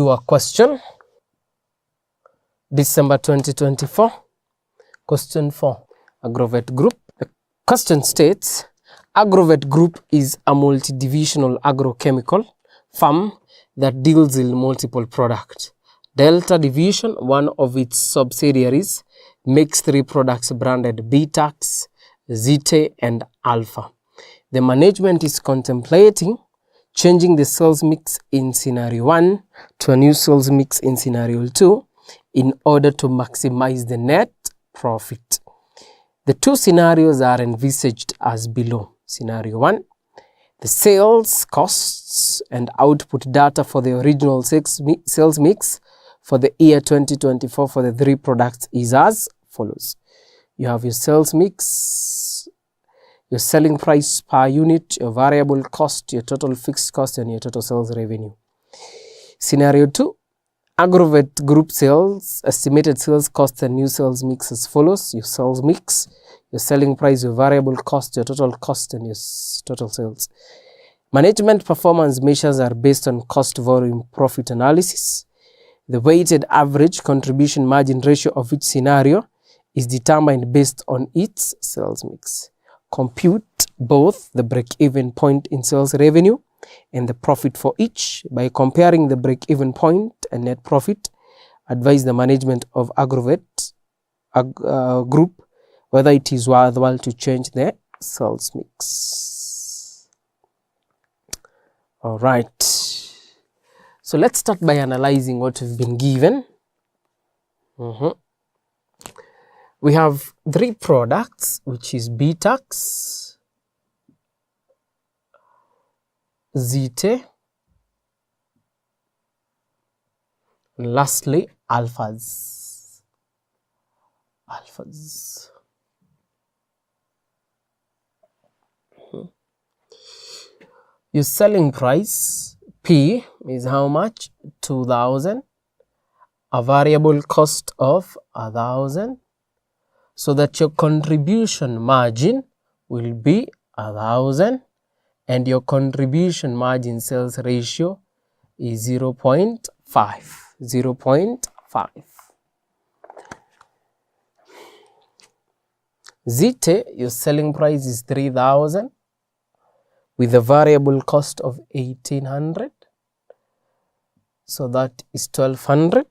do a question. December 2024. Question 4. Agrovet Group. The question states, Agrovet Group is a multi-divisional agrochemical firm that deals in multiple products. Delta Division, one of its subsidiaries, makes 3 products branded Betax, Zite, and Alpha. The management is contemplating changing the sales mix in scenario 1 to a new sales mix in scenario 2 in order to maximize the net profit. The 2 scenarios are envisaged as below. Scenario 1, the sales costs and output data for the original sales mix for the year 2024 for the 3 products is as follows. You have your sales mix, your selling price per unit, your variable cost, your total fixed cost, and your total sales revenue. Scenario 2, Agrovet Group sales, estimated sales cost and new sales mix as follows. Your sales mix, your selling price, your variable cost, your total cost, and your total sales. Management performance measures are based on cost volume profit analysis. The weighted average contribution margin ratio of each scenario is determined based on its sales mix. Compute both the break-even point in sales revenue and the profit for each. By comparing the break-even point and net profit, advise the management of Agrovet Group whether it is worthwhile to change the sales mix. All right. So let's start by analyzing what we've been given. We have 3 products, which is Betax, Zite, and lastly Alphas. Your selling price P is how much? 2,000. A variable cost of 1,000. So that your contribution margin will be 1,000 and your contribution margin sales ratio is 0.5. Zite, your selling price is 3,000 with a variable cost of 1,800. So that is 1,200.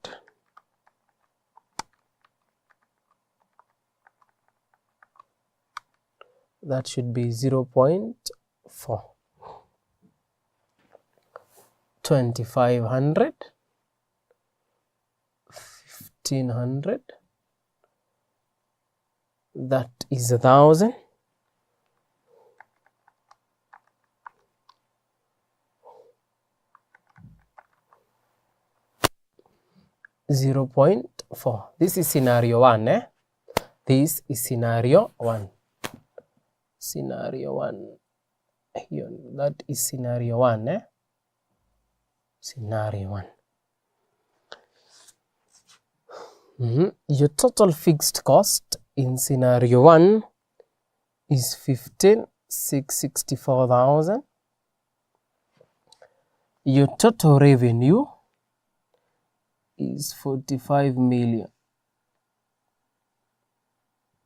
That should be 0.4. 2,500, 1,500. That is 1,000. .4. This is scenario 1. This is scenario 1. Scenario 1. Here, that is scenario 1. Scenario 1. Your total fixed cost in scenario 1 is 15,664,000. Your total revenue is 45 million.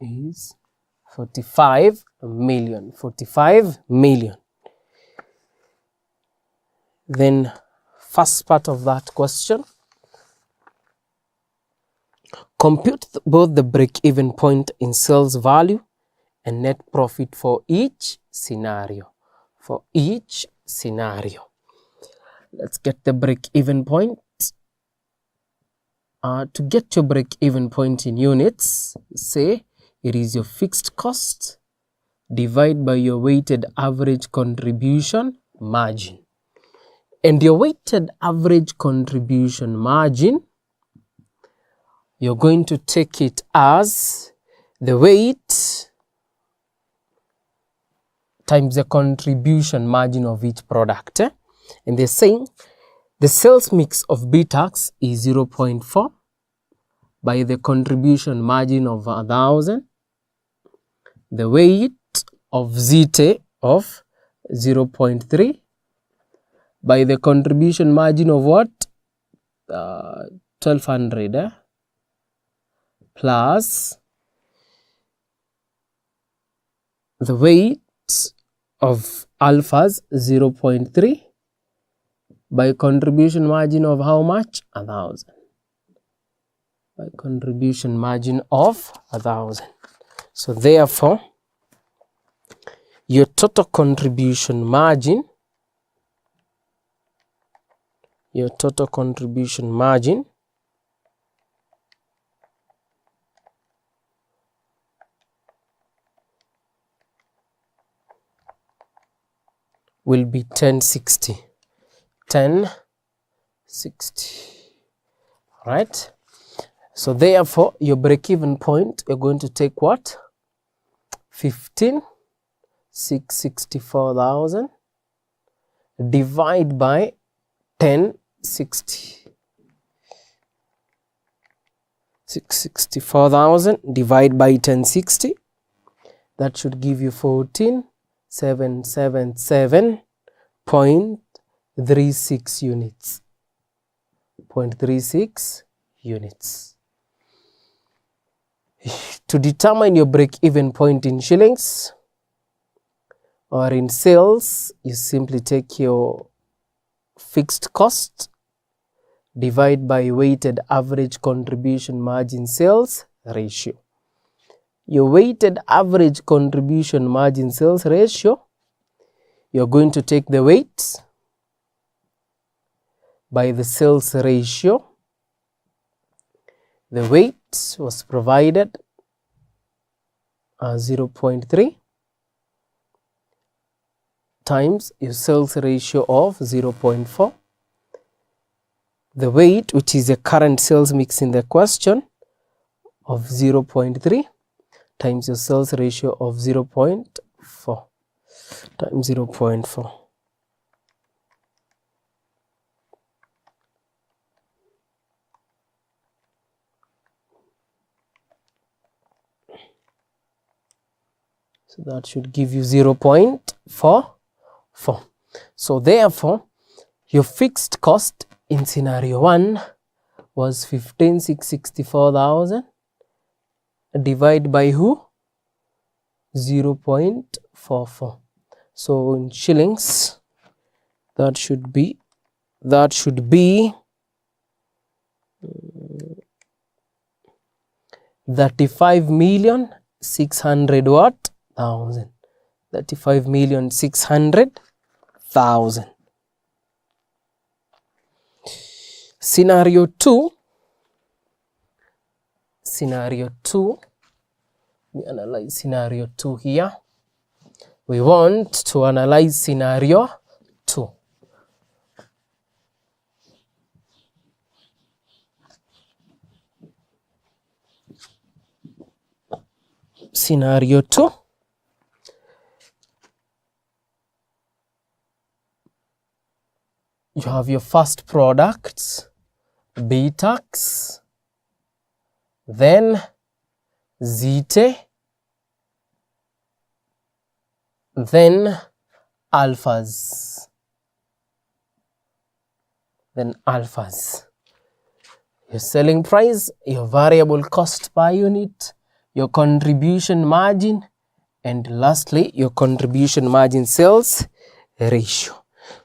Is 45 million. 45 million. Then first part of that question, compute both the break-even point in sales value and net profit for each scenario. For each scenario. Let's get the break-even point. To get your break-even point in units, say it is your fixed cost divided by your weighted average contribution margin. And your weighted average contribution margin, you're going to take it as the weight times the contribution margin of each product. And they're saying the sales mix of Betax is 0.4 by the contribution margin of 1,000. The weight of Zite of 0.3 by the contribution margin of what? 1200 plus the weight of alphas 0.3 by contribution margin of how much? 1000. By contribution margin of 1000. So therefore, your total contribution margin will be 1060. 1060. Right? So therefore, your break-even point, you're going to take what? 15,664,000 divide by 1060. 664,000 divide by 1060. That should give you 14,777.36 units. 0.36 units. To determine your break-even point in shillings or in sales, you simply take your fixed cost, divide by weighted average contribution margin sales ratio. Your weighted average contribution margin sales ratio, you're going to take the weight by the sales ratio. The weight was provided 0.3 times your sales ratio of 0.4. The weight, which is the current sales mix in the question, of 0.3 times your sales ratio of 0.4 times 0.4. So that should give you 0.44. So therefore, your fixed cost in scenario 1 was 15,664,000 divided by who? 0.44. So in shillings, that should be 35,600,000 what? 35,600,000. Scenario 2, we analyze scenario 2 here. We want to analyze scenario 2. Scenario 2. You have your first products, B-tax, then Zite, then alphas. Your selling price, your variable cost per unit, your contribution margin, and lastly, your contribution margin sales ratio.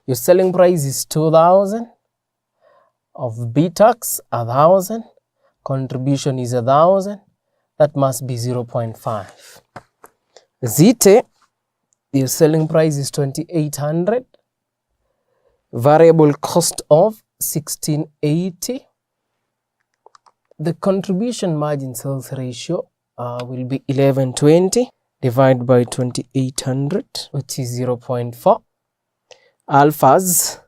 Your selling price is 2,000, of B-tax 1,000, contribution is 1,000, that must be 0.5. Zite, your selling price is 2,800, variable cost of 1,680. The contribution margin sales ratio will be 1120 divided by 2,800, which is 0.4. Alphas,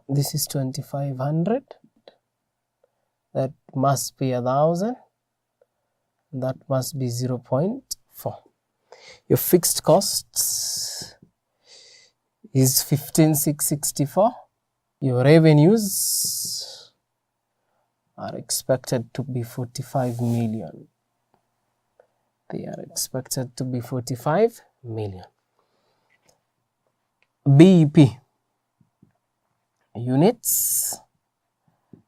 this is 2,500, that must be 1,000, that must be 0.4. Your fixed costs is 15,664. Your revenues are expected to be 45 million. They are expected to be 45 million. BEP units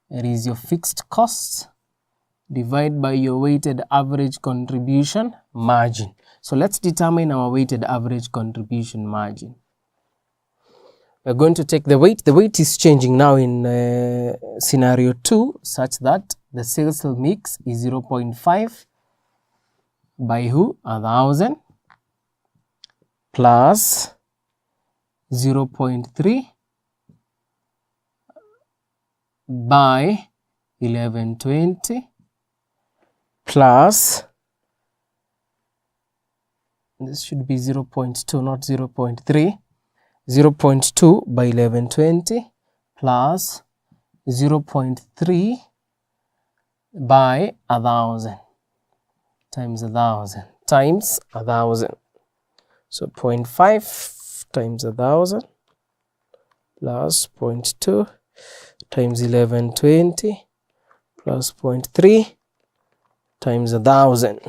It is your fixed costs divided by your weighted average contribution margin. So let's determine our weighted average contribution margin. We're going to take the weight. The weight is changing now in scenario 2 such that the sales mix is 0.5 by 1,000 plus 0.3 by 1120 plus, this should be 0.2 not 0.3, 0.2 by 1120 plus 0.3 by 1,000 times 1,000 times 1,000. So 0.5 times 1,000 plus 0.2 times 1120 plus 0.3 times 1,000.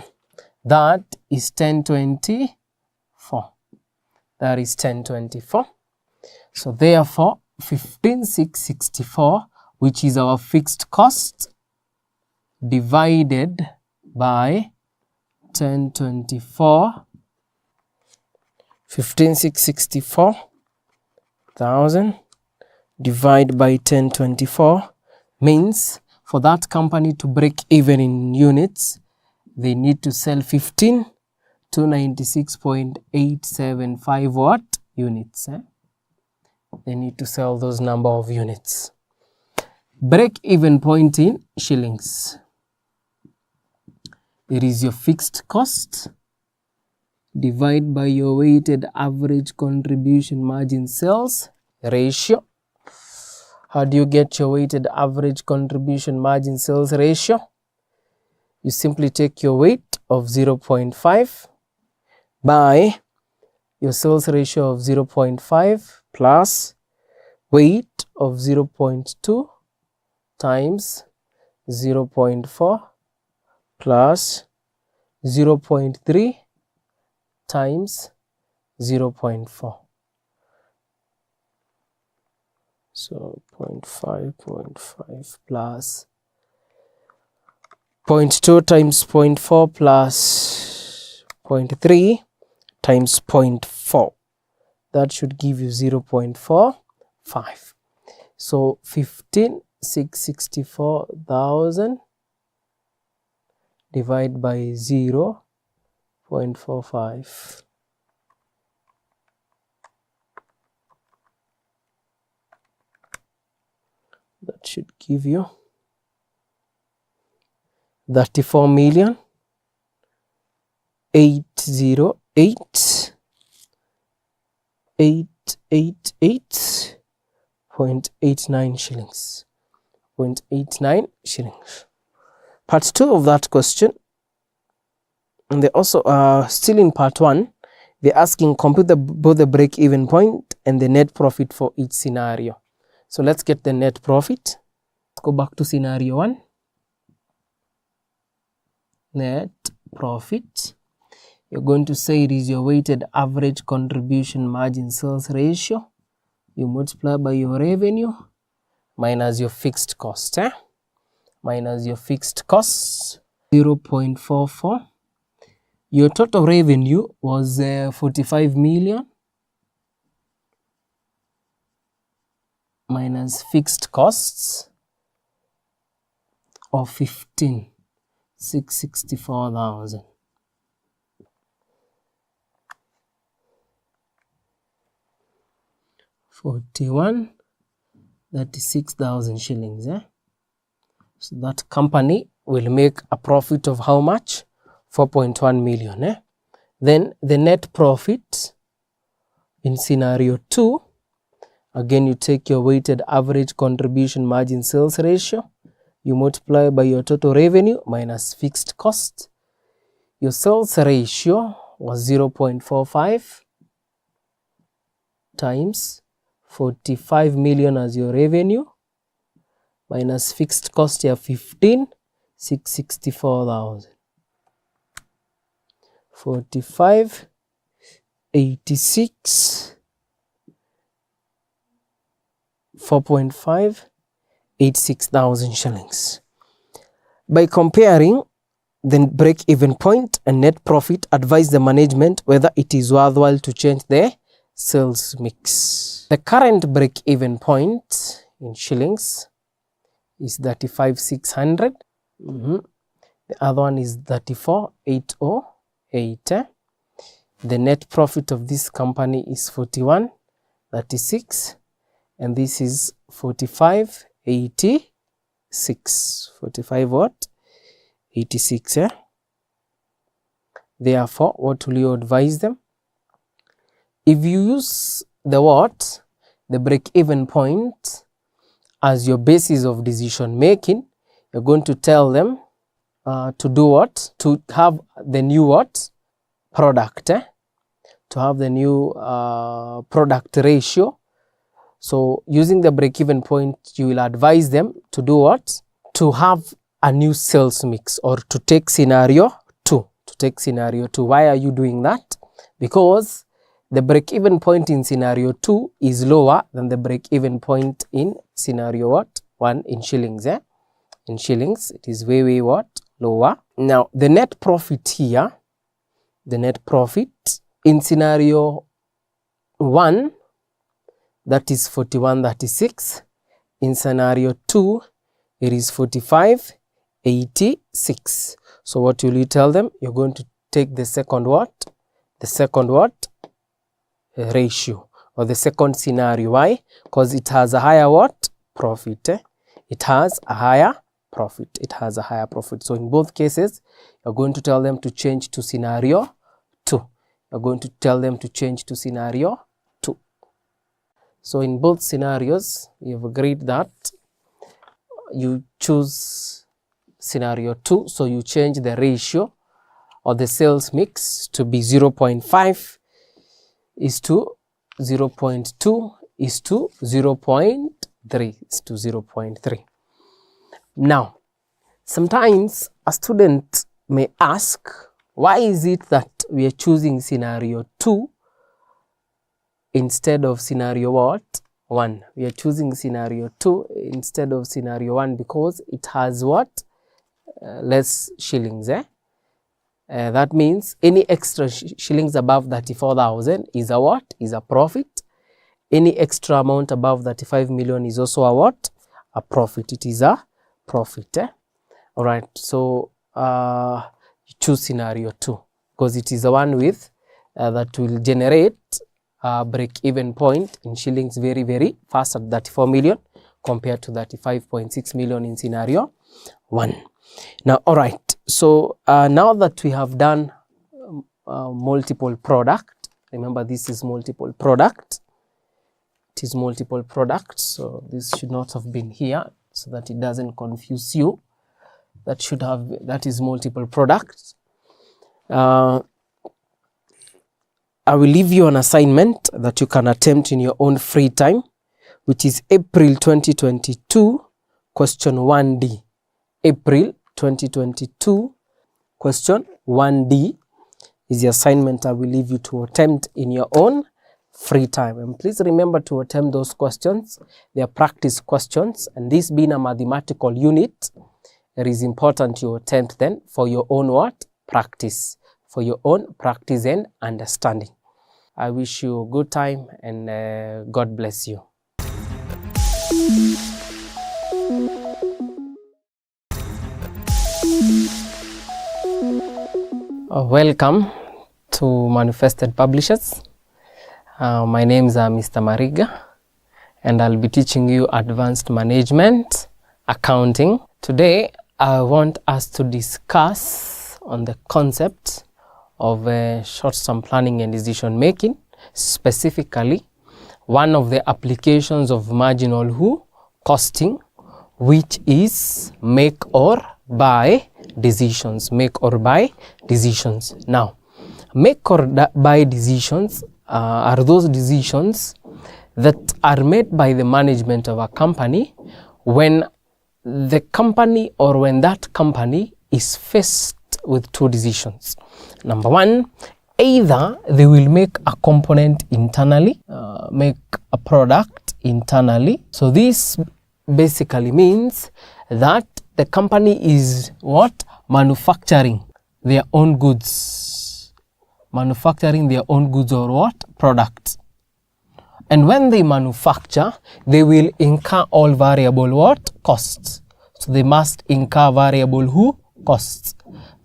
That is 1024. That is 1024. So therefore 15,664, which is our fixed cost, divided by 1024, 15,664,000 divided by 1024 means for that company to break even in units, they need to sell 296.875 what? Units. They need to sell those number of units. Break even point in shillings. It is your fixed cost divided by your weighted average contribution margin sales ratio. How do you get your weighted average contribution margin sales ratio? You simply take your weight of 0.5 by your sales ratio of 0.5 plus weight of 0.2 times 0.4 plus 0.3 times 0.4. So 0.5 plus 0.2 times 0.4 plus 0.3 times 0.4. That should give you 0.45. So 15,664,000 divided by 0.45. That should give you 34,888,888.89 shillings. 0.89 shillings. Part 2 of that question, and they also are still in part 1. They're asking compute both the break-even point and the net profit for each scenario. So let's get the net profit. Let's go back to scenario 1. Net profit. You're going to say it is your weighted average contribution margin sales ratio. You multiply by your revenue minus your fixed cost. Minus your fixed costs, 0.44. Your total revenue was 45 million minus fixed costs of 15,664,000. 41,36,000 shillings. So that company will make a profit of how much? 4.1 million. Then the net profit in scenario 2, again you take your weighted average contribution margin sales ratio, you multiply by your total revenue minus fixed cost. Your sales ratio was 0.45 times 45 million as your revenue minus fixed cost ya 15,664,000. 45,86, 4.5 86,000 shillings. By comparing the break-even point and net profit, advise the management whether it is worthwhile to change the sales mix. The current break-even point in shillings is 35,600. The other one is 34,808. The net profit of this company is 41,36, and this is 45,86. 45 what? 86. Therefore, what will you advise them? If you use the what? The break-even point as your basis of decision making, you're going to tell them to do what? To have the new what? Product. To have the new product ratio. So using the break-even point, you will advise them to do what? To have a new sales mix, or to take scenario 2. To take scenario 2. Why are you doing that? Because the break-even point in scenario 2 is lower than the break-even point in scenario what? 1 in shillings. In shillings, it is way what? Lower. Now, the net profit here, the net profit in scenario 1, that is 41,36. In scenario 2, it is 45,86. So what will you tell them? You're going to take the second what? The second what? Ratio, or the second scenario. Why? Because it has a higher what? Profit. It has a higher profit. It has a higher profit. So in both cases, you're going to tell them to change to scenario 2. You're going to tell them to change to scenario 2. So in both scenarios, you've agreed that you choose scenario 2. So you change the ratio or the sales mix to be 0.5 is to 0.2 is to 0.3 is to 0.3. Now, sometimes a student may ask, why is it that we are choosing scenario 2 instead of scenario what? 1. We are choosing scenario 2 instead of scenario 1 because it has what? Less shillings. That means any extra shillings above 34,000 is a what? Is a profit. Any extra amount above 35 million is also a what? A profit. It is a profit. Alright, so you choose scenario 2 because it is the one with that will generate a break-even point in shillings very fast at 34 million compared to 35.6 million in scenario 1. Now, alright, so now that we have done multiple product, remember this is multiple product, it is multiple product, so this should not have been here so that it doesn't confuse you. That is multiple products. I will leave you an assignment that you can attempt in your own free time, which is April 2022, question 1D. April 2022, question 1D is the assignment I will leave you to attempt in your own free time. And please remember to attempt those questions. They are practice questions, and this being a mathematical unit, it is important you attempt them for your own what? Practice. For your own practice and understanding. I wish you a good time, and God bless you. Welcome to Manifested Publishers. My name is Mr. Mariga, and I'll be teaching you advanced management accounting. Today, I want us to discuss on the concept of short-term planning and decision making, specifically one of the applications of marginal costing, which is make or buy decisions. Make or buy decisions. Now, make or buy decisions are those decisions that are made by the management of a company when the company or when that company is faced with two decisions. Number one, either they will make a component internally, make a product internally. So this basically means that the company is what? Manufacturing their own goods. Manufacturing their own goods or what? Products. And when they manufacture, they will incur all variable what? Costs. So they must incur variable who? Costs.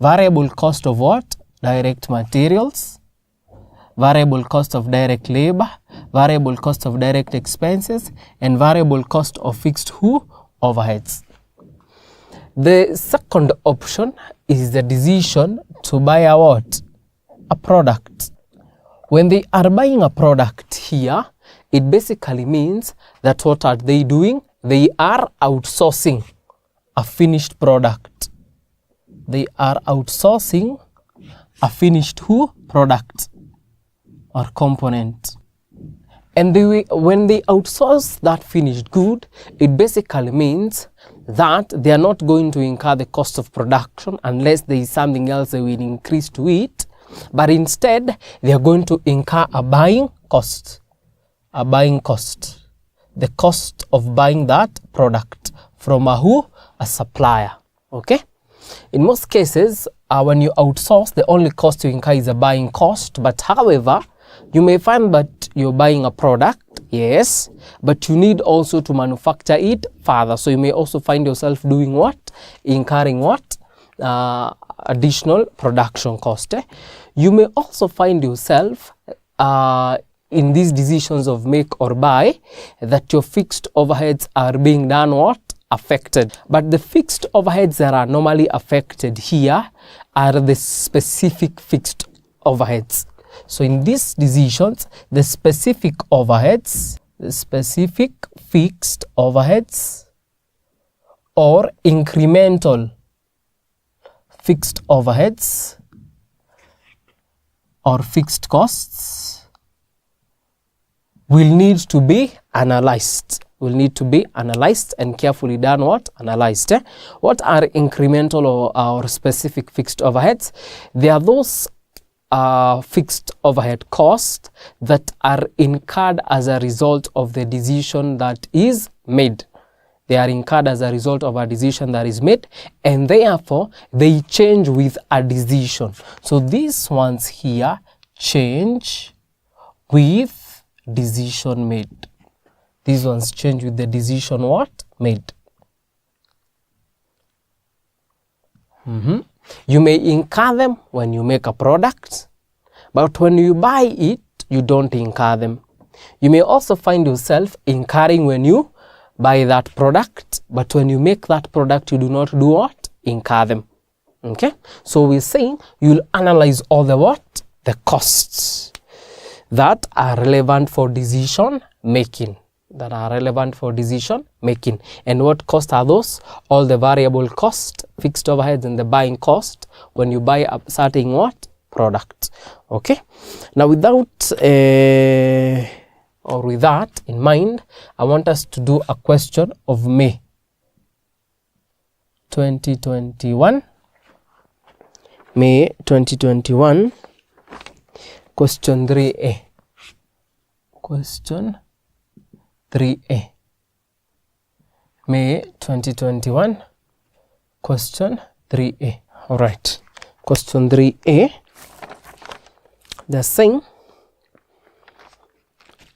Variable cost of what? Direct materials, variable cost of direct labor, variable cost of direct expenses, and variable cost of fixed who? Overheads. The second option is the decision to buy a what? A product. When they are buying a product here, it basically means that what are they doing? They are outsourcing a finished product. They are outsourcing a finished who? Product or component. And when they outsource that finished good, it basically means that they are not going to incur the cost of production unless there is something else they will increase to it, but instead they are going to incur a buying cost. A buying cost. The cost of buying that product from a who? A supplier. Okay? In most cases, when you outsource, the only cost you incur is a buying cost. But however, you may find that you're buying a product, yes, but you need also to manufacture it further. So you may also find yourself doing what? Incurring what? Additional production cost. You may also find yourself in these decisions of make or buy that your fixed overheads are being done what? Affected. But the fixed overheads that are normally affected here are the specific fixed overheads. So in these decisions, the specific overheads, the specific fixed overheads or incremental fixed overheads or fixed costs will need to be analyzed. Will need to be analyzed and carefully done what? Analyzed. What are incremental or specific fixed overheads? They are those fixed overhead costs that are incurred as a result of the decision that is made. They are incurred as a result of a decision that is made, and therefore they change with a decision. So these ones here change with decision made. These ones change with the decision what? Made. You may incur them when you make a product, but when you buy it, you don't incur them. You may also find yourself incurring when you buy that product, but when you make that product, you do not do what? Incur them. Okay? So we're saying you'll analyze all the what? The costs that are relevant for decision making. And what costs are those? All the variable cost, fixed overheads, and the buying cost when you buy a certain what? Product. Okay? Now with that in mind, I want us to do a question of May 2021. May 2021. Question 3A. Question 3A. May 2021. Question 3A. All right. Question 3A. They're saying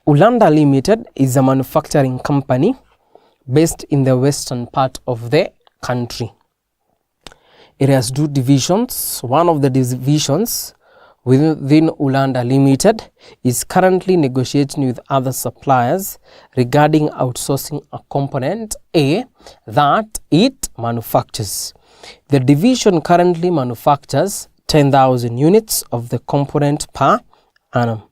Ulanda Limited is a manufacturing company based in the western part of the country. It has two divisions. One of the divisions within Ulanda Limited is currently negotiating with other suppliers regarding outsourcing a component A that it manufactures. The division currently manufactures 10,000 units of the component per annum.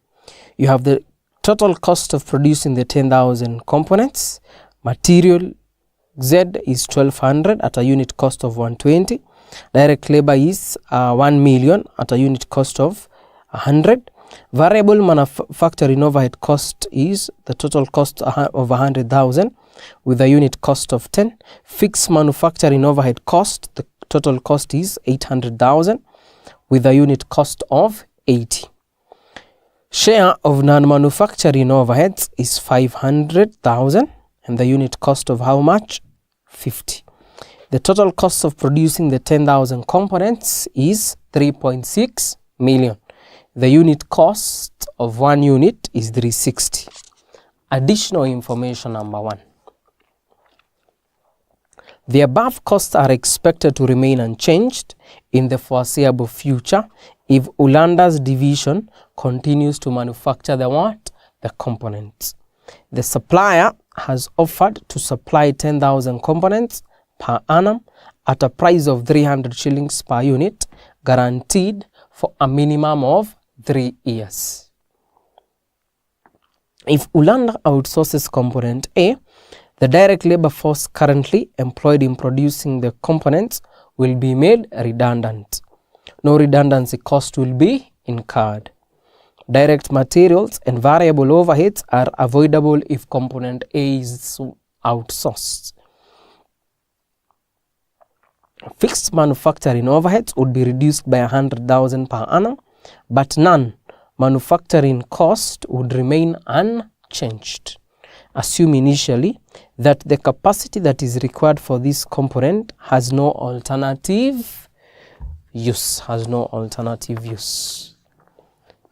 You have the total cost of producing the 10,000 components. Material Z is 1,200 at a unit cost of 120. Direct labor is 1 million at a unit cost of 100. Variable manufacturing overhead cost is the total cost of 100,000 with a unit cost of 10. Fixed manufacturing overhead cost, the total cost is 800,000 with a unit cost of 80. Share of non-manufacturing overheads is 500,000 and the unit cost of how much? 50. The total cost of producing the 10,000 components is 3.6 million. The unit cost of one unit is 360. Additional information number 1. The above costs are expected to remain unchanged in the foreseeable future if Ulanda's division continues to manufacture the what? The components. The supplier has offered to supply 10,000 components per annum at a price of 300 shillings per unit, guaranteed for a minimum of 3 years. If Ulanda outsources component A, the direct labor force currently employed in producing the components will be made redundant. No redundancy cost will be incurred. Direct materials and variable overheads are avoidable if component A is outsourced. Fixed manufacturing overheads would be reduced by 100,000 per annum, but non-manufacturing cost would remain unchanged. Assume initially that the capacity that is required for this component has no alternative use,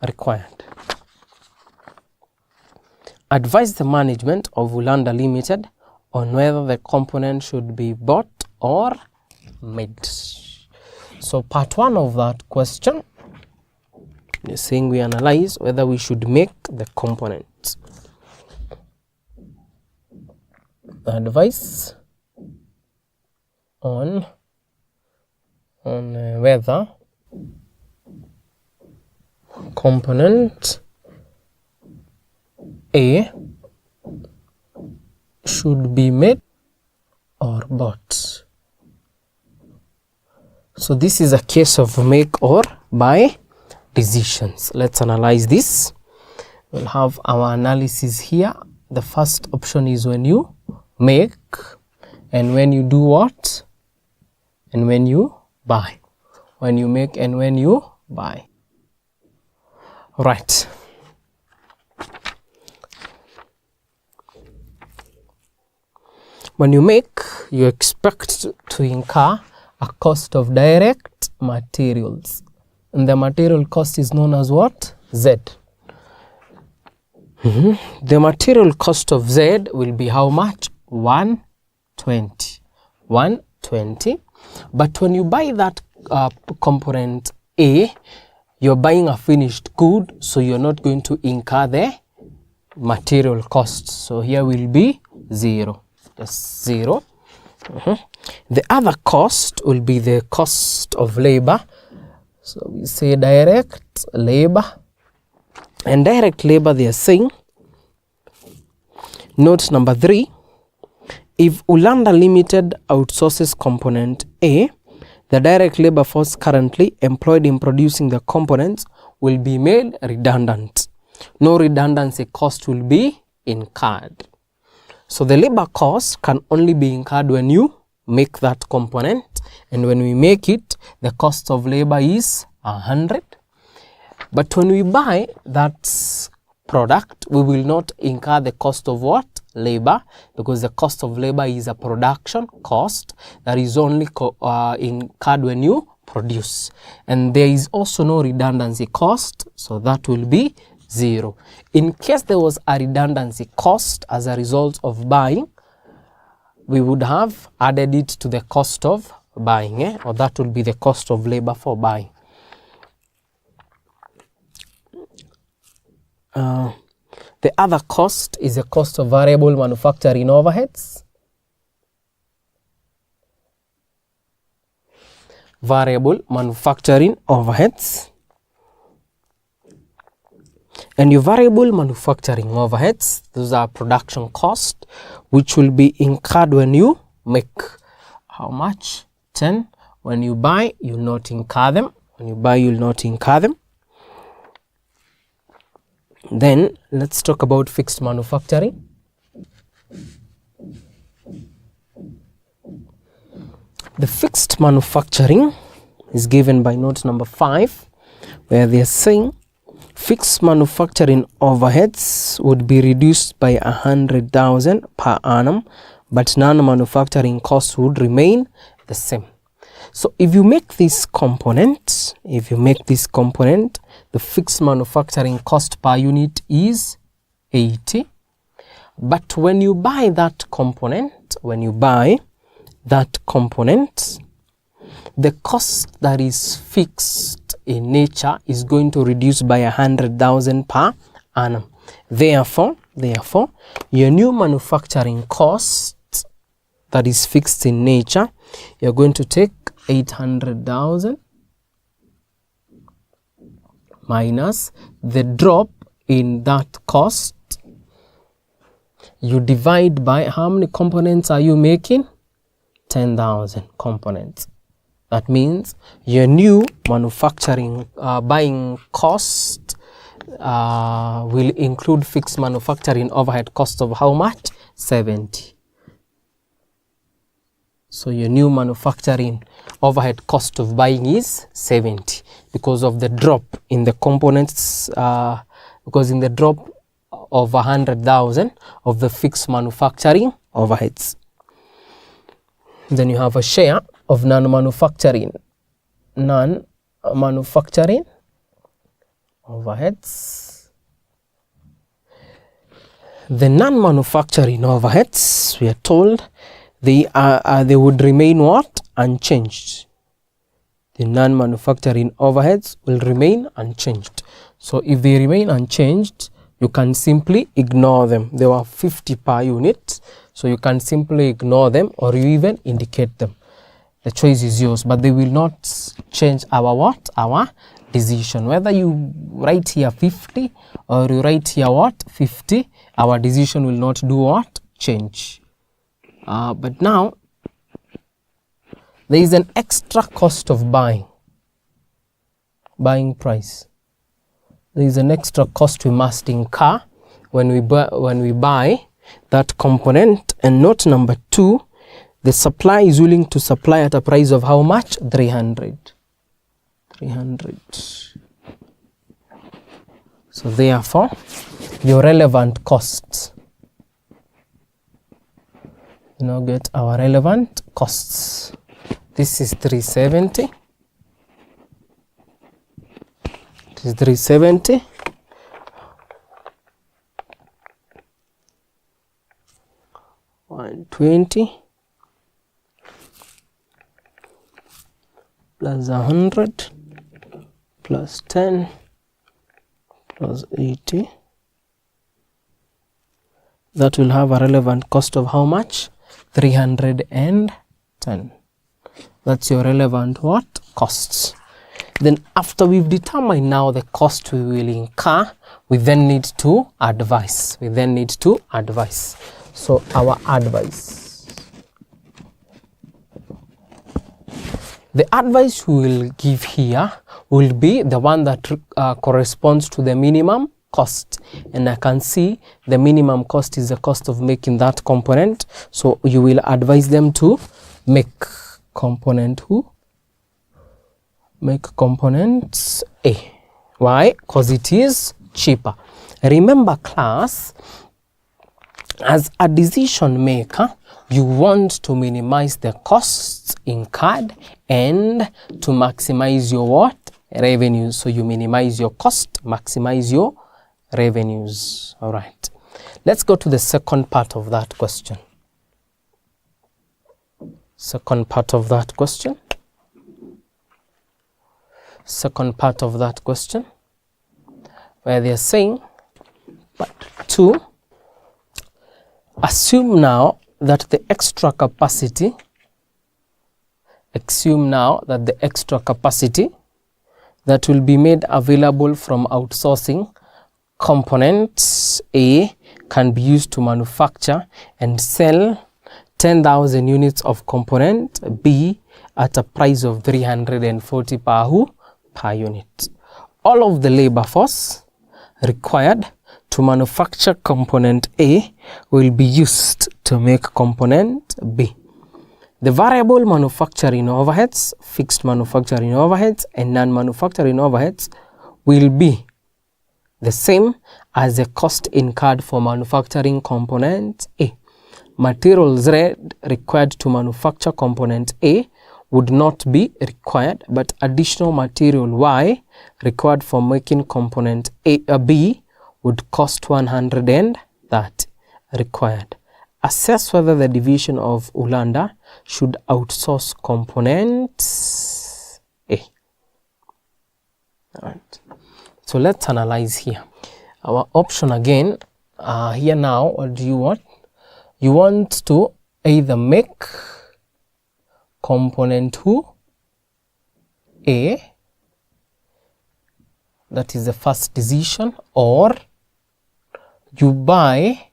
required. Advise the management of Ulanda Limited on whether the component should be bought or made. So part 1 of that question is saying we analyze whether we should make the component. Advice on whether component A should be made or bought. So this is a case of make or buy decisions. Let's analyze this. We'll have our analysis here. The first option is when you make, and when you do what? And when you buy. When you make and when you buy. Right. When you make, you expect to incur a cost of direct materials. And the material cost is known as what? Z. The material cost of Z will be how much? 120. 120. But when you buy that component A, you're buying a finished good, so you're not going to incur the material cost. So here will be 0. Just 0. The other cost will be the cost of labor. So we say direct labor. And direct labor, they are saying, note number 3, if Ulanda Limited outsources component A, the direct labor force currently employed in producing the components will be made redundant. No redundancy cost will be incurred. So the labor cost can only be incurred when you make that component, and when we make it, the cost of labor is 100. But when we buy that product, we will not incur the cost of what? Labor, because the cost of labor is a production cost that is only incurred when you produce. And there is also no redundancy cost, so that will be 0. In case there was a redundancy cost as a result of buying, we would have added it to the cost of buying, or that will be the cost of labor for buying. The other cost is the cost of variable manufacturing overheads. Variable manufacturing overheads. And your variable manufacturing overheads, those are production costs, which will be incurred when you make. How much? 10. When you buy, you'll not incur them. When you buy, you'll not incur them. Then let's talk about fixed manufacturing. The fixed manufacturing is given by note number 5, where they are saying fixed manufacturing overheads would be reduced by 100,000 per annum, but non-manufacturing costs would remain the same. So if you make this component, the fixed manufacturing cost per unit is 80. But when you buy that component, the cost that is fixed in nature is going to reduce by 100,000 per annum. Therefore, your new manufacturing cost that is fixed in nature, you're going to take 800,000 minus the drop in that cost. You divide by how many components are you making? 10,000 components. That means your new manufacturing buying cost will include fixed manufacturing overhead cost of how much? 70. So your new manufacturing overhead cost of buying is 70 because of the drop in the components, because in the drop of 100,000 of the fixed manufacturing overheads. Then you have a share of non-manufacturing overheads. The non-manufacturing overheads, we are told, they would remain what? Unchanged. The non-manufacturing overheads will remain unchanged. So if they remain unchanged, you can simply ignore them. They were 50 per unit, so you can simply ignore them, or you even indicate them. The choice is yours, but they will not change our what? Our decision. Whether you write here 50 or you write here what? 50, our decision will not do what? Change. But now, there is an extra cost of buying price. There is an extra cost we must incur when we buy that component. And note number 2, the supplier is willing to supply at a price of how much? 300. So therefore, your relevant costs. You now get our relevant costs. This is 370. It is 370. $120 plus 100 plus 10 plus 80. That will have a relevant cost of how much? 310. That's your relevant what? Costs. Then after we've determined now the cost we will incur, we then need to advise. So our advice. The advice we will give here will be the one that corresponds to the minimum cost. And I can see the minimum cost is the cost of making that component. So you will advise them to make component A. Why? Because it is cheaper. Remember class, as a decision maker, you want to minimize the costs incurred and to maximize your what? Revenues. So you minimize your cost, maximize your revenues. All right. Let's go to the second part of that question. Second part of that question, where they are saying, but 2, assume now that the extra capacity that will be made available from outsourcing components A can be used to manufacture and sell 10,000 units of component B at a price of 340 per unit. All of the labor force required to manufacture component A will be used to make component B. The variable manufacturing overheads, fixed manufacturing overheads, and non-manufacturing overheads will be the same as the cost incurred for manufacturing component A. Material Z required to manufacture component A would not be required, but additional material Y required for making component B would cost 130 required. Assess whether the division of Ulanda should outsource components A. All right. So let's analyze here. Our option again, here now, what do you want? You want to either make component A, that is the first decision, or you buy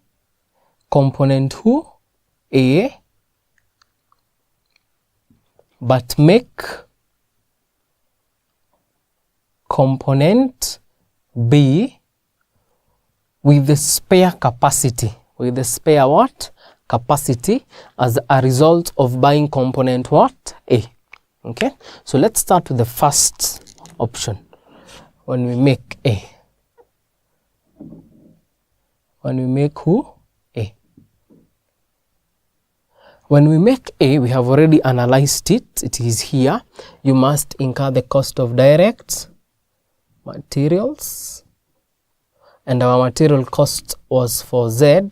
component A but make component B with the spare capacity. With the spare what? Capacity as a result of buying component what? A. Okay, so let's start with the first option. When we make A. When we make A. When we make A, we have already analyzed it. It is here. You must incur the cost of direct materials. And our material cost was for Z,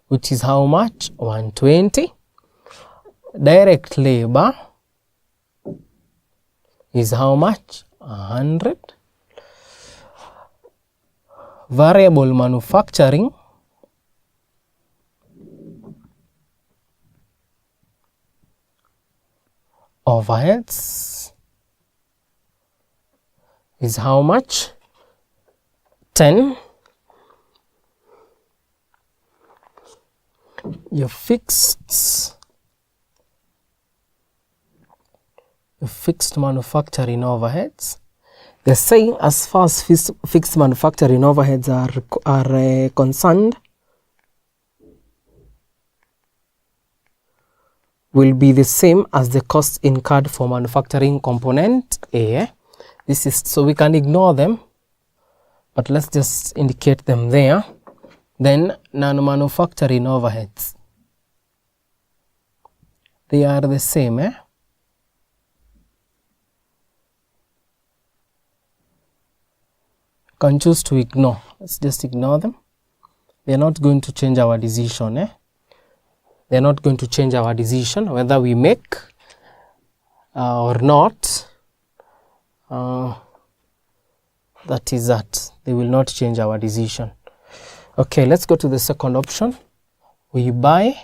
which is how much? 120. Direct labor is how much? 100. Variable manufacturing overheads is how much? 10. Your fixed manufacturing overheads. They're saying as far as fixed manufacturing overheads are concerned, will be the same as the cost incurred for manufacturing component A. This is, so we can ignore them, but let's just indicate them there. Then non-manufacturing overheads, they are the same. You can choose to ignore. Let's just ignore them. They are not going to change our decision. They are not going to change our decision whether we make or not. That is that. They will not change our decision. Okay, let's go to the second option. We buy.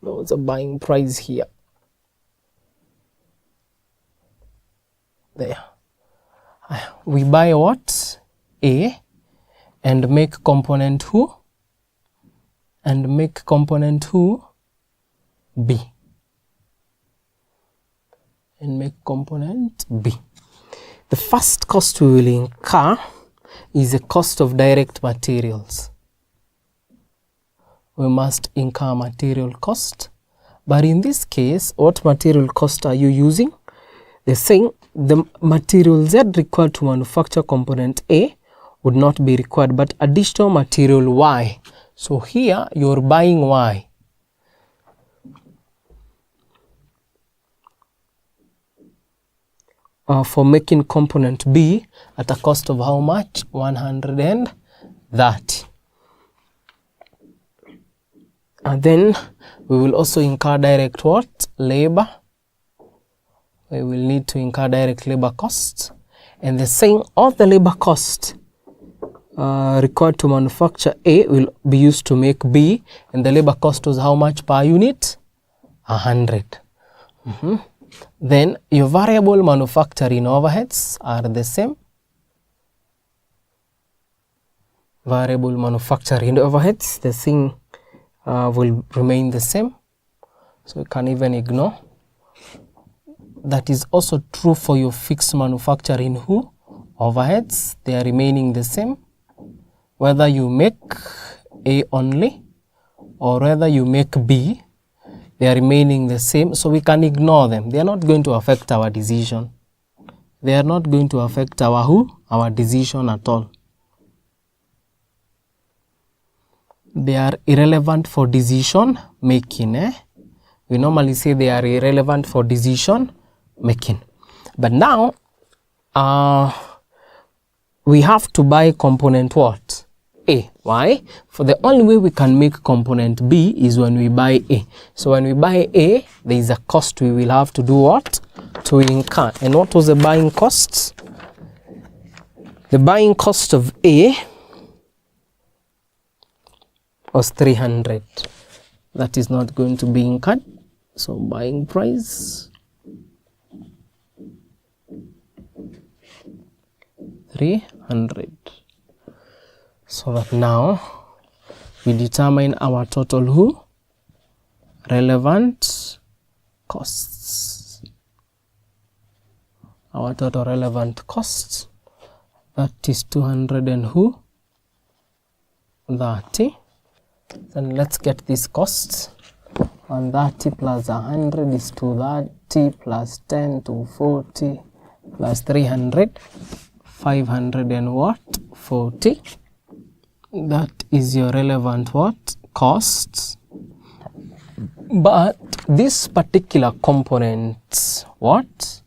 There was a buying price here. There. We buy what? A, and make component and make component B. And make component B. The first cost we will incur is the cost of direct materials. We must incur material cost, but in this case, what material cost are you using? They're saying the material Z required to manufacture component A would not be required, but additional material Y. So here you're buying Y. For making component B at a cost of how much? 130. And then we will also incur direct what? Labor. We will need to incur direct labor costs. And they're saying all the labor costs required to manufacture A will be used to make B, and the labor cost was how much per unit? 100. Then your variable manufacturing overheads are the same. Variable manufacturing overheads, the thing will remain the same. So you can even ignore. That is also true for your fixed manufacturing overheads. They are remaining the same. Whether you make A only or whether you make B, they are remaining the same, so we can ignore them. They are not going to affect our decision. They are not going to affect our our decision at all. They are irrelevant for decision making. We normally say they are irrelevant for decision making. But now, we have to buy component what? A. Why? For the only way we can make component B is when we buy A. So when we buy A, there is a cost we will have to do what? To incur. And what was the buying cost? The buying cost of A was 300. That is not going to be incurred. So buying price 300. So that now we determine our total relevant costs. Our total relevant costs, that is 200 and 30. Then let's get these costs. 130 plus 100 is 230 plus 10 to 40 plus 300, 500 and what? 40. That is your relevant what? Costs. But this particular component, what?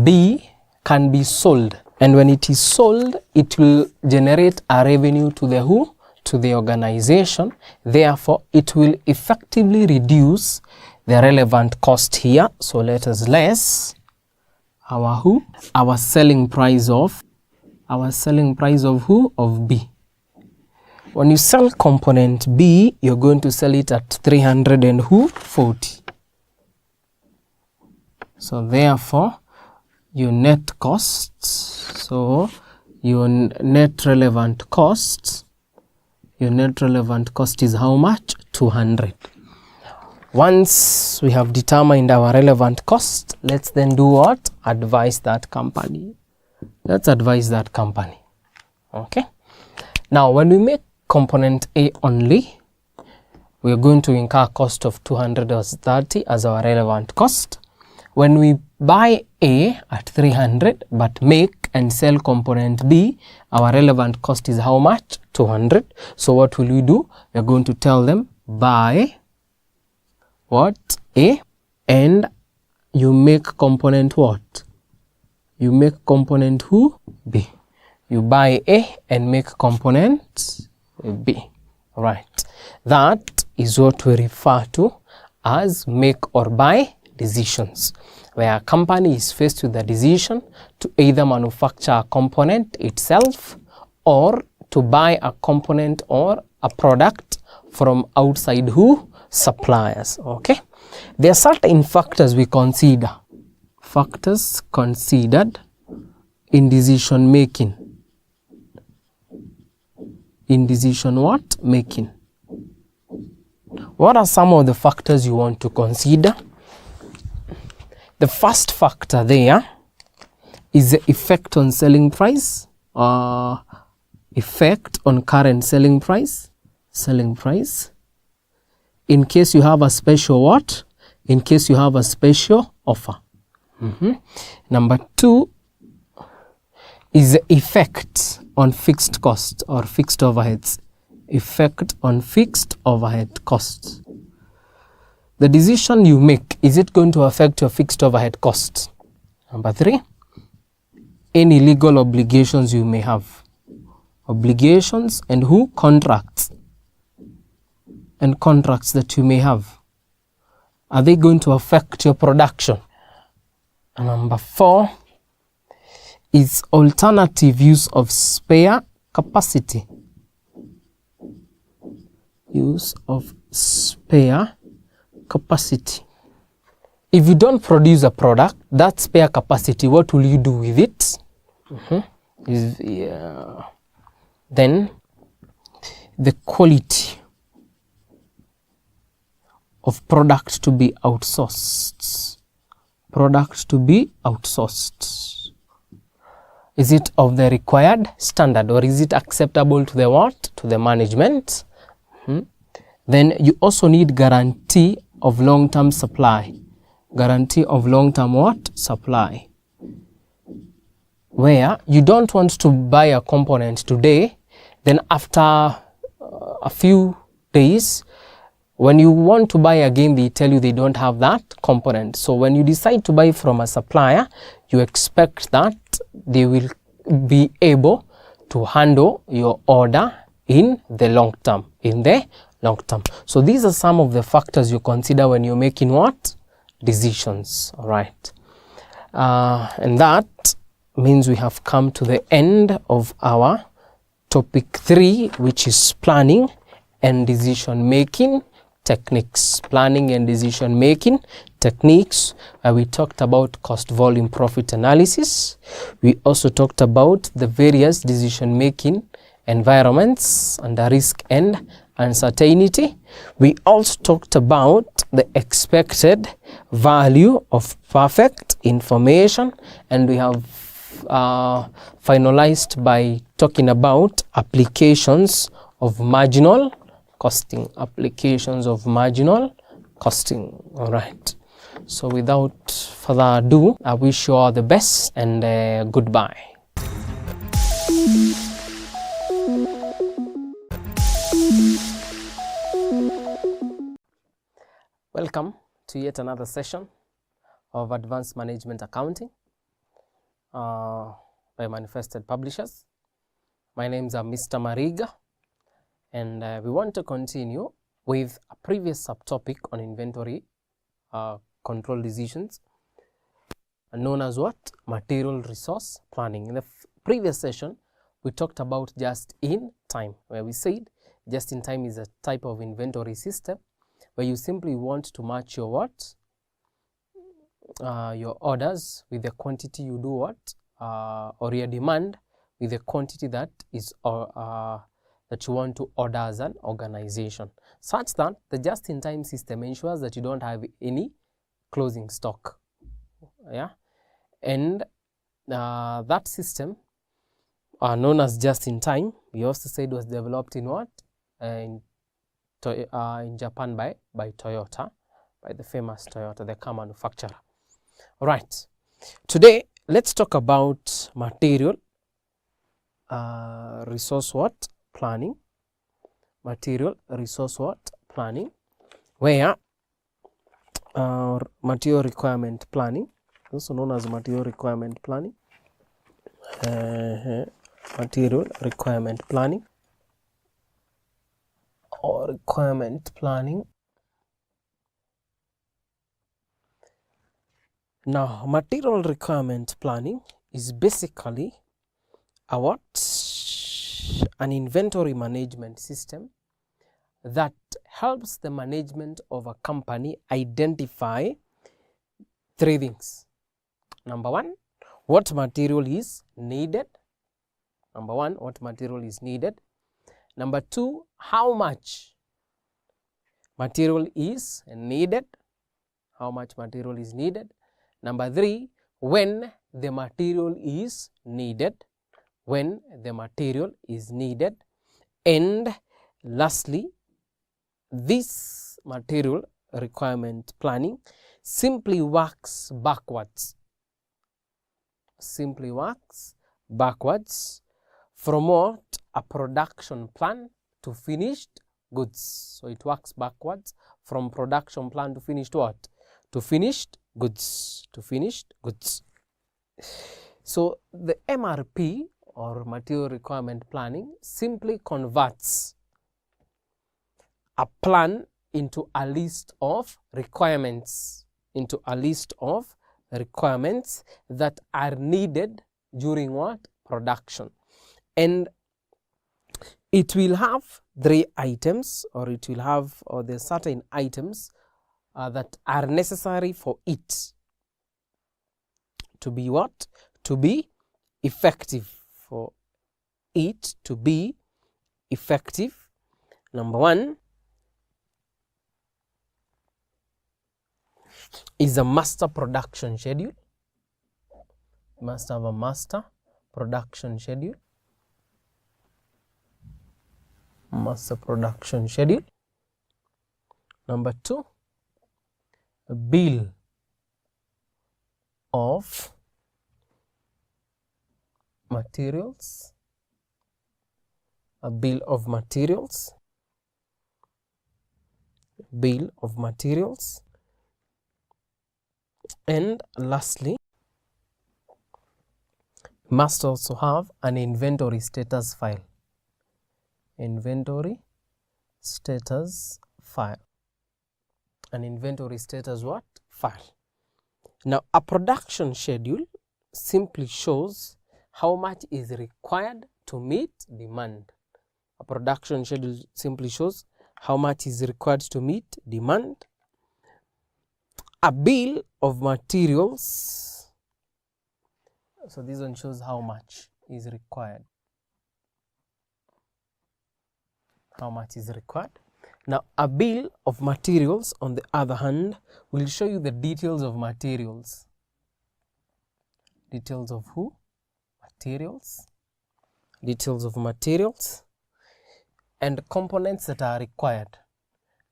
B, can be sold. And when it is sold, it will generate a revenue to the who? To the organization. Therefore, it will effectively reduce the relevant cost here. So let us less our who? Our selling price of who? Of B. When you sell component B, you're going to sell it at 300 and who? 40. So therefore, your net costs, so your net relevant costs, is how much? 200. Once we have determined our relevant cost, let's then do what? Advise that company. Let's advise that company. Okay. Now, when we make component A only, we are going to incur cost of 230 as our relevant cost. When we buy A at 300 but make and sell component B, our relevant cost is how much? 200. So what will we do? We are going to tell them buy what? A, and you make component what? You make component who? B. You buy A and make component B. Right. That is what we refer to as make or buy decisions, where a company is faced with the decision to either manufacture a component itself or to buy a component or a product from outside who? Suppliers. Okay. There are certain factors we consider. Factors considered in decision making. In decision what? Making. What are some of the factors you want to consider? The first factor there is the effect on selling price, effect on current selling price, in case you have a special what? In case you have a special offer. Number 2 is the effect on fixed cost or fixed overheads. Effect on fixed overhead costs. The decision you make, is it going to affect your fixed overhead costs? Number 3, any legal obligations you may have. Obligations and who? Contracts. And contracts that you may have. Are they going to affect your production? And number 4 is alternative use of spare capacity. Use of spare capacity. If you don't produce a product, that spare capacity, what will you do with it? Then the quality of product to be outsourced. Product to be outsourced. Is it of the required standard, or is it acceptable to the what? To the management? Then you also need guarantee of long-term supply. Guarantee of long-term what? Supply. where you don't want to buy a component today, then after a few days, when you want to buy again, they tell you they don't have that component. So when you decide to buy from a supplier, you expect that they will be able to handle your order in the long term, So these are some of the factors you consider when you're making what? Decisions, all right. And that means we have come to the end of our topic 3, which is planning and decision making techniques. Planning and decision making techniques. We talked about cost, volume, profit analysis. We also talked about the various decision making environments under risk and uncertainty. We also talked about the expected value of perfect information, and we have finalized by talking about applications of marginal costing. All right. So without further ado, I wish you all the best and goodbye. Welcome to yet another session of Advanced Management Accounting by Manifested Publishers. My name's Mr. Mariga, and we want to continue with a previous subtopic on inventory control decisions, known as what? Material resource planning. In the previous session, we talked about just in time, where we said just in time is a type of inventory system where you simply want to match your what? Your orders with the quantity you do what? Or your demand with the quantity that is that you want to order as an organization, such that the just-in-time system ensures that you don't have any closing stock. Yeah, and that system, known as just-in-time, we also said was developed in what? In Japan by Toyota, by the famous Toyota, the car manufacturer. All right. Today, let's talk about material resource what? Planning. Material resource what? Planning, where material requirement planning, also known as material requirement planning, material requirement planning or requirement planning. Now, material requirement planning is basically an inventory management system that helps the management of a company identify 3 things. Number 1, what material is needed. Number 2, how much material is needed. Number 3, when the material is needed. And lastly, this material requirement planning simply works backwards. From what? A production plan to finished goods. So it works backwards from production plan to finished what? To finished goods. So the MRP, or material requirement planning, simply converts a plan into a list of requirements, that are needed during what? Production. And it will have 3 items, or the certain items that are necessary for it to be what? To be effective. Number 1 is a master production schedule. You must have a master production schedule. Number 2, a bill of materials, a bill of materials, bill of materials, and lastly, must also have an inventory status file. Inventory status file. An inventory status what? File. Now, a production schedule simply shows how much is required to meet demand. A production schedule simply shows how much is required to meet demand. A bill of materials, so this one shows how much is required. How much is required. Now, a bill of materials, on the other hand, will show you the details of materials. Details of who? Materials. Details of materials and components that are required.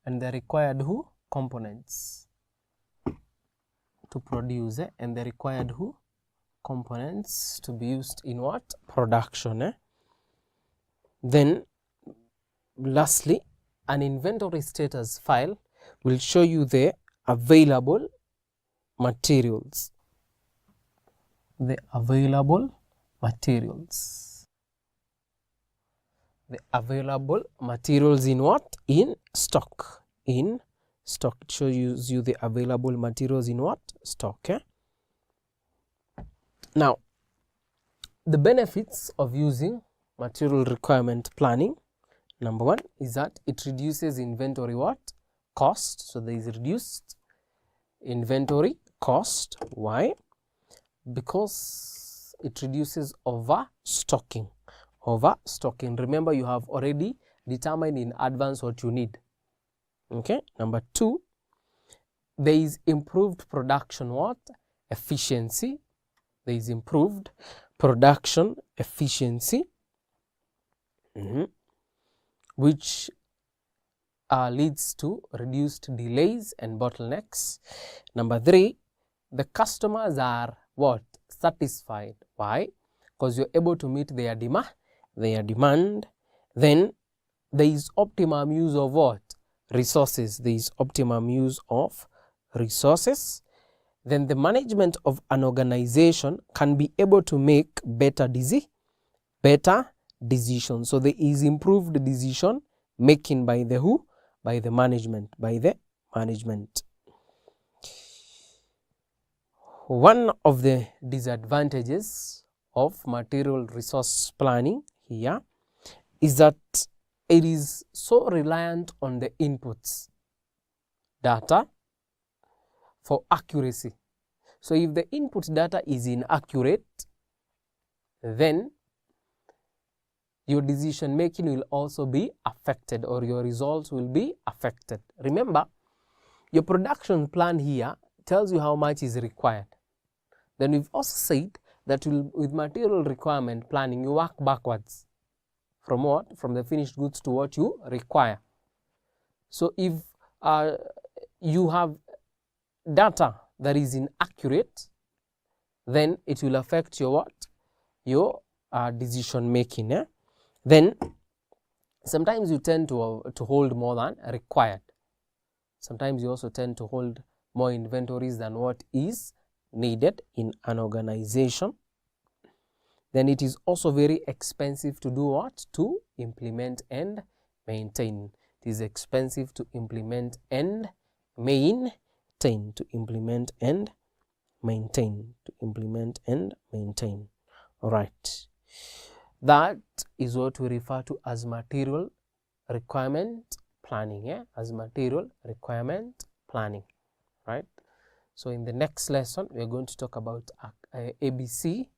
And the required who? Components to produce, and the required who? Components to be used in what? Production. Then, lastly, an inventory status file will show you the available materials. The available materials. The available materials in what? In stock. In stock. It shows you the available materials in what? Stock. Now, the benefits of using material requirement planning. Number one is that it reduces inventory what? Cost. So there is reduced inventory cost. Why? Because it reduces overstocking. Overstocking. Remember, you have already determined in advance what you need. Okay. Number two, there is improved production what? Efficiency. There is improved production efficiency. Which leads to reduced delays and bottlenecks. Number three, the customers are what? Satisfied. Why? Because you're able to meet their demand. Then there is optimum use of what? Resources. There is optimum use of resources. Then the management of an organization can be able to make better decisions. So there is improved decision making by the who? By the management. One of the disadvantages of material resource planning here is that it is so reliant on the inputs data for accuracy. So if the input data is inaccurate, then your decision making will also be affected, or your results will be affected. Remember, your production plan here tells you how much is required. Then we've also said that with material requirement planning, you work backwards from what? From the finished goods to what you require. So if you have data that is inaccurate, then it will affect your what? Your decision making. Then sometimes you tend to hold more than required. Sometimes you also tend to hold more inventories than what is needed in an organization. Then it is also very expensive to do what? To implement and maintain. It is expensive to implement and maintain. To implement and maintain. To implement and maintain. All right. That is what we refer to as material requirement planning. As material requirement planning. Right. So in the next lesson, we are going to talk about ABC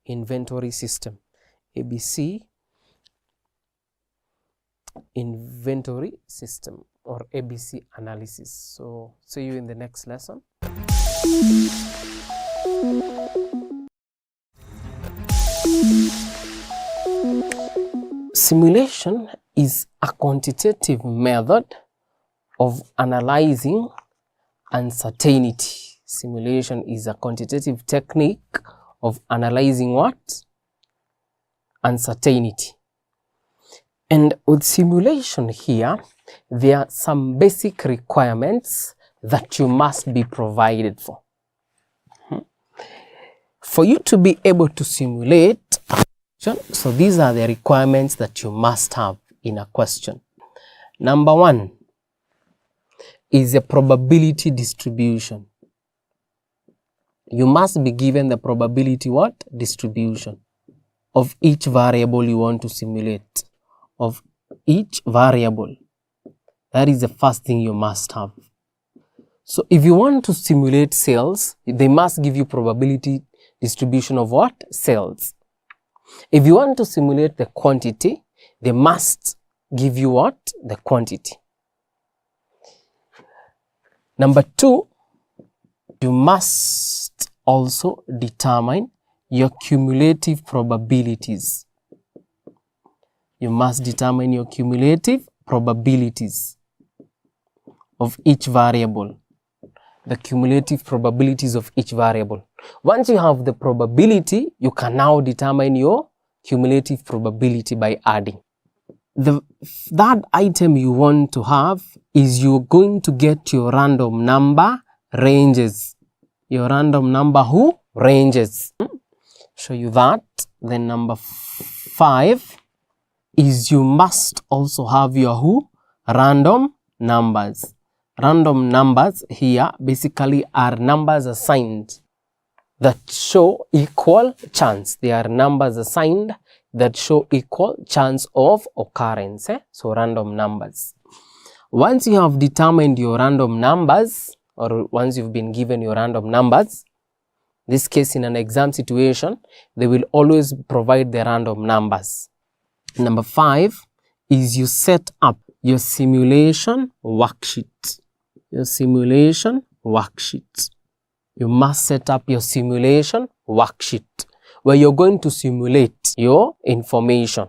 inventory system. ABC inventory system, or ABC analysis. So see you in the next lesson. Simulation is a quantitative method of analyzing uncertainty. Simulation is a quantitative technique of analyzing what? uncertainty. And with simulation here, there are some basic requirements that you must be provided for. For you to be able to simulate a question, so these are the requirements that you must have in a question. Number one is a probability distribution. You must be given the probability what? Distribution of each variable you want to simulate. Of each variable. That is the first thing you must have. So if you want to simulate sales, they must give you probability distribution of what? Sales. If you want to simulate the quantity, they must give you what? The quantity. Number two, you must also determine your cumulative probabilities. You must determine your cumulative probabilities of each variable. The cumulative probabilities of each variable. Once you have the probability, you can now determine your cumulative probability by adding. The third item you want to have is you're going to get your random number ranges. Your random number ranges. Show you that. Then number 5 is you must also have your random numbers. Random numbers here basically are numbers assigned that show equal chance. They are numbers assigned that show equal chance of occurrence. So random numbers. Once you have determined your random numbers, or once you've been given your random numbers, this case in an exam situation, they will always provide the random numbers. Number 5 is you set up your simulation worksheet. Your simulation worksheet. You must set up your simulation worksheet where you're going to simulate your information.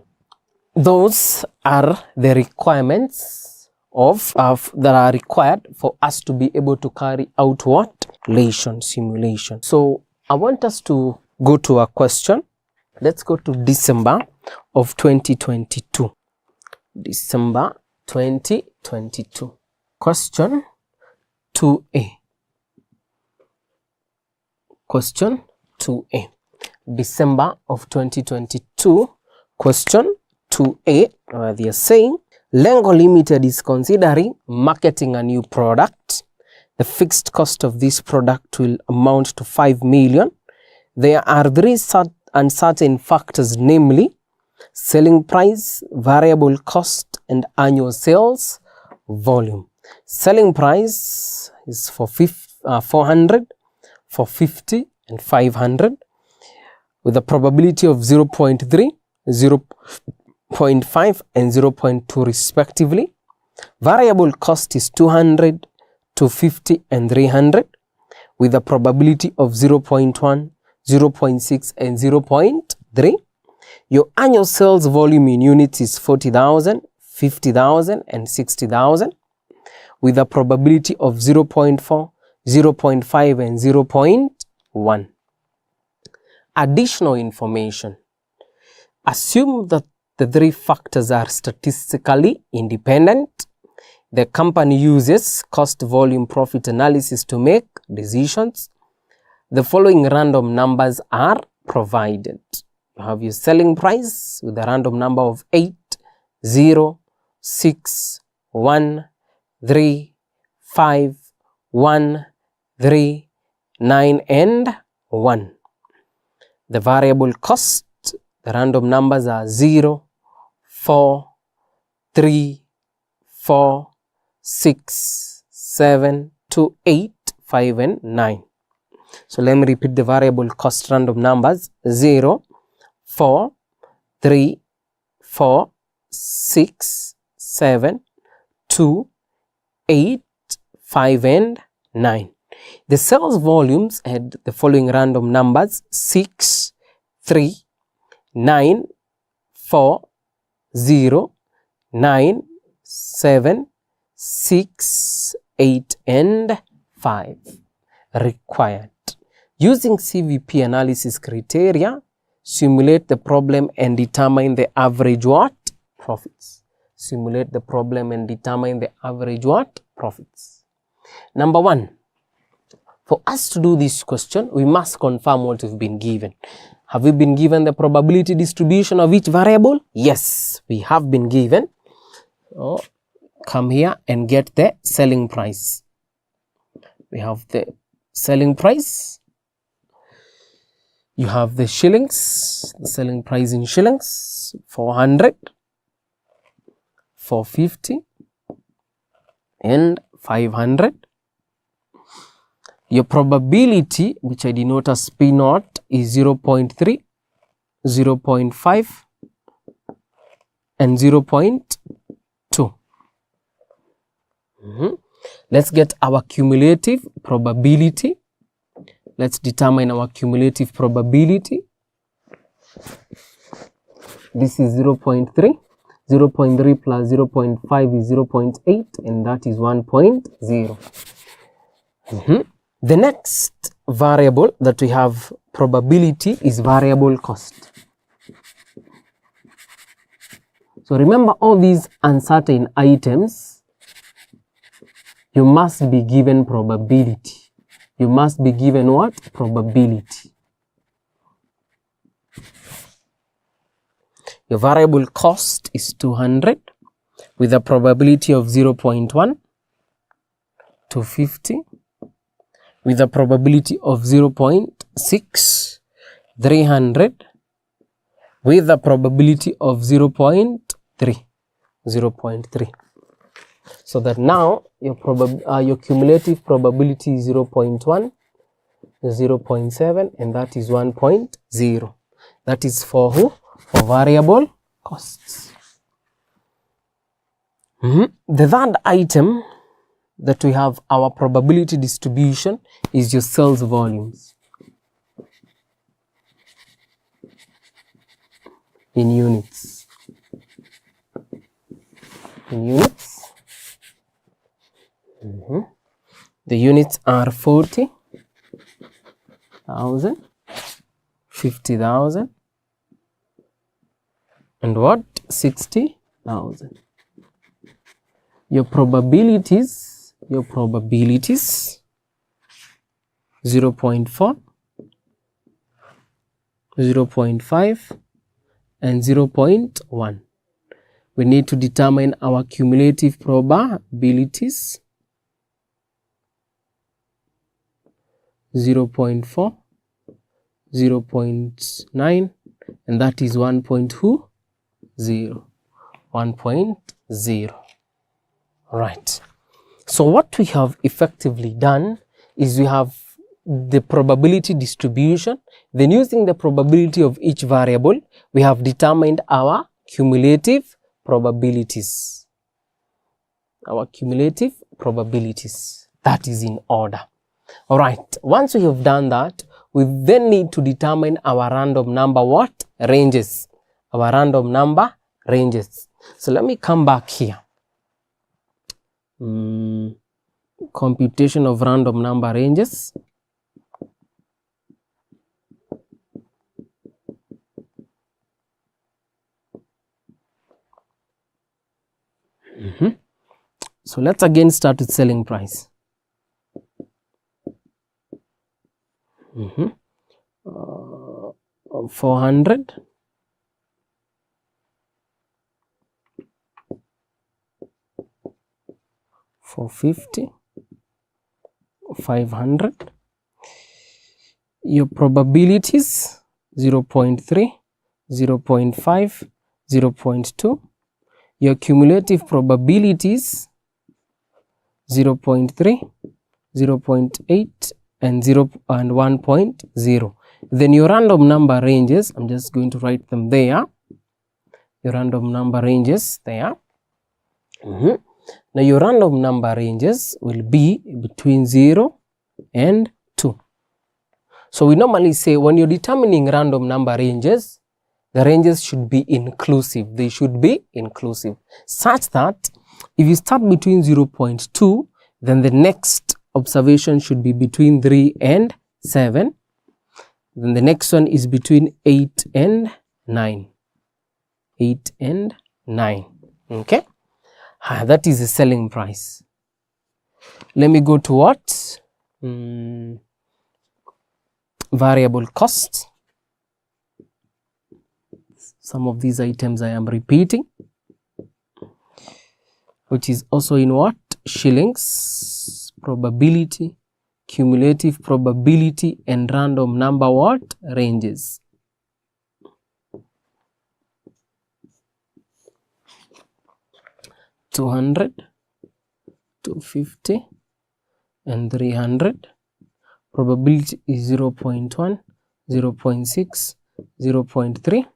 Those are the requirements that are required for us to be able to carry out what? Relation simulation. So I want us to go to a question. Let's go to December of 2022. December 2022. Question 2A. Question 2A. December of 2022. Question 2A. They are saying, Lengo Limited is considering marketing a new product. The fixed cost of this product will amount to 5 million. There are 3 uncertain factors, namely selling price, variable cost, and annual sales volume. Selling price is for 400, for 50, and 500 with a probability of 0.3, 0.5, and 0.2 respectively. Variable cost is 200, 250, and 300 with a probability of 0.1, 0.6, and 0.3. Your annual sales volume in units is 40,000, 50,000, and 60,000 with a probability of 0.4, 0.5, and 0.1. Additional information. Assume that the 3 factors are statistically independent. The company uses cost, volume, profit analysis to make decisions. The following random numbers are provided. You have your selling price with a random number of 8, 0, 6, 1, 3, 5, 1, 3, 9, and 1. The variable cost, the random numbers are 0, 4, 3, 4, 6, 7, 2, 8, 5, and 9. So let me repeat the variable cost random numbers: 0, 4, 3, 4, 6, 7, 2, 8, 5, and 9. The sales volumes had the following random numbers: 6, 3, 9, 4, 0, 9, 7, 6, 8, and 5. Required. Using CVP analysis criteria, Simulate the problem and determine the average what? Profits. Simulate the problem and determine the average what? Profits. Number 1. For us to do this question, we must confirm what we've been given. Have we been given the probability distribution of each variable? Yes, we have been given. So, come here and get the selling price. We have the selling price. You have the shillings, the selling price in shillings, 400, 450, and 500. Your probability, which I denote as P naught, is 0.3, 0.5, and 0.2. Let's get our cumulative probability. Let's determine our cumulative probability. This is 0.3. 0.3 plus 0.5 is 0.8, and that is 1.0. The next variable that we have probability is variable cost. So remember, all these uncertain items, you must be given probability. You must be given what? Probability. Your variable cost is 200 with a probability of 0.1, 250 with a probability of 0.6, 300 with a probability of 0.3, 0.3. So that now your cumulative probability is 0.1, 0.7, and that is 1.0. That is for who? For variable costs. The third item that we have our probability distribution is your sales volumes in units. In units, the units are 40,000, 50,000, and what? 60,000. Your probabilities 0.4, 0.5, and 0.1. We need to determine our cumulative probabilities. 0.4, 0.9, and that is 1.0, 1.0. Right. So what we have effectively done is we have the probability distribution. Then using the probability of each variable, we have determined our cumulative probabilities. Our cumulative probabilities. That is in order. All right. Once we have done that, we then need to determine our random number what? Ranges. Our random number ranges. So let me come back here. Computation of random number ranges. So let's again start with selling price. 400, 450, 500. Your probabilities 0.3, 0.5, 0.2. Your cumulative probabilities 0.3, 0.8, and 1.0. Then your random number ranges, I'm just going to write them there. Your random number ranges there. Now your random number ranges will be between 0 and 2. So we normally say when you're determining random number ranges, the ranges should be inclusive. They should be inclusive, such that if you start between 0.2, then the next observation should be between 3 and 7. Then the next one is between 8 and 9. 8 and 9. Okay, that is the selling price. Let me go to what? Variable cost. Some of these items I am repeating, which is also in what? Shillings, probability, cumulative probability, and random number what? Ranges. $200, $250, and $300. Probability is 0.1, 0.6, 0.3,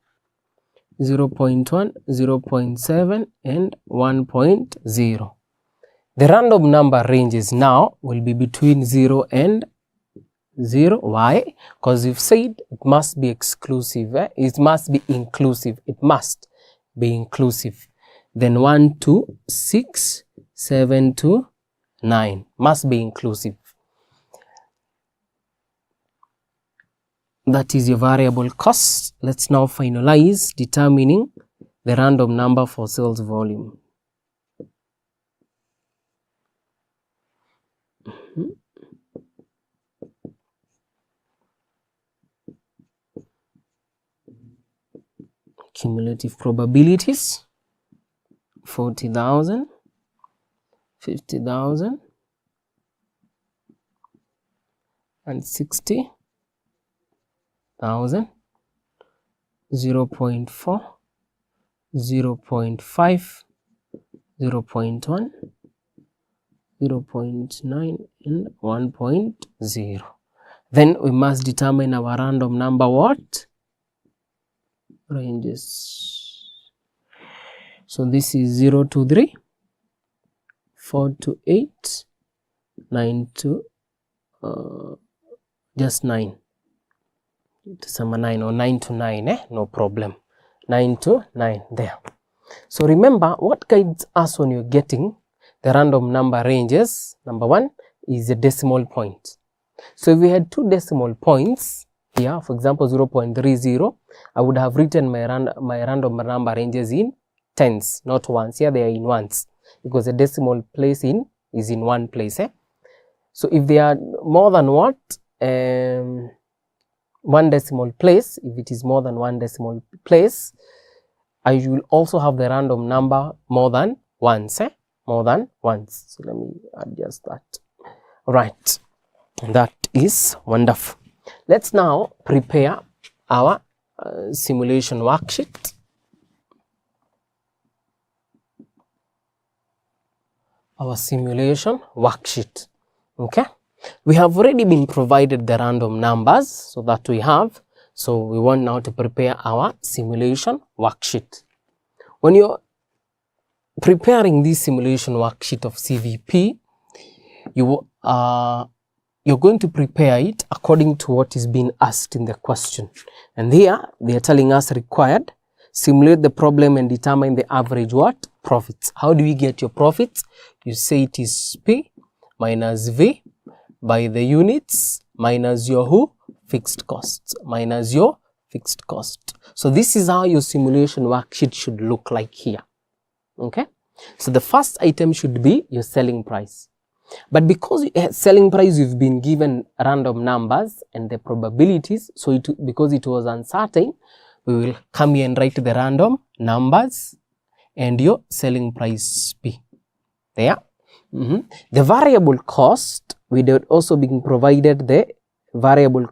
0.1, 0.7, and 1.0. The random number ranges now will be between 0 and 0. Why? Because we've said it must be exclusive. It must be inclusive. It must be inclusive. Then 1 to 6, 7 to 9 must be inclusive. That is your variable cost. Let's now finalize determining the random number for sales volume. Cumulative probabilities, 40,000, 50,000, and 60,000, 0.4, 0.5, 0.1, 0.9, and 1.0. Then we must determine our random number what? Ranges. So this is 0 to 3, 4 to 8, 9 to just 9. Summer 9 or 9 to 9, no problem. 9 to 9 there. So remember, what guides us when you're getting the random number ranges? Number one is the decimal point. So if we had two decimal points here, for example 0.30, I would have written my random number ranges in tens, not ones. Here they are in ones because the decimal place is in one place. So if they are more than what? One decimal place, if it is more than one decimal place, I will also have the random number more than once. More than once. So let me adjust that. Right. That is wonderful. Let's now prepare our simulation worksheet. Our simulation worksheet. Okay. We have already been provided the random numbers, so that we have. So we want now to prepare our simulation worksheet. When you're preparing this simulation worksheet of CVP, you're going to prepare it according to what is being asked in the question. And here they are telling us required, simulate the problem and determine the average what? Profits. How do we get your profits? You say it is P minus V by the units minus your who? Fixed costs, minus your fixed cost. So this is how your simulation worksheet should look like here. Okay. So the first item should be your selling price. But because selling price, you've been given random numbers and the probabilities, so because it was uncertain, we will come here and write the random numbers and your selling price P. There. The variable cost, we did also being provided the variable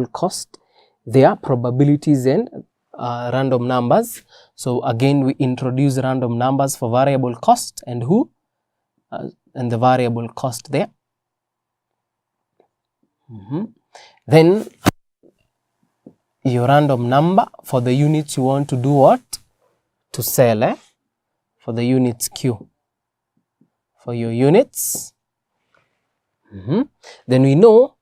cost, their probabilities and random numbers. So again, we introduce random numbers for variable cost and who? And the variable cost there. Then your random number for the units you want to do what? To sell, for the units Q. For your units. Then we know,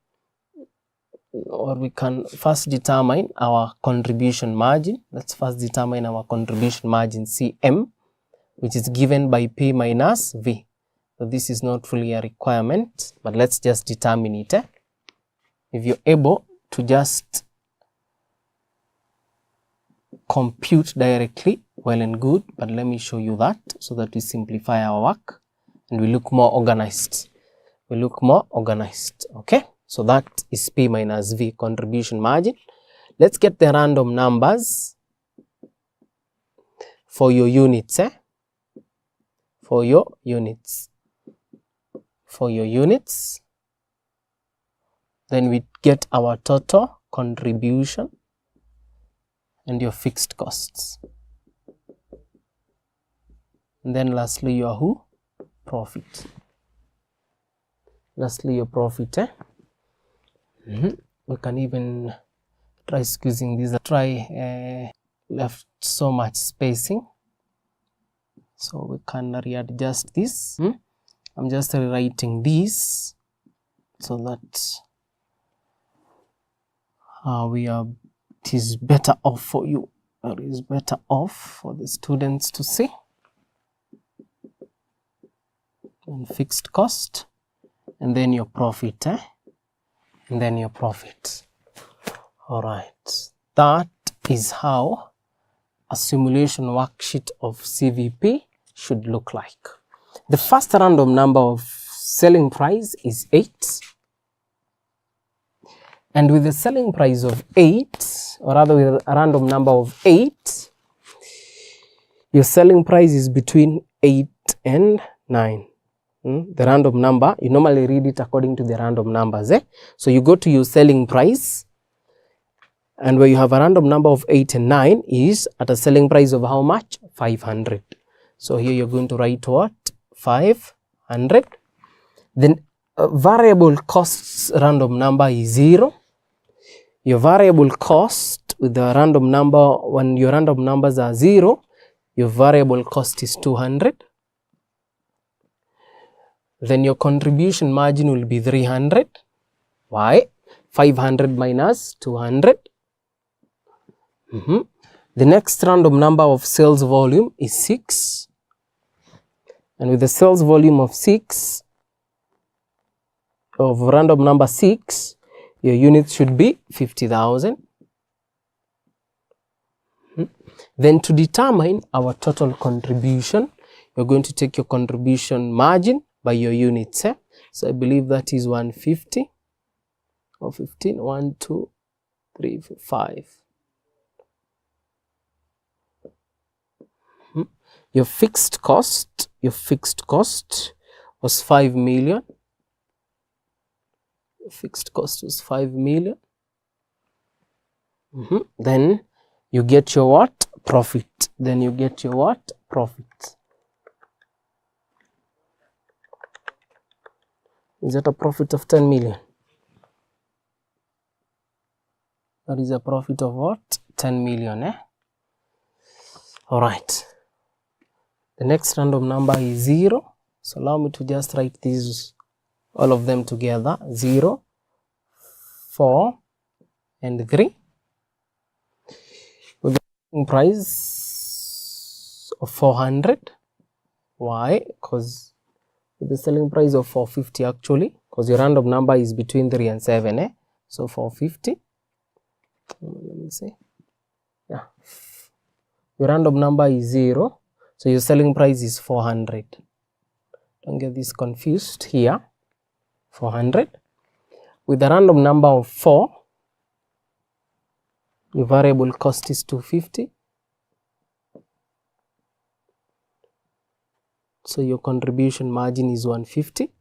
or we can first determine our contribution margin. Let's first determine our contribution margin CM, which is given by P minus V. So this is not really a requirement, but let's just determine it. If you're able to just compute directly, well and good, but let me show you that so that we simplify our work and we look more organized. Okay, so that is P minus V, contribution margin. Let's get the random numbers for your units, for your units. Then we get our total contribution and your fixed costs. And then lastly your profit. Lastly your profit. We can even try squeezing this. Left so much spacing, so we can readjust this. I'm just rewriting this so that it is better off for you, or is better off for the students to see. And fixed cost, and then your profit, and then your profit. All right, that is how a simulation worksheet of CVP should look like. The first random number of selling price is 8. And with the selling price of 8, or rather with a random number of 8, your selling price is between 8 and 9. The random number, you normally read it according to the random numbers. So you go to your selling price, and where you have a random number of 8 and 9 is at a selling price of how much? 500. So here you're going to write what? 500. Then variable costs random number is 0. Your variable cost with the random number, when your random numbers are 0, your variable cost is 200. Then your contribution margin will be 300. Why? 500 minus 200. The next random number of sales volume is 6. And with the sales volume of 6, of random number 6, your units should be 50,000. Then to determine our total contribution, you're going to take your contribution margin by your units. So I believe that is 150 or 15. 1, 2, 3, 4, 5. Your fixed cost was 5 million. Your fixed cost was 5 million. Then you get your what? Profit. Then you get your what? Profit. Is that a profit of 10 million? That is a profit of what? 10 million, All right. The next random number is 0. So allow me to just write these, all of them together. 0, 4, and 3. With the price of 400. Why? Because with the selling price of 450 actually, because your random number is between 3 and 7, So 450. Let me see. Yeah. Your random number is 0. So your selling price is 400. Don't get this confused here. 400. With a random number of 4, your variable cost is 250. So your contribution margin is 150.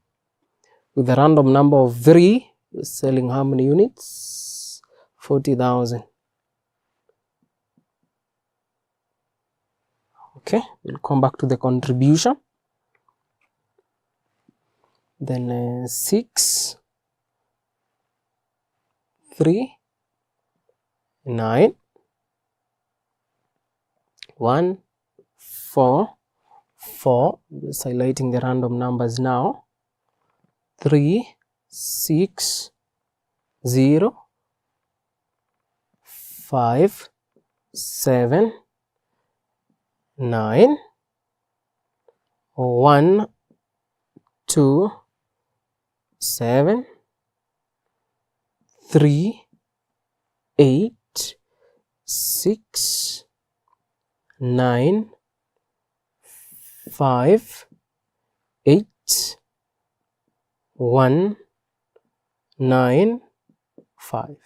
With a random number of 3, you're selling how many units? 40,000. Okay, we'll come back to the contribution. Then 6, 3, 9, 1, 4, 4. Just highlighting the random numbers now. 3, 6, 0, 5, 7, 9, 1, 2, 7, 3, 8, 6, 9, 5, 8, 1, 9, 5.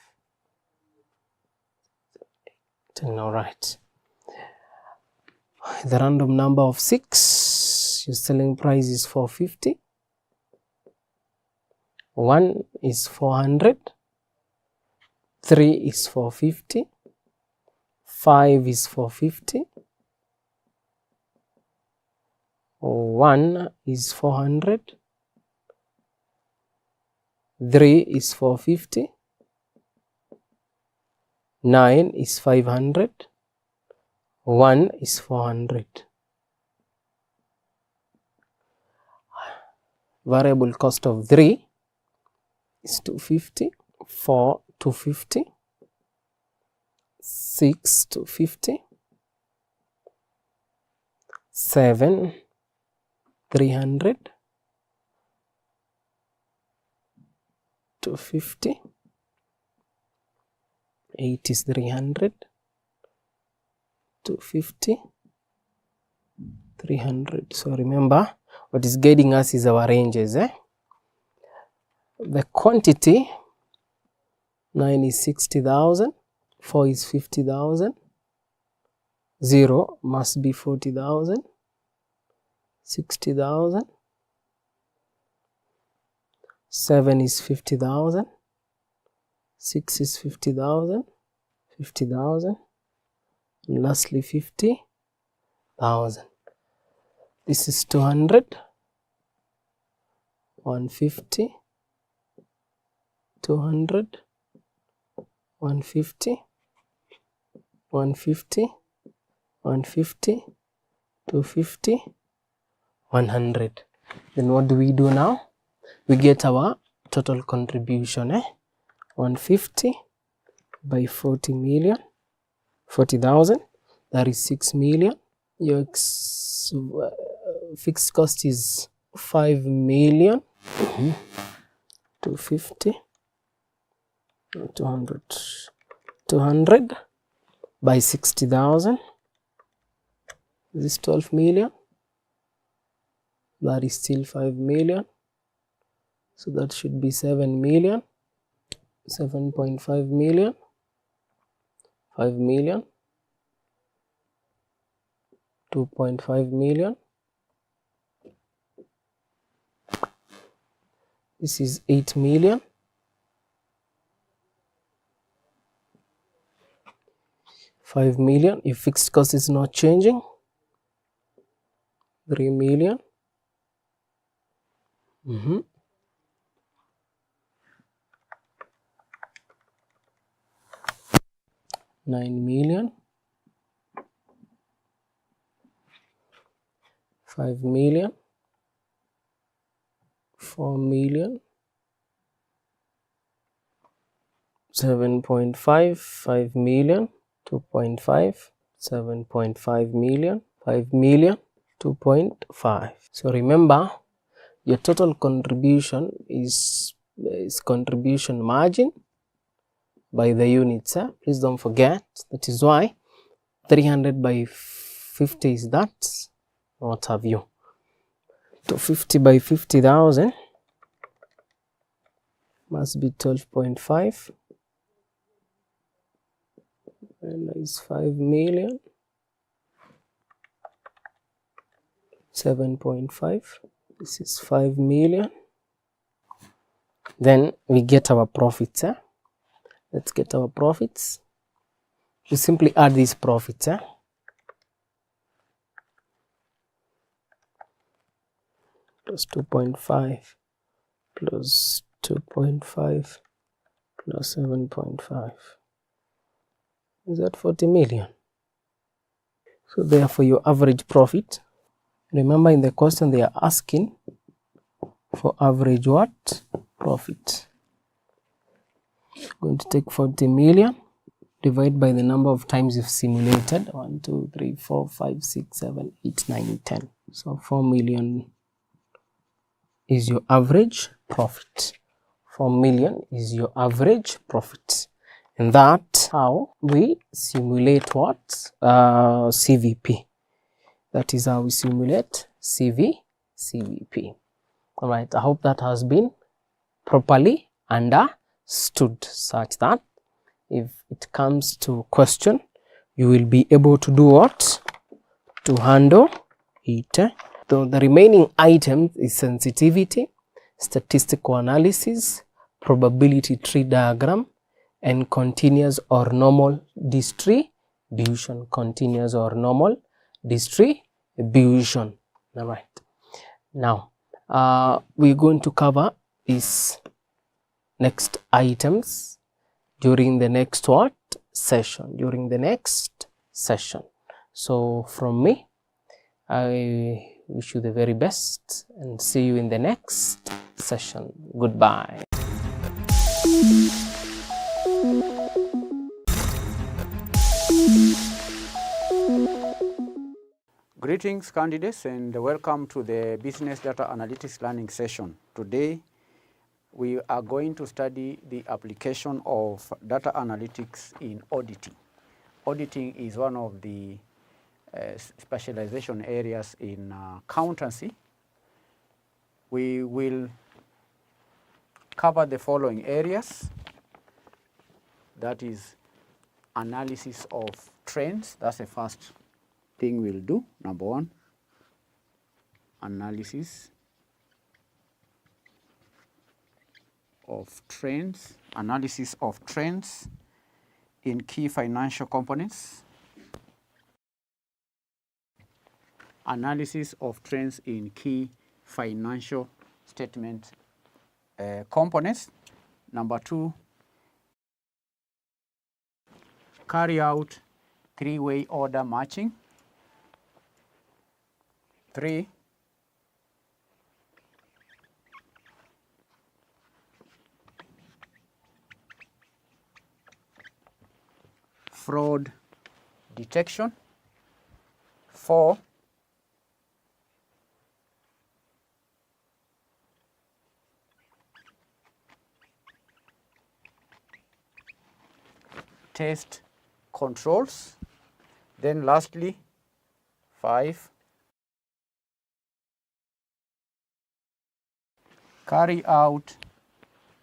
All right. The random number of 6, your selling price is 450. 1 is 400. 3 is 450. 5 is 450. 1 is 400. 3 is 450. 9 is 500. 1 is 400. Variable cost of 3 is 250. 4, 250. 6, 250. 7, 300. 250. 8 is 300. 250. 300. So remember, what is guiding us is our ranges. The quantity, 9 is 60,000. 4 is 50,000. 0 must be 40,000. 60,000. 7 is 50,000. 6 is 50,000. 50,000. And lastly 50,000. This is 200. 150. 200. 150. 150. 150. 250. 100. Then what do we do now? We get our total contribution. 150 by 40 million. 40,000. That is 6 million. Your fixed cost is 5 million. 250. 200. 200 by 60,000. This is 12 million. That is still 5 million. So that should be 7 million. 7.5 million. 5 million. 2.5 million. This is 8 million. 5 million. If fixed cost is not changing. 3 million. 9 million. 5 million. 4 million. 7.5. 5 million. 2.5. 7.5 million. 5 million. 2.5. So remember, your total contribution is contribution margin by the units. Please don't forget. That is why 300 by 50 is that. What have you? 250 by 50,000 must be 12.5. And that is 5 million. 7.5. This is 5 million. Then we get our profits. Let's get our profits. We simply add these profits. Plus 2.5 plus 2.5 plus 7.5. Is that 40 million? So therefore your average profit, remember in the question they are asking for average what? Profit. Going to take 40 million, divide by the number of times you've simulated. 1, 2, 3, 4, 5, 6, 7, 8, 9, 10. So 4 million is your average profit. 4 million is your average profit. And that's how we simulate what? CVP. That is how we simulate CVP. All right, I hope that has been properly understood, such that if it comes to question, you will be able to do what? To handle it. So the remaining items is sensitivity, statistical analysis, probability tree diagram, and continuous or normal distribution. Continuous or normal distribution. All right. Now, we're going to cover these next items during the next what? Session. During the next session. So from me, I wish you the very best and see you in the next session. Goodbye. Greetings, candidates, and welcome to the Business Data Analytics Learning Session. Today, we are going to study the application of data analytics in auditing. Auditing is one of the specialization areas in accountancy. We will cover the following areas. That is analysis of trends. That's the first thing we'll do. Number one, analysis of trends. Analysis of trends in key financial components. Analysis of trends in key financial statement components. Number two, carry out three-way order matching. 3, fraud detection. 4, test controls. Then lastly, 5, carry out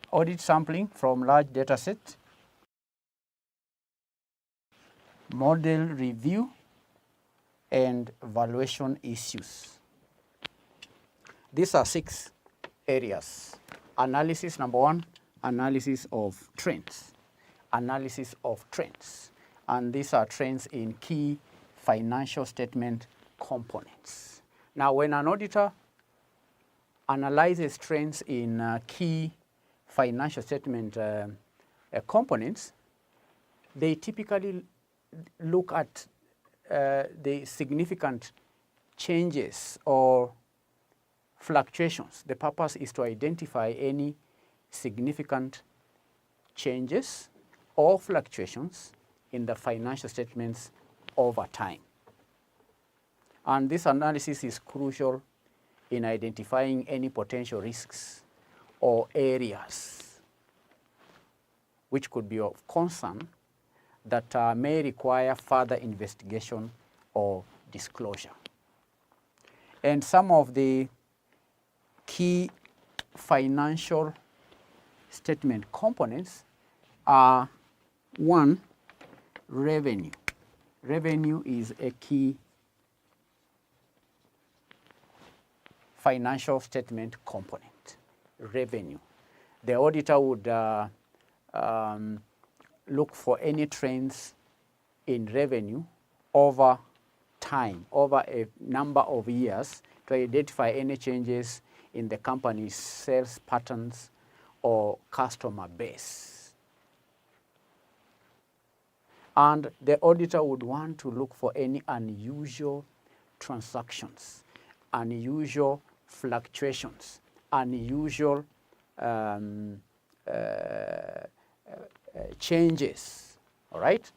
audit sampling from large data set, model review, and valuation issues. These are 6 areas. Analysis, number 1, analysis of trends. Analysis of trends. And these are trends in key financial statement components. Now, when an auditor analyzes trends in key financial statement components, they typically look at the significant changes or fluctuations. The purpose is to identify any significant changes or fluctuations in the financial statements over time. And this analysis is crucial in identifying any potential risks or areas which could be of concern that may require further investigation or disclosure. And some of the key financial statement components are: 1, revenue. Revenue is a key financial statement component. Revenue. The auditor would look for any trends in revenue over time, over a number of years, to identify any changes in the company's sales patterns or customer base. And the auditor would want to look for any unusual transactions, unusual fluctuations, unusual changes. All right?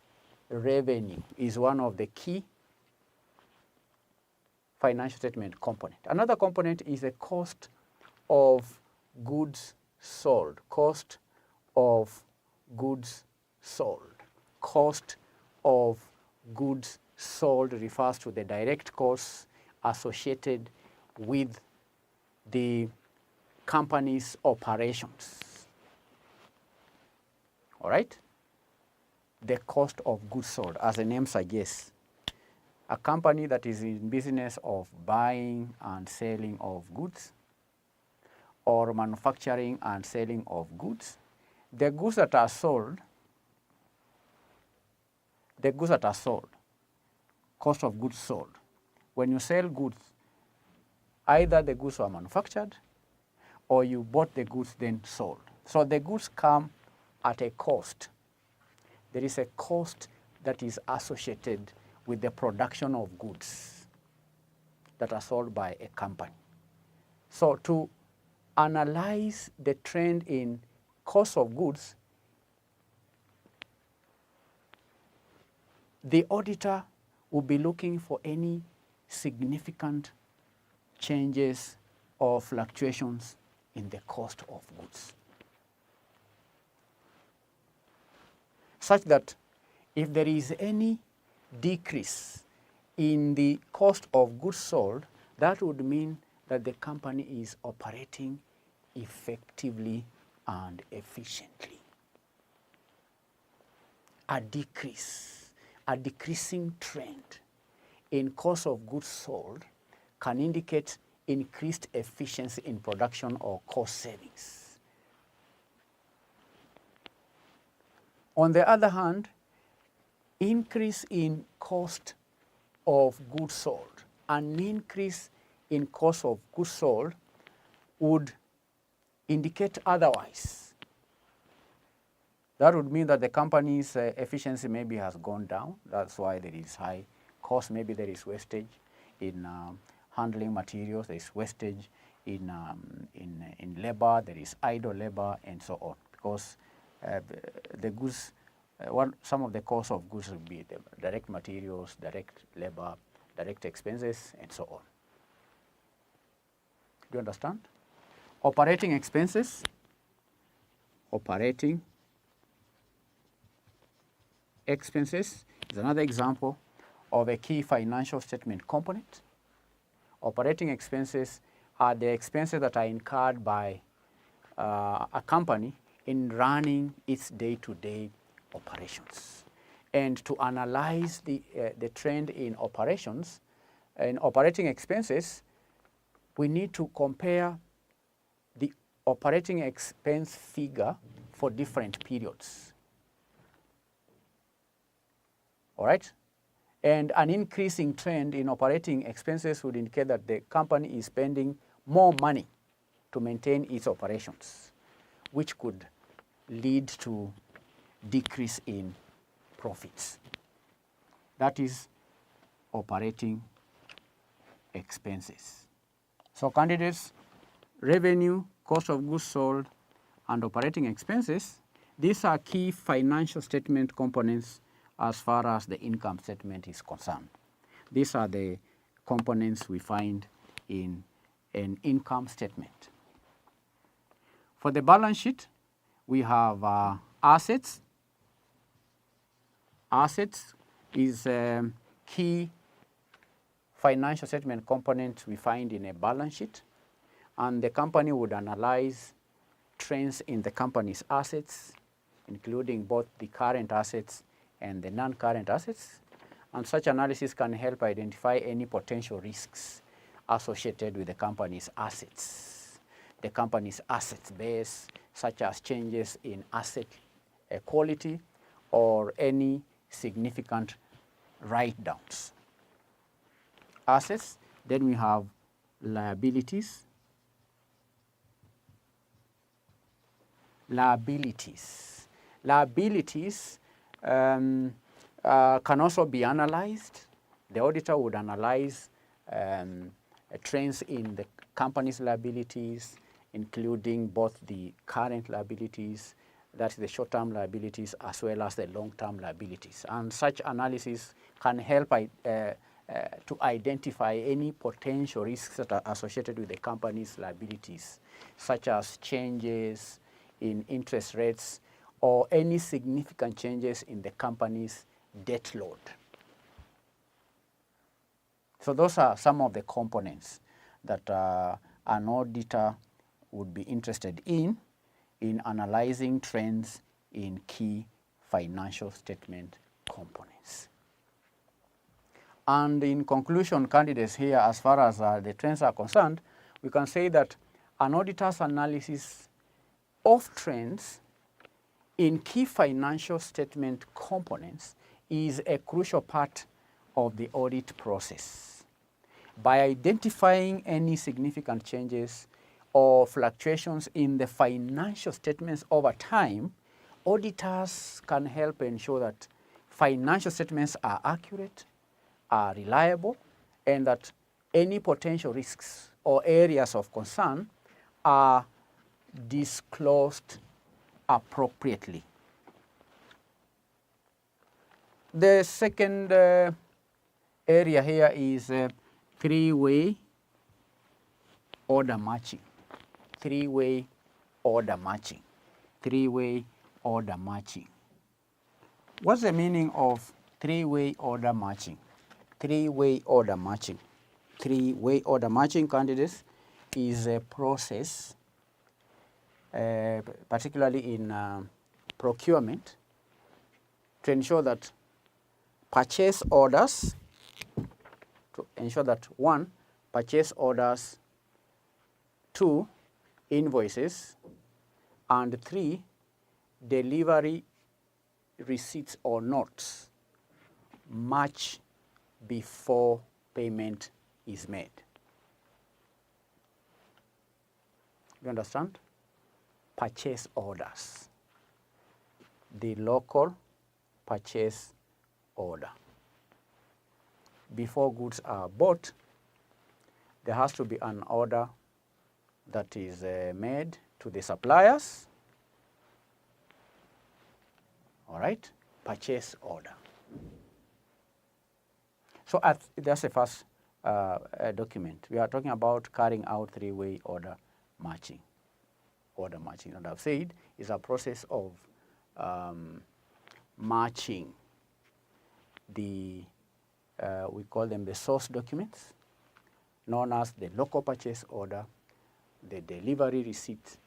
Revenue is one of the key financial statement component. Another component is the cost of goods sold. Cost of goods sold. Cost of goods sold refers to the direct costs associated with the company's operations. All right? The cost of goods sold, as the name suggests. A company that is in business of buying and selling of goods, or manufacturing and selling of goods, the goods that are sold, cost of goods sold. When you sell goods, either the goods were manufactured or you bought the goods then sold. So the goods come at a cost. There is a cost that is associated with the production of goods that are sold by a company. So to analyze the trend in cost of goods, the auditor will be looking for any significant changes or fluctuations in the cost of goods, such that if there is any decrease in the cost of goods sold, that would mean that the company is operating effectively and efficiently. A decreasing trend in cost of goods sold can indicate increased efficiency in production or cost savings. On the other hand, increase in cost of goods sold, an increase in cost of goods sold would indicate otherwise. That would mean that the company's efficiency maybe has gone down. That's why there is high cost. Maybe there is wastage in handling materials. There is wastage in labor. There is idle labor, and so on. Because the goods, some of the cost of goods will be the direct materials, direct labor, direct expenses, and so on. Do you understand? Operating expenses. Operating expenses is another example of a key financial statement component. Operating expenses are the expenses that are incurred by a company in running its day-to-day operations. And to analyze the trend in operations, in operating expenses, we need to compare the operating expense figure for different periods. All right? And an increasing trend in operating expenses would indicate that the company is spending more money to maintain its operations, which could lead to decrease in profits. That is operating expenses. So candidates, revenue, cost of goods sold, and operating expenses, these are key financial statement components as far as the income statement is concerned. These are the components we find in an income statement. For the balance sheet, we have assets. Assets is a key financial statement component we find in a balance sheet, and the company would analyze trends in the company's assets, including both the current assets and the non-current assets, and such analysis can help identify any potential risks associated with the company's assets. The company's assets base, such as changes in asset quality or any significant write-downs. Assets, then we have liabilities. Liabilities can also be analyzed. The auditor would analyze trends in the company's liabilities, including both the current liabilities, that's the short-term liabilities, as well as the long-term liabilities. And such analysis can help to identify any potential risks that are associated with the company's liabilities, such as changes in interest rates or any significant changes in the company's debt load. So those are some of the components that an auditor would be interested in analyzing trends in key financial statement components. And in conclusion, candidates here, as far as the trends are concerned, we can say that an auditor's analysis of trends in key financial statement components is a crucial part of the audit process. By identifying any significant changes or fluctuations in the financial statements over time, auditors can help ensure that financial statements are accurate, are reliable, and that any potential risks or areas of concern are disclosed appropriately. The second area here is three-way order matching. Three-way order matching. Three-way order matching. What's the meaning of three-way order matching? Three-way order matching. Three-way order matching, candidates, is a process, particularly in procurement, to ensure that purchase orders, one, purchase orders, two, invoices, and three, delivery receipts or notes match before payment is made. You understand? Purchase orders. The local purchase order. Before goods are bought, there has to be an order that is made to the suppliers. All right, purchase order. So that's the first document. We are talking about carrying out three-way order matching. Order matching, and I've said, is a process of matching the, we call them the source documents, known as the local purchase order, the delivery receipt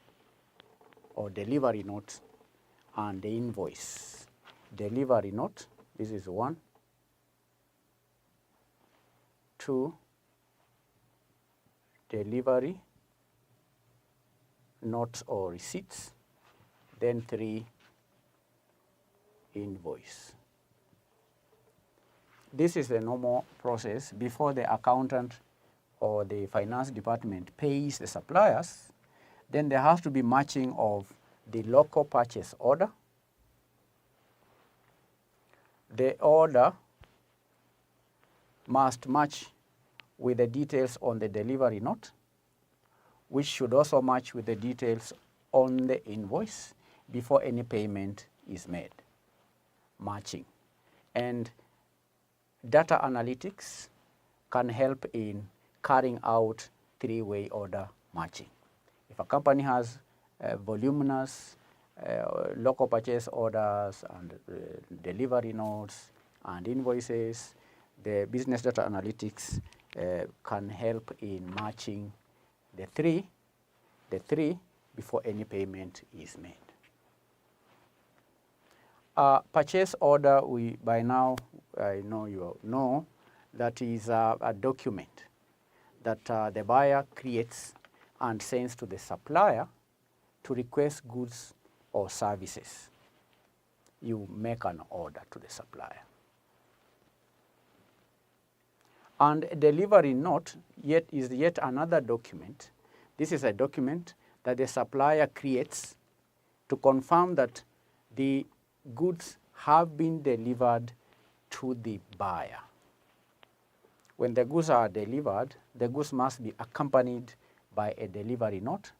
or delivery note, and the invoice. Delivery note, this is one. Two, delivery notes or receipts. Then three, invoice. This is the normal process before the accountant or the finance department pays the suppliers. Then there has to be matching of the local purchase order, the order must match with the details on the delivery note, which should also match with the details on the invoice before any payment is made. Matching. And data analytics can help in carrying out three-way order matching. If a company has voluminous local purchase orders and delivery notes and invoices, the business data analytics can help in matching the three before any payment is made. Purchase order, by now I know you know, that is a document that the buyer creates and sends to the supplier to request goods or services. You make an order to the supplier. And a delivery note is yet another document. This is a document that the supplier creates to confirm that the goods have been delivered to the buyer. When the goods are delivered, the goods must be accompanied by a delivery note,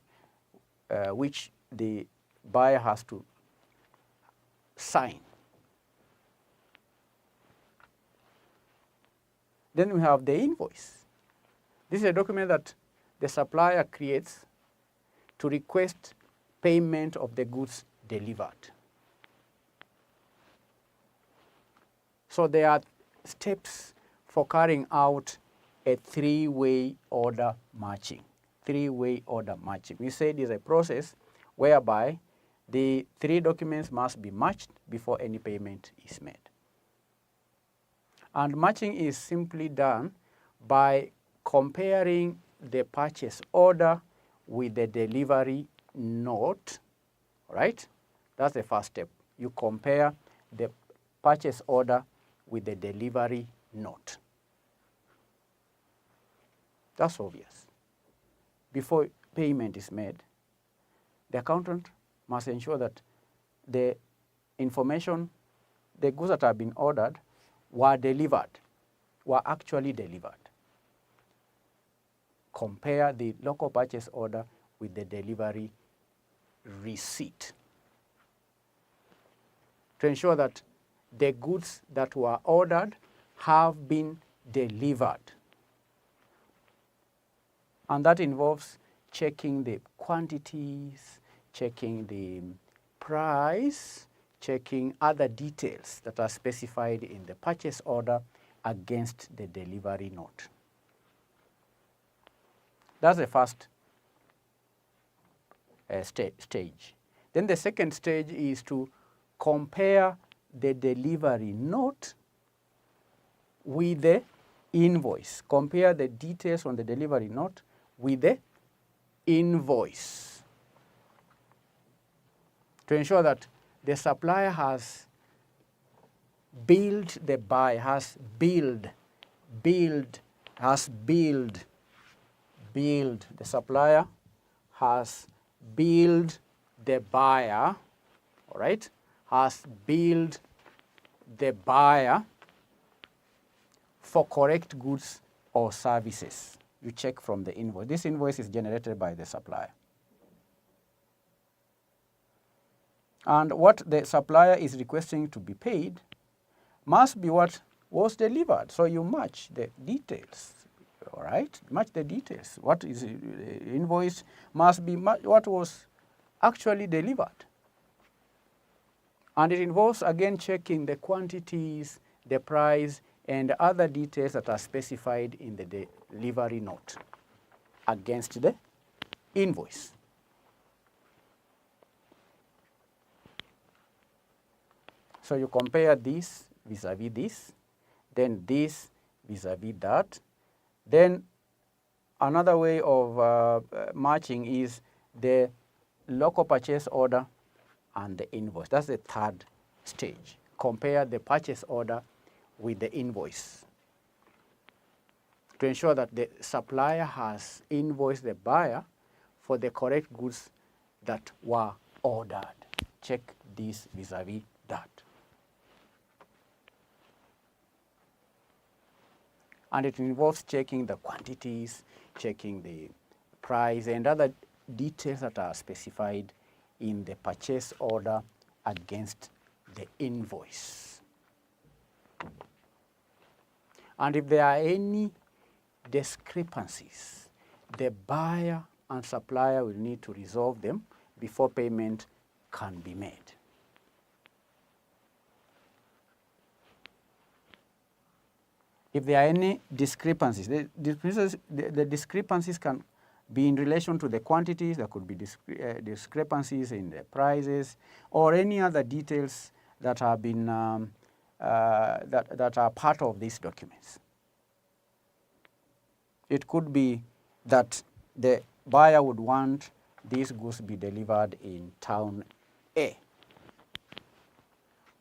which the buyer has to sign. Then we have the invoice. This is a document that the supplier creates to request payment of the goods delivered. So there are steps for carrying out a three-way order matching. Three-way order matching. We said is a process whereby the three documents must be matched before any payment is made. And matching is simply done by comparing the purchase order with the delivery note, right? That's the first step. You compare the purchase order with the delivery note. That's obvious. Before payment is made, the accountant must ensure that the information, the goods that have been ordered were actually delivered. Compare the local purchase order with the delivery receipt to ensure that the goods that were ordered have been delivered. And that involves checking the quantities, checking the price, checking other details that are specified in the purchase order against the delivery note. That's the first stage. Then the second stage is to compare the delivery note with the invoice. Compare the details on the delivery note with the invoice to ensure that the supplier has billed the buyer, the supplier has billed the buyer, all right, has billed the buyer for correct goods or services. You check from the invoice. This invoice is generated by the supplier. And what the supplier is requesting to be paid must be what was delivered. So you match the details, all right? Match the details. What is invoice must be what was actually delivered. And it involves, again, checking the quantities, the price, and other details that are specified in the delivery note against the invoice. So you compare this vis-a-vis this, then this vis-a-vis that. Then another way of matching is the local purchase order and the invoice. That's the third stage. Compare the purchase order with the invoice to ensure that the supplier has invoiced the buyer for the correct goods that were ordered. Check this vis-a-vis that. And it involves checking the quantities, checking the price, and other details that are specified in the purchase order against the invoice. And if there are any discrepancies, the buyer and supplier will need to resolve them before payment can be made. If there are any discrepancies, the discrepancies can be in relation to the quantities. There could be discrepancies in the prices or any other details that have been that are part of these documents. It could be that the buyer would want these goods be delivered in town A.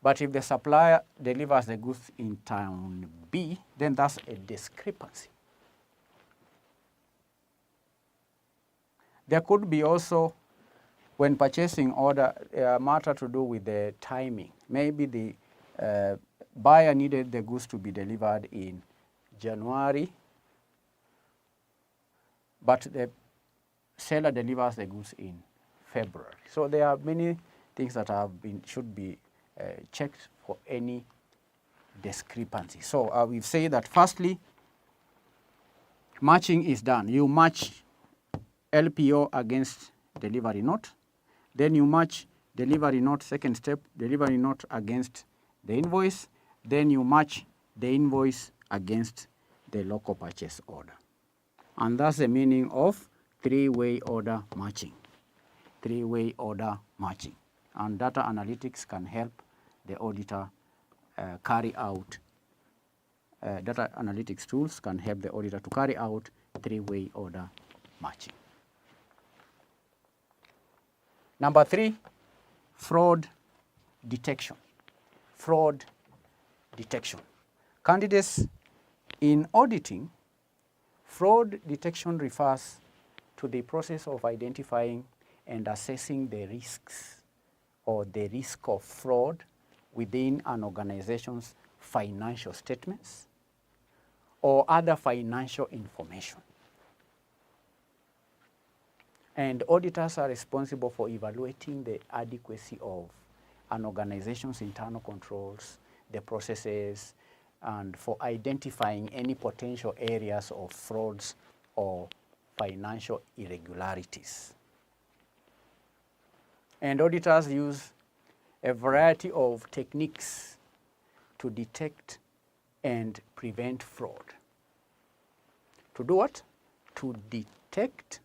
But if the supplier delivers the goods in town B, then that's a discrepancy. There could be also, when purchasing order, a matter to do with the timing. Maybe the buyer needed the goods to be delivered in January, but the seller delivers the goods in February. So there are many things that should be checked for any discrepancy. So we've said that firstly, matching is done. You match LPO against delivery note. Then you match delivery note, second step, delivery note against the invoice. then you match the invoice against the local purchase order. And that's the meaning of three-way order matching. Three-way order matching. And data analytics can help the auditor carry out, data analytics tools can help the auditor to carry out three-way order matching. Number 3, fraud detection. Fraud detection. Candidates, in auditing, fraud detection refers to the process of identifying and assessing the risks or the risk of fraud within an organization's financial statements or other financial information. And auditors are responsible for evaluating the adequacy of an organization's internal controls, the processes, and for identifying any potential areas of frauds or financial irregularities. And auditors use a variety of techniques to detect and prevent fraud. To do what? To detect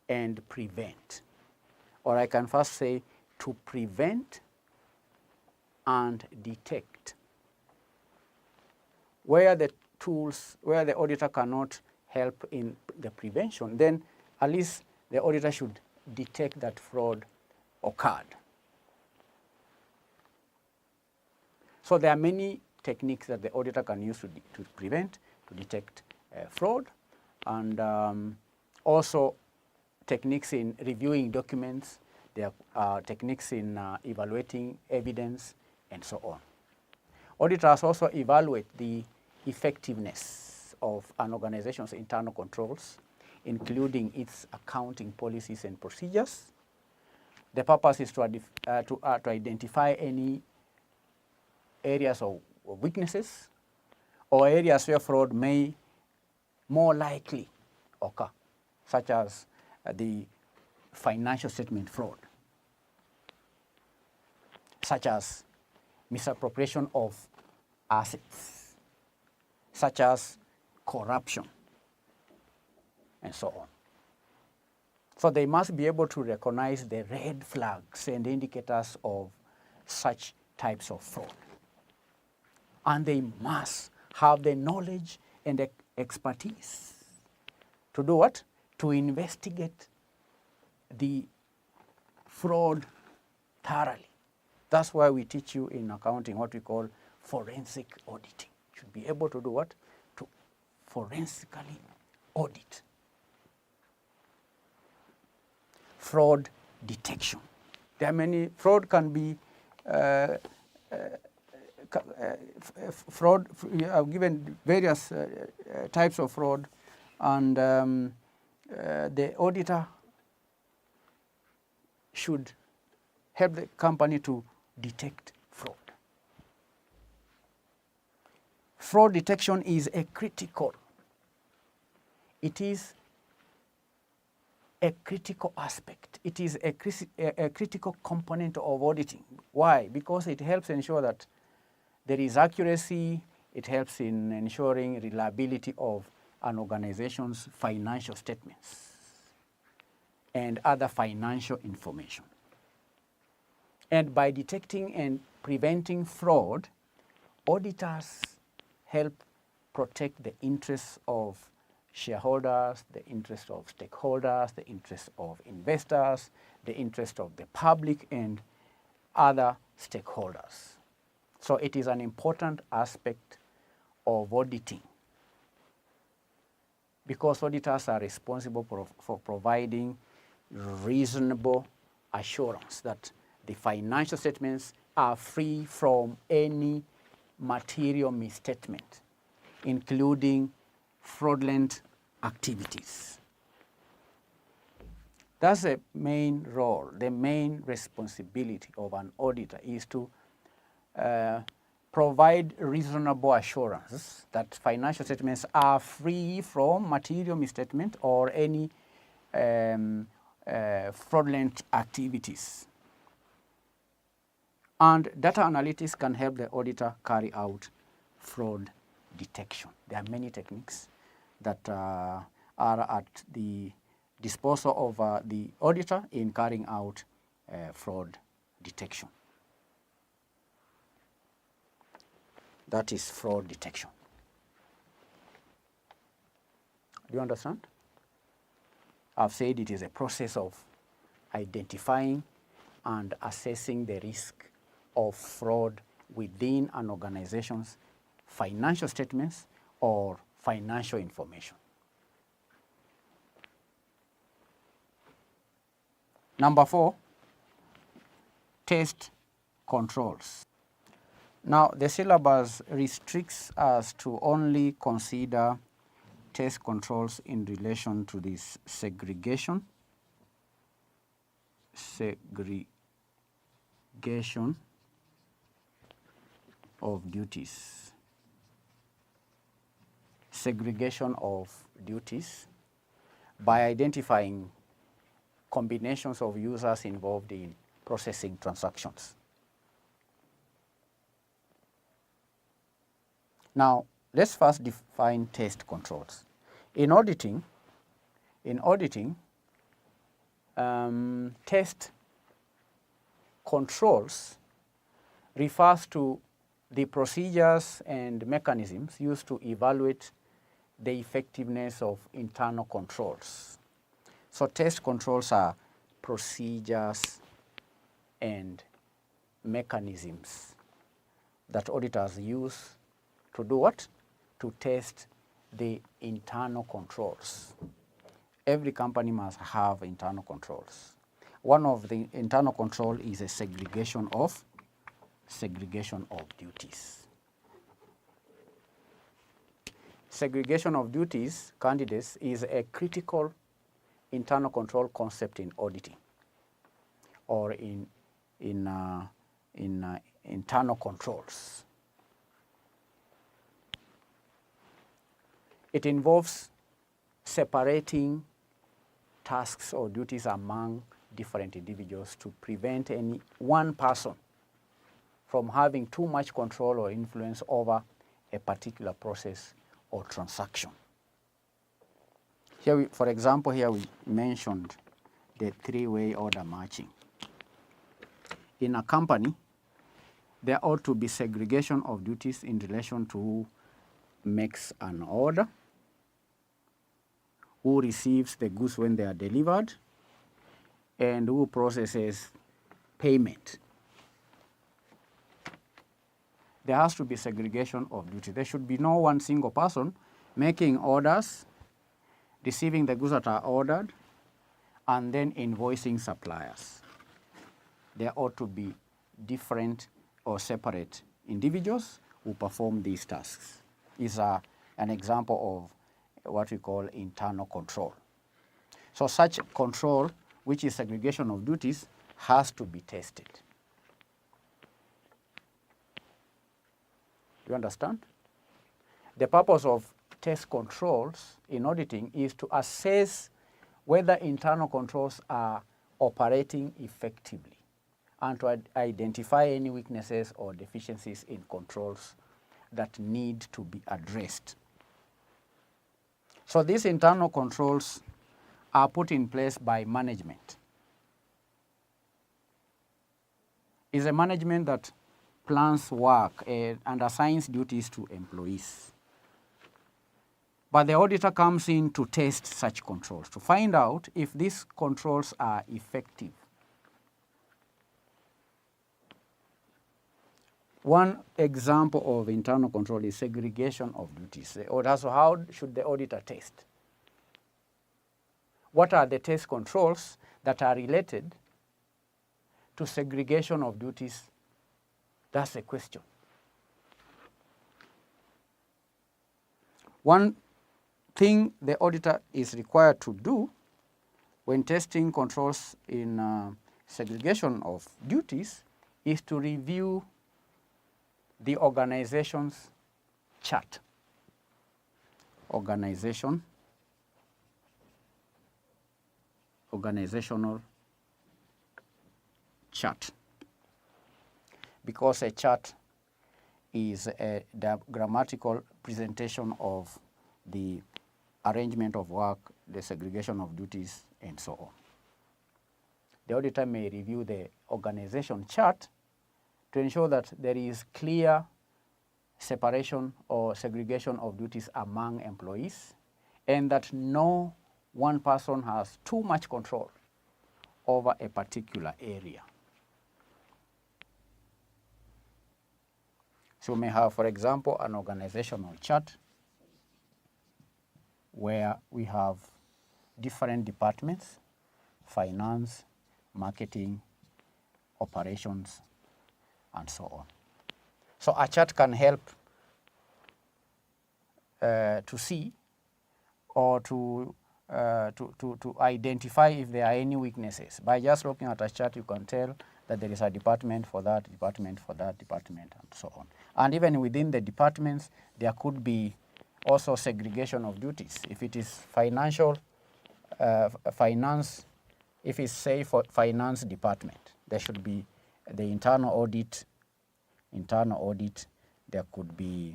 and prevent. Or I can first say to prevent and detect. Where the tools, where the auditor cannot help in the prevention, then at least the auditor should detect that fraud occurred. So there are many techniques that the auditor can use to prevent, to detect fraud, and also techniques in reviewing documents. There are techniques in evaluating evidence, and so on. Auditors also evaluate the effectiveness of an organization's internal controls, including its accounting policies and procedures. The purpose is to identify any areas of weaknesses or areas where fraud may more likely occur, such as the financial statement fraud, such as misappropriation of assets, such as corruption, and so on. So they must be able to recognize the red flags and indicators of such types of fraud. And they must have the knowledge and expertise to do what? To investigate the fraud thoroughly. That's why we teach you in accounting what we call forensic auditing. You should be able to do what? To forensically audit. Fraud detection. There are many, fraud can be, fraud, I've given various types of fraud, and the auditor should help the company to detect fraud. Fraud detection is a critical, it is a critical aspect. It is a critical component of auditing. Why? Because it helps ensure that there is accuracy, it helps in ensuring reliability of an organization's financial statements and other financial information. And by detecting and preventing fraud, auditors help protect the interests of shareholders, the interest of stakeholders, the interest of investors, the interest of the public, and other stakeholders. So it is an important aspect of auditing because auditors are responsible for providing reasonable assurance that the financial statements are free from any material misstatement, including fraudulent activities. That's the main role, the main responsibility of an auditor is to provide reasonable assurance that financial statements are free from material misstatement or any fraudulent activities. And data analytics can help the auditor carry out fraud detection. There are many techniques that are at the disposal of the auditor in carrying out fraud detection. That is fraud detection. Do you understand? I've said it is a process of identifying and assessing the risk of fraud within an organization's financial statements or financial information. Number 4, test controls. Now, the syllabus restricts us to only consider test controls in relation to this segregation of duties. Segregation of duties by identifying combinations of users involved in processing transactions. Now, let's first define test controls. In auditing, test controls refers to the procedures and mechanisms used to evaluate the effectiveness of internal controls. So test controls are procedures and mechanisms that auditors use to do what? To test the internal controls. Every company must have internal controls. One of the internal control is a segregation of duties. Segregation of duties, candidates, is a critical internal control concept in auditing or in internal controls. It involves separating tasks or duties among different individuals to prevent any one person from having too much control or influence over a particular process or transaction. Here, for example, here we mentioned the three-way order matching. In a company, there ought to be segregation of duties in relation to who makes an order, who receives the goods when they are delivered, and who processes payment. There has to be segregation of duty. There should be no one single person making orders, receiving the goods that are ordered, and then invoicing suppliers. There ought to be different or separate individuals who perform these tasks. Is an example of what we call internal control. So such control, which is segregation of duties, has to be tested. You understand? The purpose of test controls in auditing is to assess whether internal controls are operating effectively and to identify any weaknesses or deficiencies in controls that need to be addressed. So these internal controls are put in place by management. It's a management that plans work and assigns duties to employees. But the auditor comes in to test such controls, to find out if these controls are effective. One example of internal control is segregation of duties. So how should the auditor test? What are the test controls that are related to segregation of duties? That's the question. One thing the auditor is required to do when testing controls in segregation of duties is to review the organization's chart. Organizational chart. because a chart is a grammatical presentation of the arrangement of work, the segregation of duties, and so on. The auditor may review the organization chart to ensure that there is clear separation or segregation of duties among employees, and that no one person has too much control over a particular area. So we may have, for example, an organizational chart where we have different departments: finance, marketing, operations, and so on. So a chart can help to see or to identify if there are any weaknesses. By just looking at a chart, you can tell that there is a department for that, department for that, department, and so on. And even within the departments, there could be also segregation of duties. If it is financial, finance, if it's say for finance department, there should be the internal audit. There could be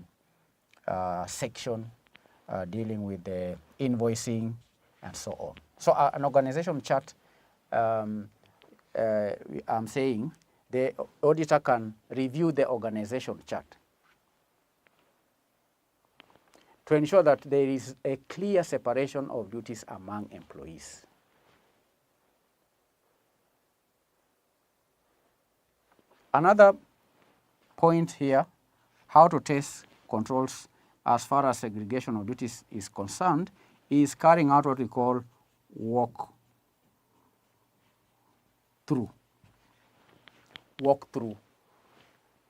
a section dealing with the invoicing and so on. So an organization chart, I'm saying the auditor can review the organization chart to ensure that there is a clear separation of duties among employees. Another point here, how to test controls as far as segregation of duties is concerned, is carrying out what we call walk-through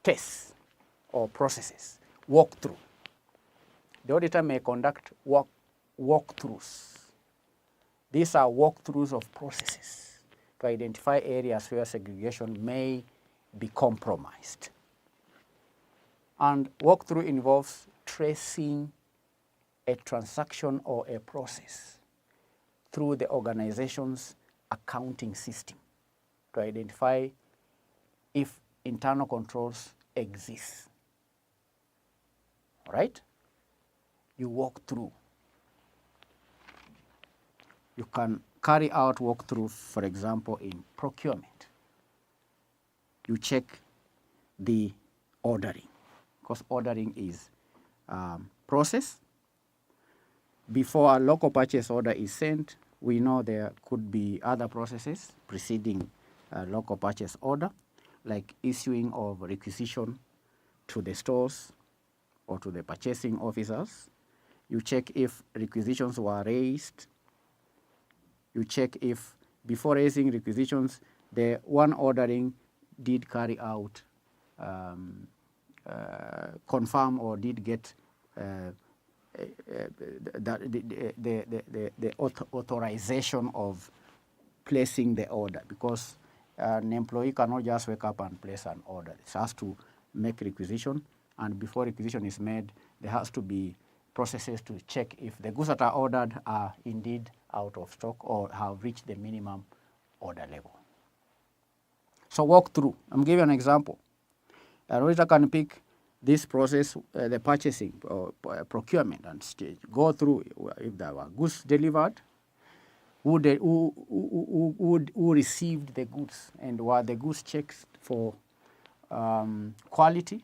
tests or processes. Walk-through. The auditor may conduct walkthroughs. These are walkthroughs of processes to identify areas where segregation may be compromised. And walkthrough involves tracing a transaction or a process through the organization's accounting system to identify if internal controls exist. All right? You walk through. You can carry out walkthrough, for example, in procurement. You check the ordering, because ordering is process. Before a local purchase order is sent, we know there could be other processes preceding a local purchase order, like issuing of requisition to the stores or to the purchasing officers. You check if requisitions were raised. You check if, before raising requisitions, the one ordering did carry out, confirm or did get the authorization of placing the order, because an employee cannot just wake up and place an order. It has to make requisition, and before requisition is made, there has to be processes to check if the goods that are ordered are indeed out of stock or have reached the minimum order level. So walk through. I'm giving an example. An auditor can pick this process, the purchasing or procurement, and stage, go through if there were goods delivered, who received the goods, and were the goods checked for quality?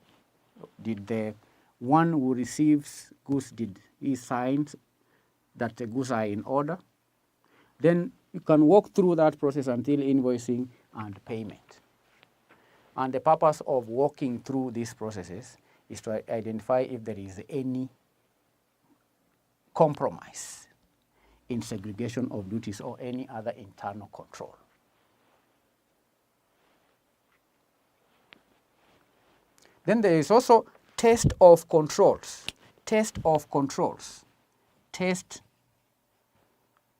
Did the one who receives goods, did he sign that the goods are in order? Then you can walk through that process until invoicing and payment. And the purpose of walking through these processes is to identify if there is any compromise in segregation of duties or any other internal control. Then there is also test of controls. Test of controls. Test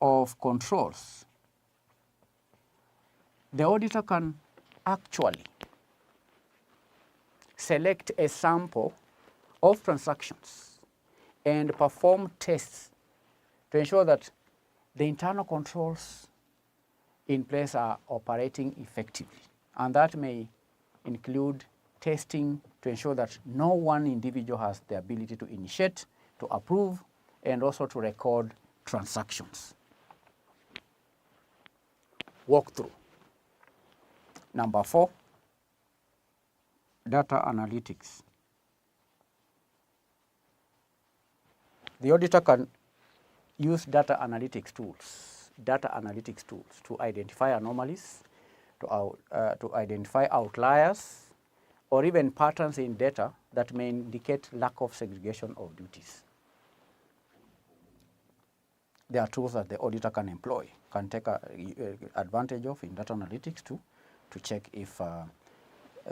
of controls. The auditor can actually select a sample of transactions and perform tests to ensure that the internal controls in place are operating effectively. And that may include testing to ensure that no one individual has the ability to initiate, to approve, and also to record transactions. Walkthrough. Number 4, data analytics. The auditor can use data analytics tools to identify anomalies, to identify outliers, or even patterns in data that may indicate lack of segregation of duties. There are tools that the auditor can employ, can take advantage of in data analytics to check if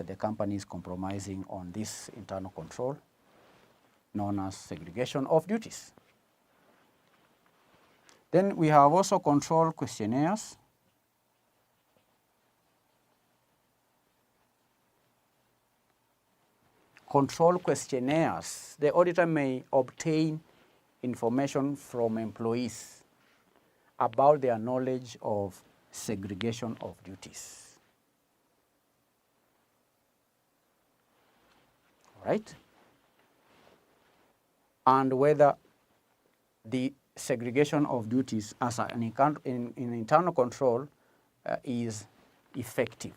the company is compromising on this internal control known as segregation of duties. Then we have also control questionnaires. Control questionnaires. The auditor may obtain information from employees about their knowledge of segregation of duties. All right? And whether the segregation of duties as an internal control is effective.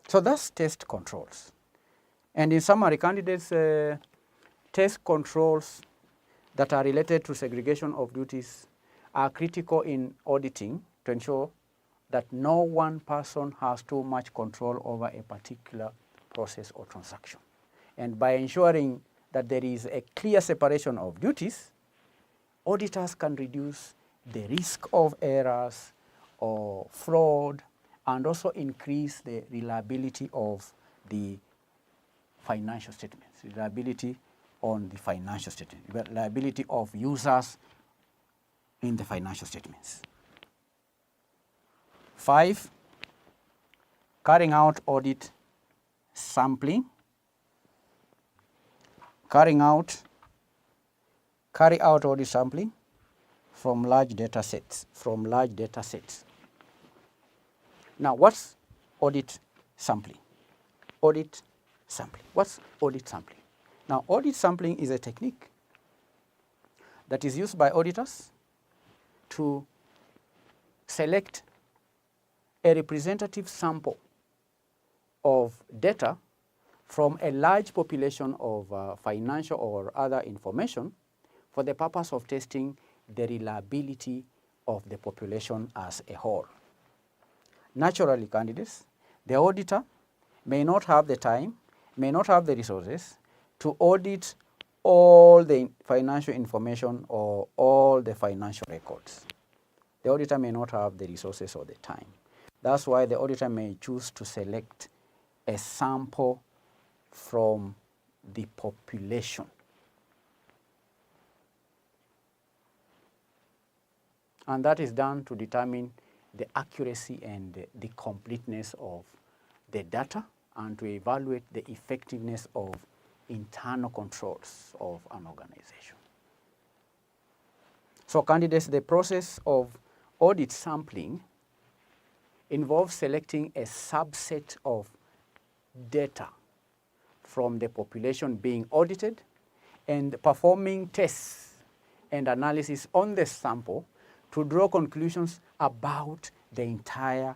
So that's test controls. And in summary, candidates, test controls that are related to segregation of duties are critical in auditing to ensure that no one person has too much control over a particular process or transaction. And by ensuring that there is a clear separation of duties, auditors can reduce the risk of errors or fraud, and also increase the reliability of the financial statements, reliability on the financial statement, reliability of users in the financial statements. 5, carrying out audit sampling. Carry out audit sampling from large data sets. Now, what's audit sampling? What's audit sampling? Now, audit sampling is a technique that is used by auditors to select a representative sample of data from a large population of financial or other information for the purpose of testing the reliability of the population as a whole. Naturally, candidates, the auditor may not have the time, may not have the resources to audit all the financial information or all the financial records. The auditor may not have the resources or the time. That's why the auditor may choose to select a sample from the population. And that is done to determine the accuracy and the completeness of the data and to evaluate the effectiveness of internal controls of an organization. So candidates, the process of audit sampling involves selecting a subset of data from the population being audited and performing tests and analysis on the sample to draw conclusions about the entire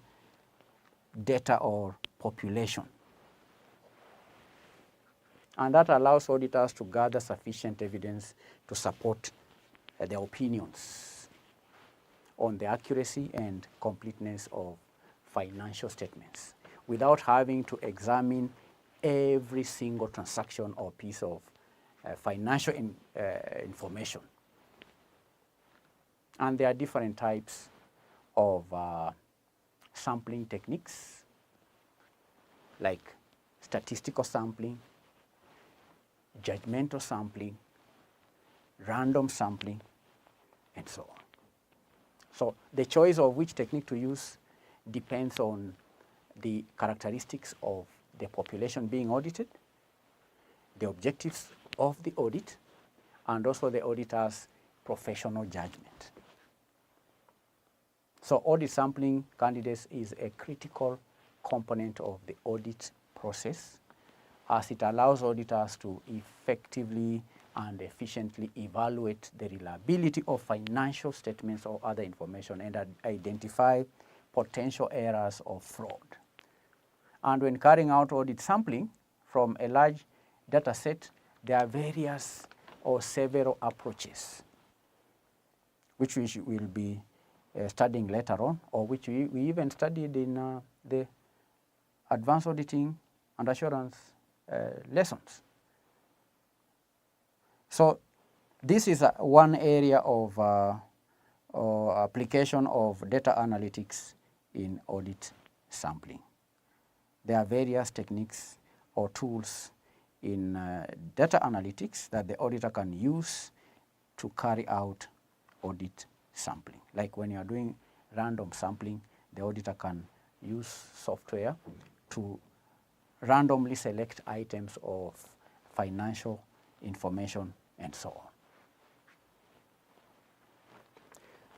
data or population. And that allows auditors to gather sufficient evidence to support their opinions on the accuracy and completeness of financial statements without having to examine every single transaction or piece of financial information. And there are different types of sampling techniques, like statistical sampling, judgmental sampling, random sampling, and so on. So the choice of which technique to use depends on the characteristics of the population being audited, the objectives of the audit, and also the auditor's professional judgment. So audit sampling candidates is a critical component of the audit process, as it allows auditors to effectively and efficiently evaluate the reliability of financial statements or other information and identify potential errors or fraud. And when carrying out audit sampling from a large data set, there are various or several approaches, which we will be studying later on, or which we even studied in the advanced auditing and assurance lessons. So this is one area of application of data analytics in audit sampling. There are various techniques or tools in data analytics that the auditor can use to carry out audit sampling. Like when you are doing random sampling, the auditor can use software to randomly select items of financial information and so on.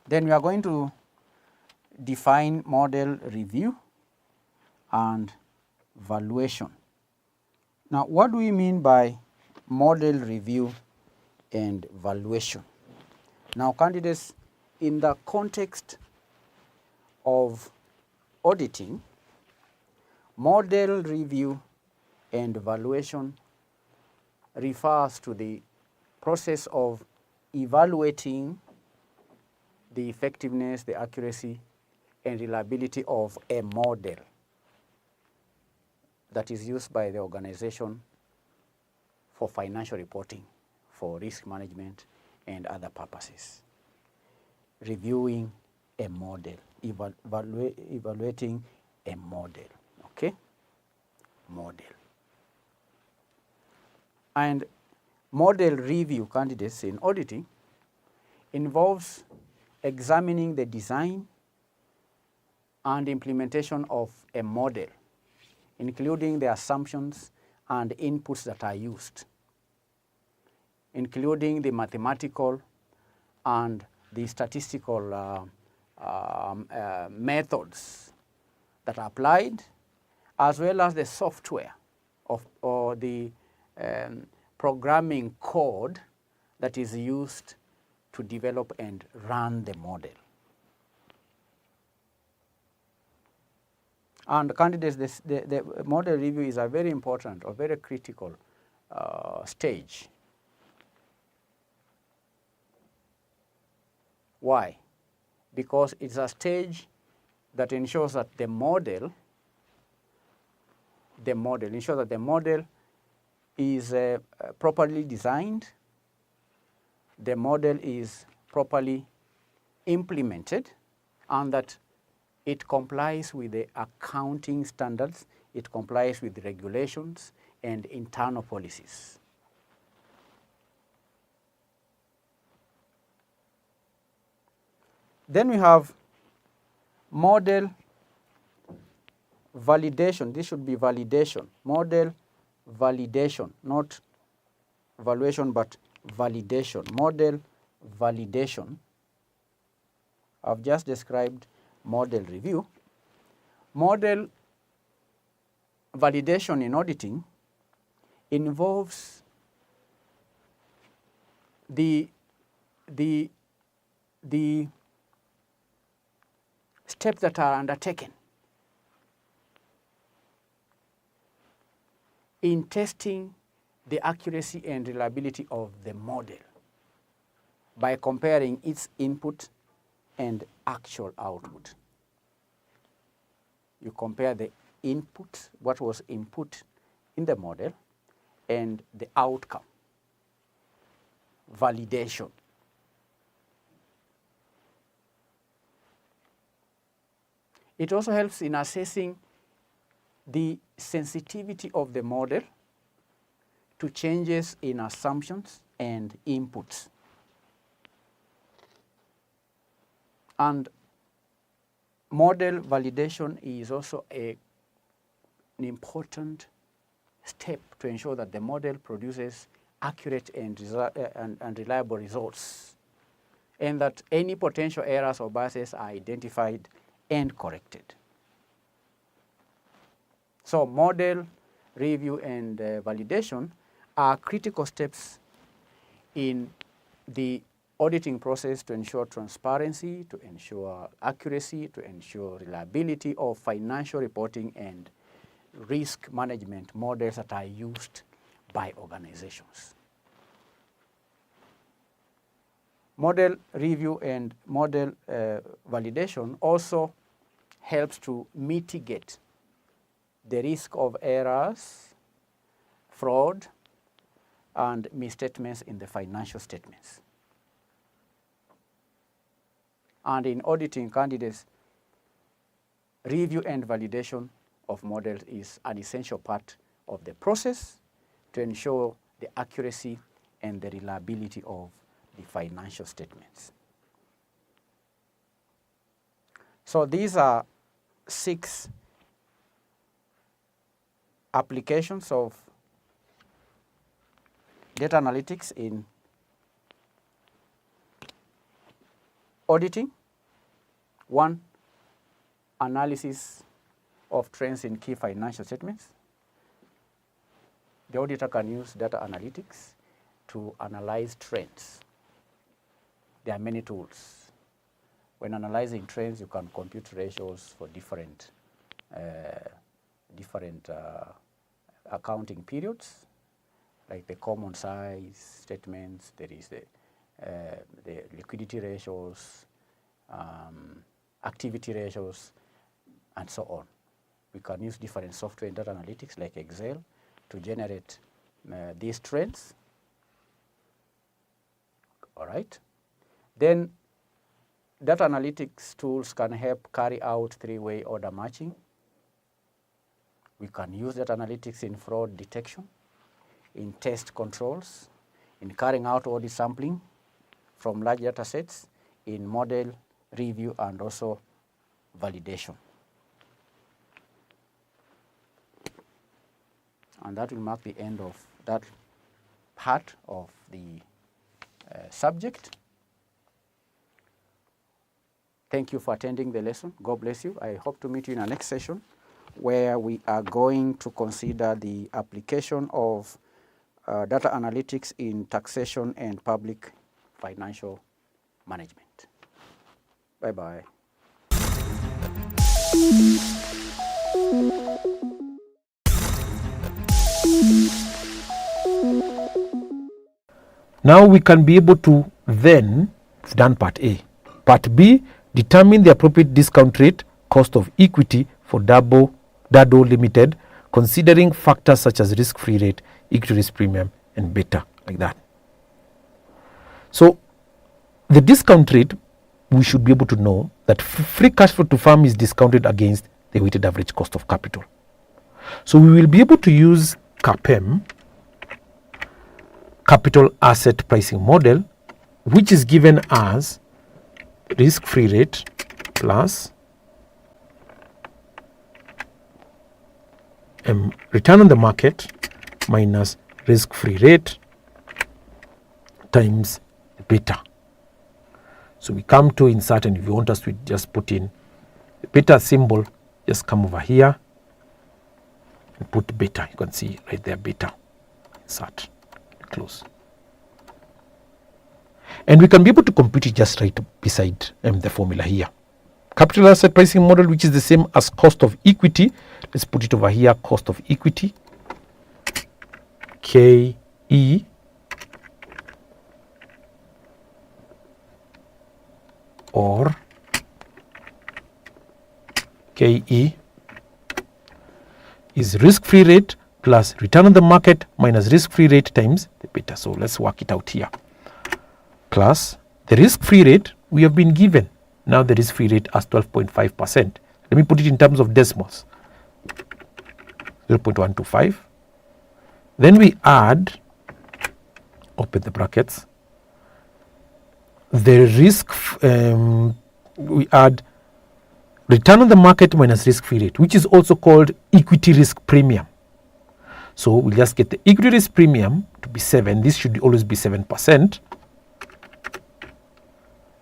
Then we are going to define model review and valuation. Now, what do we mean by model review and valuation? Now, candidates, in the context of auditing, model review and valuation refers to the process of evaluating the effectiveness, the accuracy, and reliability of a model that is used by the organization for financial reporting, for risk management, and other purposes. Reviewing a model, evaluating a model, okay? Model. And model review, candidates, in auditing involves examining the design and implementation of a model, including the assumptions and inputs that are used, including the mathematical and the statistical methods that are applied, as well as the software or the programming code that is used to develop and run the model. And candidates, the model review is a very important or very critical stage. Why? Because it's a stage that ensures that the model is properly designed, the model is properly implemented, and that it complies with the accounting standards, it complies with the regulations and internal policies. Then we have model validation. This should be validation. Model validation, not valuation, but validation. Model validation. I've just described model review. Model validation in auditing involves the steps that are undertaken in testing the accuracy and reliability of the model by comparing its input and actual output. You compare the input, what was input in the model, and the outcome, validation. It also helps in assessing the sensitivity of the model to changes in assumptions and inputs. And model validation is also an important step to ensure that the model produces accurate and reliable results and that any potential errors or biases are identified and corrected. So model review and validation are critical steps in the auditing process to ensure transparency, to ensure accuracy, to ensure reliability of financial reporting and risk management models that are used by organizations. Model review and model validation also helps to mitigate the risk of errors, fraud, and misstatements in the financial statements. And in auditing candidates, review and validation of models is an essential part of the process to ensure the accuracy and the reliability of the financial statements. So these are 6 applications of data analytics in auditing. 1, analysis of trends in key financial statements. The auditor can use data analytics to analyze trends. There are many tools. When analyzing trends, you can compute ratios for different accounting periods, like the common size statements. There is the liquidity ratios, activity ratios, and so on. We can use different software in data analytics like Excel to generate these trends. All right. Then data analytics tools can help carry out 3-way order matching. We can use data analytics in fraud detection, in test controls, in carrying out audit sampling from large data sets, in model review and also validation. And that will mark the end of that part of the subject. Thank you for attending the lesson. God bless you. I hope to meet you in our next session, where we are going to consider the application of data analytics in taxation and public financial management. Bye-bye. Now we can be able to then, we've done part A. Part B, determine the appropriate discount rate, cost of equity for Dado Limited, considering factors such as risk-free rate, equity risk premium, and beta, like that. So the discount rate, we should be able to know that free cash flow to firm is discounted against the weighted average cost of capital. So we will be able to use CAPM, capital asset pricing model, which is given as risk-free rate plus return on the market minus risk-free rate times beta. So we come to insert, and if you want us to just put in the beta symbol, just come over here and put beta. You can see right there, beta. Insert, close. And we can be able to compute it just right beside the formula here. Capital asset pricing model, which is the same as cost of equity. Let's put it over here, cost of equity, KE or KE is risk-free rate plus return on the market minus risk-free rate times the beta. So let's work it out here. Plus the risk-free rate we have been given. Now the risk-free rate as 12.5%. Let me put it in terms of decimals. 0.125. Then we add, open the brackets, the risk, we add return on the market minus risk-free rate, which is also called equity risk premium. So we'll just get the equity risk premium to be 7. This should always be 7%.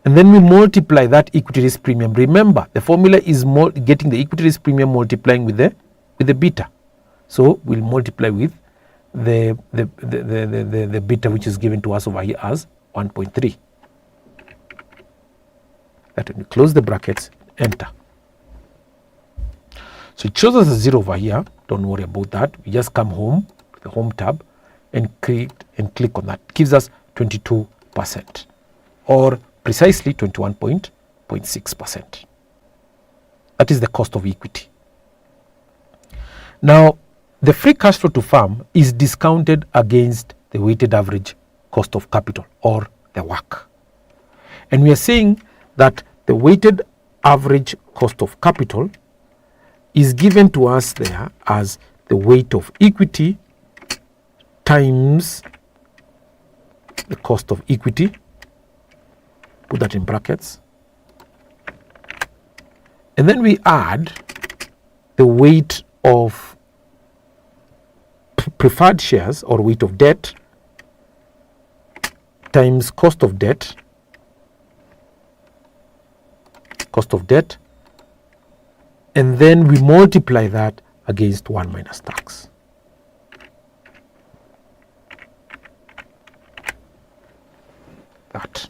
and then we multiply that equity risk premium. Remember, the formula is getting the equity risk premium multiplying with the beta. So we'll multiply with the beta, which is given to us over here as 1.3. That when we close the brackets, enter. So it shows us a 0 over here. Don't worry about that. We just come home to the home tab and click on that. It gives us 22%, or precisely 21.6%. That is the cost of equity. Now, the free cash flow to farm is discounted against the weighted average cost of capital, or the WACC. And we are saying that the weighted average cost of capital is given to us there as the weight of equity times the cost of equity. Put that in brackets. And then we add the weight of preferred shares, or weight of debt, times cost of debt, and then we multiply that against 1 minus tax. That.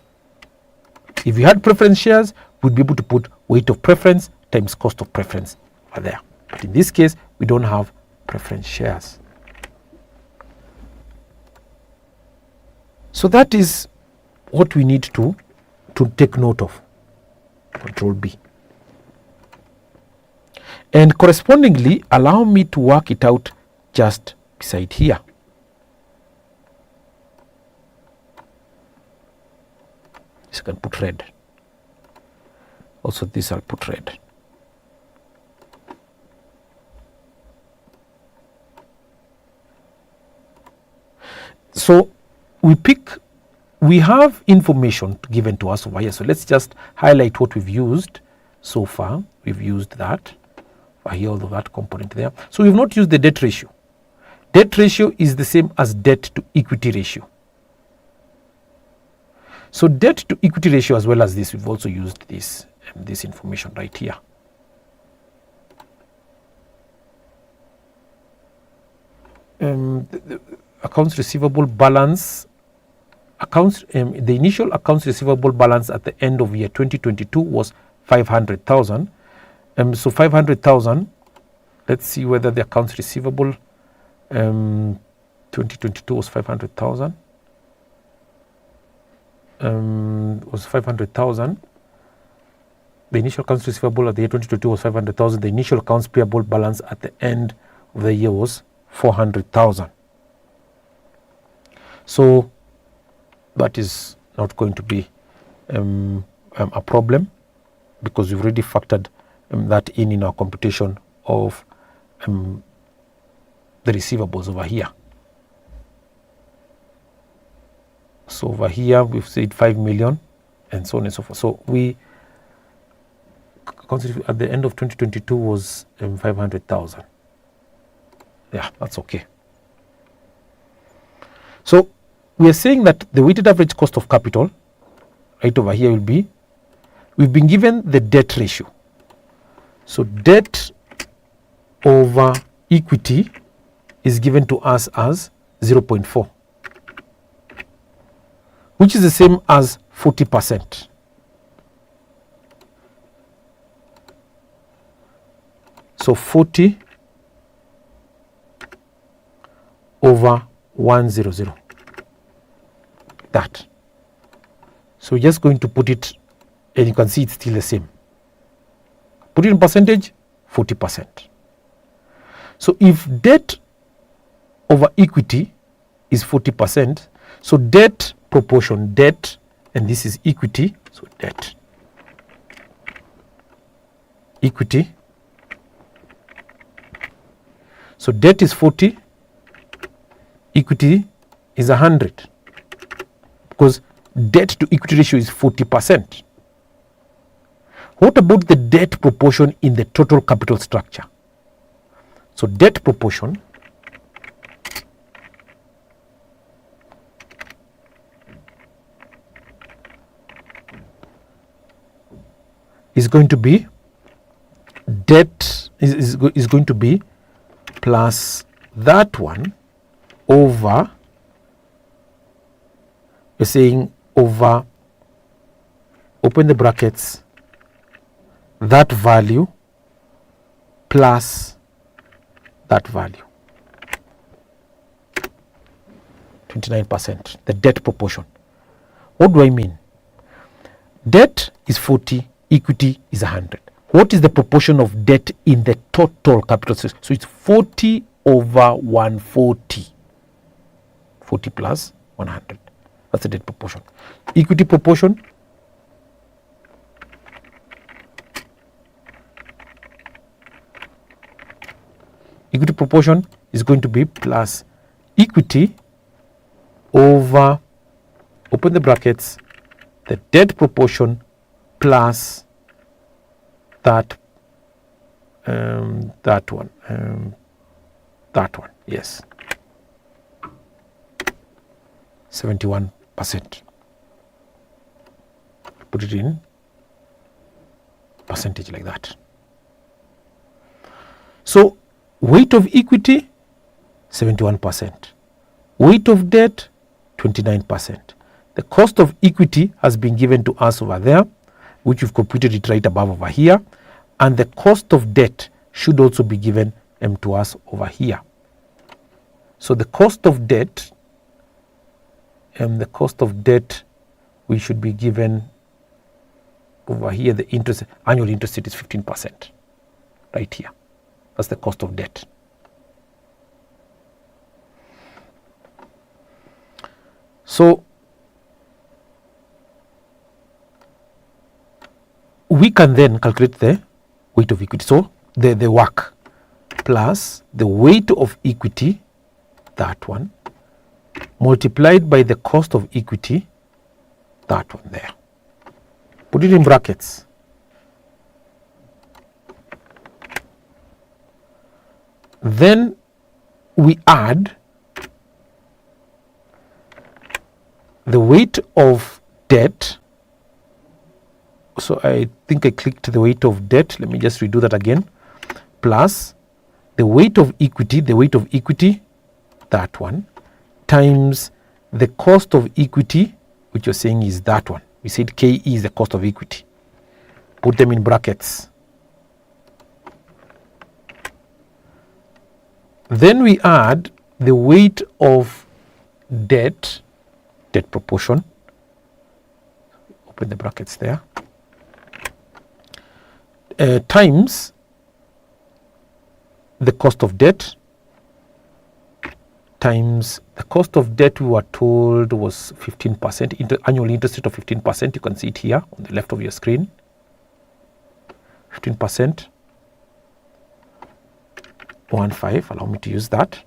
If you had preference shares, we'd be able to put weight of preference times cost of preference over there. But in this case, we don't have preference shares. So that is what we need to take note of. Control B. And correspondingly, allow me to work it out just beside here. This I can put red. Also this I'll put red. So we have information given to us over here. So let's just highlight what we've used so far. We've used that over here, all of that component there. So we've not used the debt ratio. Debt ratio is the same as debt to equity ratio. So debt to equity ratio, as well as this, we've also used this information right here. The accounts receivable balance. The initial accounts receivable balance at the end of year 2022 was 500,000. So 500,000. Let's see whether the accounts receivable 2022 was 500,000. Was 500,000. The initial accounts receivable at the year 2022 was 500,000. The initial accounts payable balance at the end of the year was 400,000. So that is not going to be a problem, because we've already factored that in our computation of the receivables over here. So over here we've said 5 million and so on and so forth. So we at the end of 2022 was 500,000. Yeah, that's okay. So we are saying that the weighted average cost of capital right over here will be, we've been given the debt ratio. So debt over equity is given to us as 0.4, which is the same as 40%. So 40 over 100. That. So we're just going to put it, and you can see it's still the same. Put it in percentage, 40%. So if debt over equity is 40%, so debt proportion, debt, and this is equity, so debt, equity. So debt is 40, equity is 100, because debt to equity ratio is 40%. What about the debt proportion in the total capital structure? So debt proportion going to be debt is going to be plus that one over, we're saying over, open the brackets, that value plus that value, 29%, the debt proportion. What do I mean? Debt is 40, equity is 100. What is the proportion of debt in the total capital? So it's 40 over 140. 40 plus 100. That's the debt proportion. Equity proportion, is going to be plus equity over, open the brackets, the debt proportion plus that one, yes, 71%. Put it in percentage like that. So weight of equity 71%, weight of debt 29%. The cost of equity has been given to us over there, which we've computed it right above over here, and the cost of debt should also be given to us over here. So the cost of debt, we should be given over here, the interest, annual interest rate is 15%, right here. That's the cost of debt. So we can then calculate the weight of equity. So the work plus the weight of equity, that one, multiplied by the cost of equity, that one there. Put it in brackets. Then we add the weight of debt. So I think I clicked the weight of debt. Let me just redo that again. Plus the weight of equity, that one, times the cost of equity, which you're saying is that one. We said KE is the cost of equity. Put them in brackets. Then we add the weight of debt proportion. Open the brackets there. Times the cost of debt, times the cost of debt we were told was 15%, annual interest rate of 15%. You can see it here on the left of your screen. 15%. 15, allow me to use that.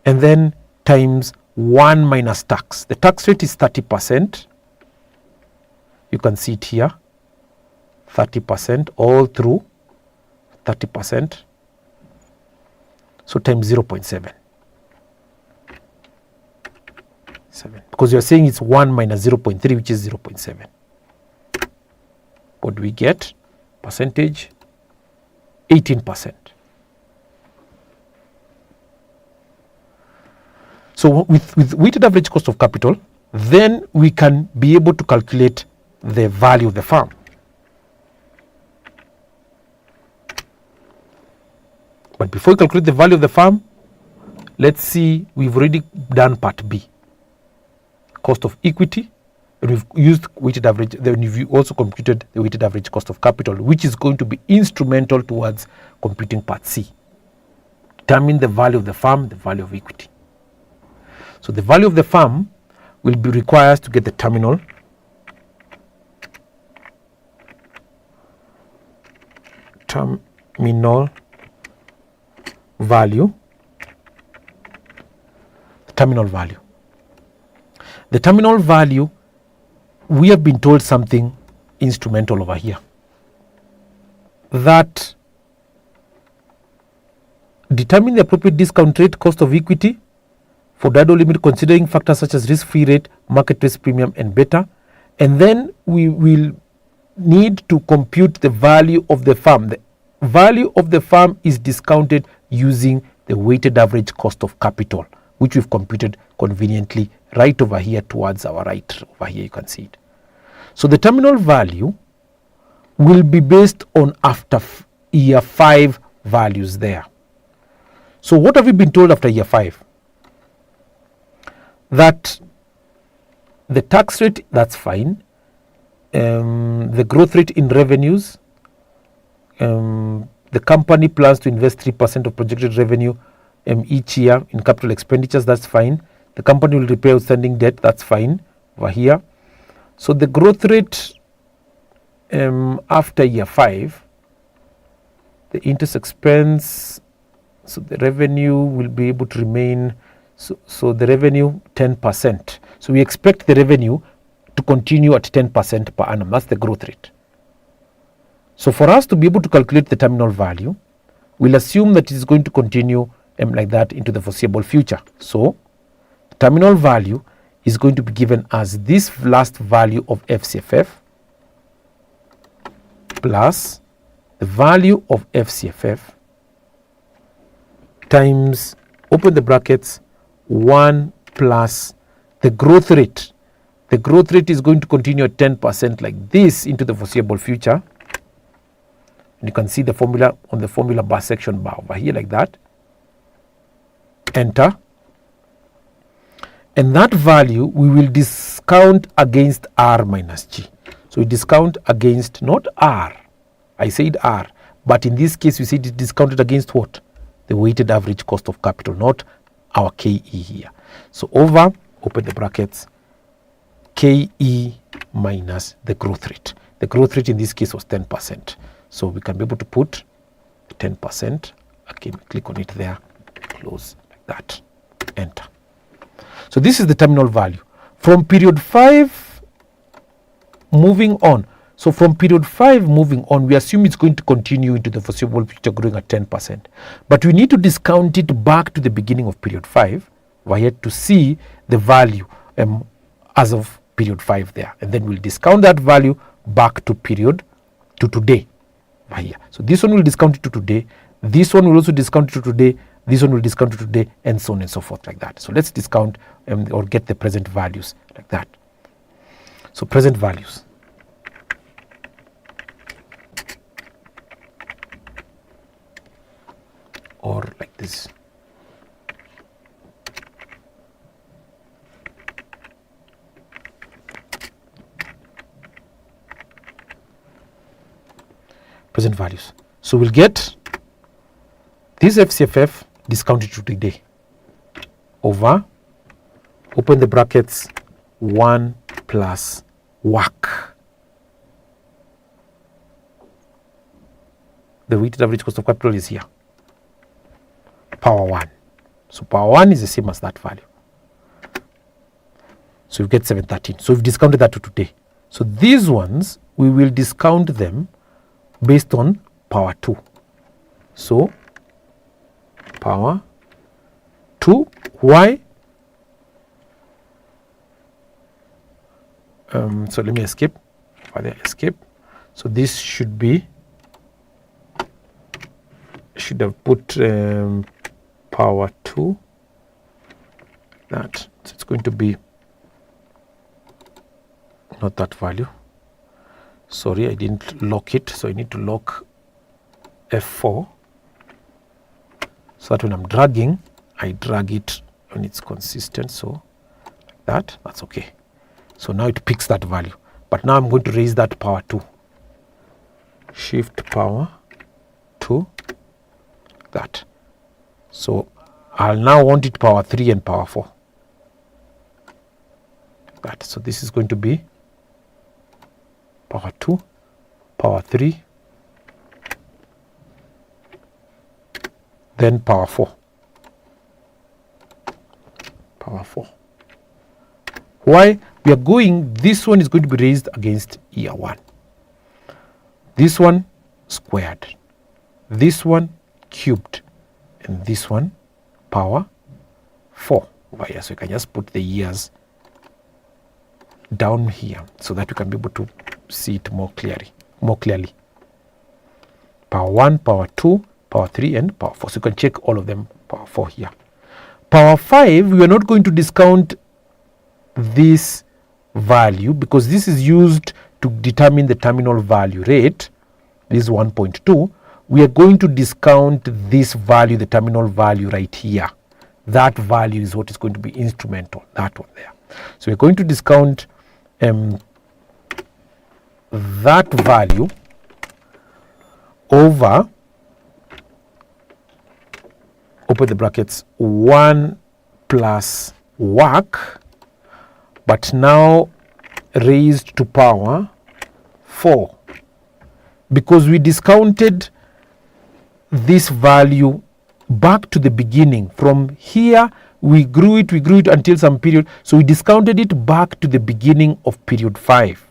And then times 1 minus tax. The tax rate is 30%. You can see it here. 30% all through, 30%. So times 0.7. Because you're saying it's 1 minus 0.3, which is 0.7. What do we get? Percentage 18%. So with weighted average cost of capital, then we can be able to calculate the value of the firm. But before we calculate the value of the firm, let's see, we've already done part B, cost of equity, and we've used weighted average, then we've also computed the weighted average cost of capital, which is going to be instrumental towards computing part C. Determine the value of the firm, the value of equity. So the value of the firm will be required to get the terminal value. The terminal value, we have been told something instrumental over here, that determine the appropriate discount rate, cost of equity for Dado limit, considering factors such as risk-free rate, market risk premium, and beta. And then we will need to compute the value of the firm. The value of the firm is discounted using the weighted average cost of capital, which we've computed conveniently right over here towards our right. Over here you can see it. So the terminal value will be based on after year 5 values there. So what have we been told after year 5? That the tax rate, that's fine. The growth rate in revenues, the company plans to invest 3% of projected revenue each year in capital expenditures, that's fine. The company will repay outstanding debt, that's fine over here. So the growth rate after year 5, the interest expense, so the revenue will be able to remain, so the revenue 10%. So we expect the revenue to continue at 10% per annum. That's the growth rate. So for us to be able to calculate the terminal value, we'll assume that it is going to continue like that into the foreseeable future. So terminal value is going to be given as this last value of FCFF plus the value of FCFF times, open the brackets, 1 plus the growth rate. The growth rate is going to continue at 10% like this into the foreseeable future. And you can see the formula on the formula bar section bar over here like that. Enter. And that value we will discount against R minus G. So we discount against not R. I said R. But in this case we said it discounted against what? The weighted average cost of capital, not our KE here. So over, open the brackets, KE minus the growth rate. The growth rate in this case was 10%. So we can be able to put 10%. Again, click on it there, close like that, enter. So this is the terminal value. From period 5 moving on. So from period 5 moving on, we assume it's going to continue into the foreseeable future growing at 10%. But we need to discount it back to the beginning of period 5 where to see the value as of period 5 there. And then we'll discount that value back to period to today. Here. So this one will discount it to today. This one will also discount it to today. This one will discount it to today, and so on and so forth like that. So let's discount or get the present values like that. So present values. Or like this. Present values. So we'll get this FCFF discounted to today over, open the brackets, 1 plus WACC. The weighted average cost of capital is here. Power 1. So power 1 is the same as that value. So you get 713. So we've discounted that to today. So these ones, we will discount them based on power 2. So power 2. Why? So let me escape. Escape. So this should be, should have put power 2. That. So it's going to be not that value. Sorry, I didn't lock it, so I need to lock F4 so that when I'm dragging, I drag it when it's consistent. So like that, that's okay. So now it picks that value. But now I'm going to raise that power 2. Shift power 2, that. So I'll now want it power 3 and power 4. That. So this is going to be power 2, power 3, then power 4. Power 4. Why? We are going, this one is going to be raised against year 1. This one squared. This one cubed. And this one power 4 over here. So you can just put the years down here so that you can be able to see it more clearly. Power 1, power 2, power 3 and power 4. So you can check all of them, power 4 here. Power 5, we are not going to discount this value because this is used to determine the terminal value rate. This is 1.2. We are going to discount this value, the terminal value right here. That value is what is going to be instrumental, that one there. So we're going to discount that value over, open the brackets, 1 plus work, but now raised to power 4, because we discounted this value back to the beginning. From here we grew it until some period, so we discounted it back to the beginning of period 5.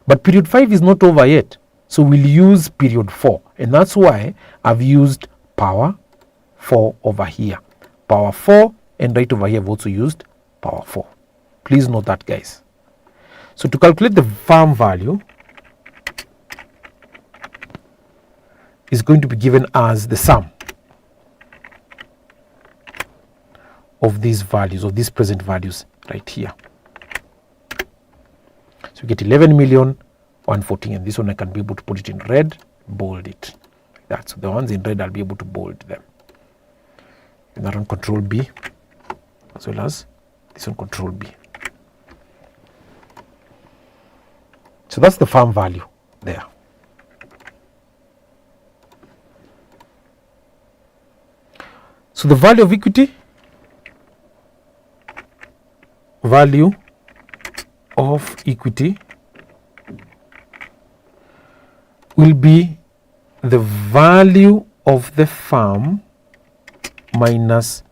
But period 5 is not over yet, so we'll use period 4, and that's why I've used power 4 over here. Power 4, and right over here I've also used power 4. Please note that, guys. So to calculate the farm value is going to be given as the sum of these values, of these present values right here. So we get 11,114,000, and this one I can be able to put it in red, bold it. That's the ones in red, I'll be able to bold them. And that one control B, as well as this one control B. So that's the farm value there. So the value of equity, will be the value of the farm minus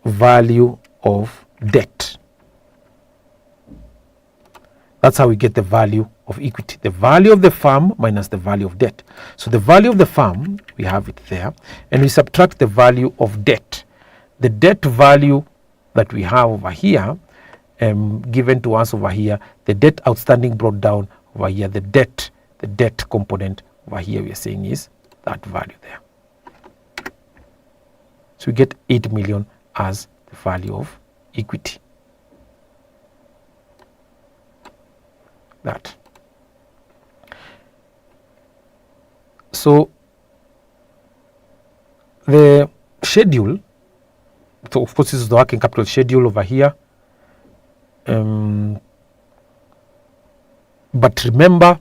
value of debt. That's how we get the value of equity. The value of the farm minus the value of debt. So the value of the farm, we have it there, and we subtract the value of debt. The debt value that we have over here, given to us over here, the debt outstanding brought down over here, the debt component over here, we are saying is that value there. So we get 8 million as the value of equity. That. So the schedule, so of course this is the working capital schedule over here, but remember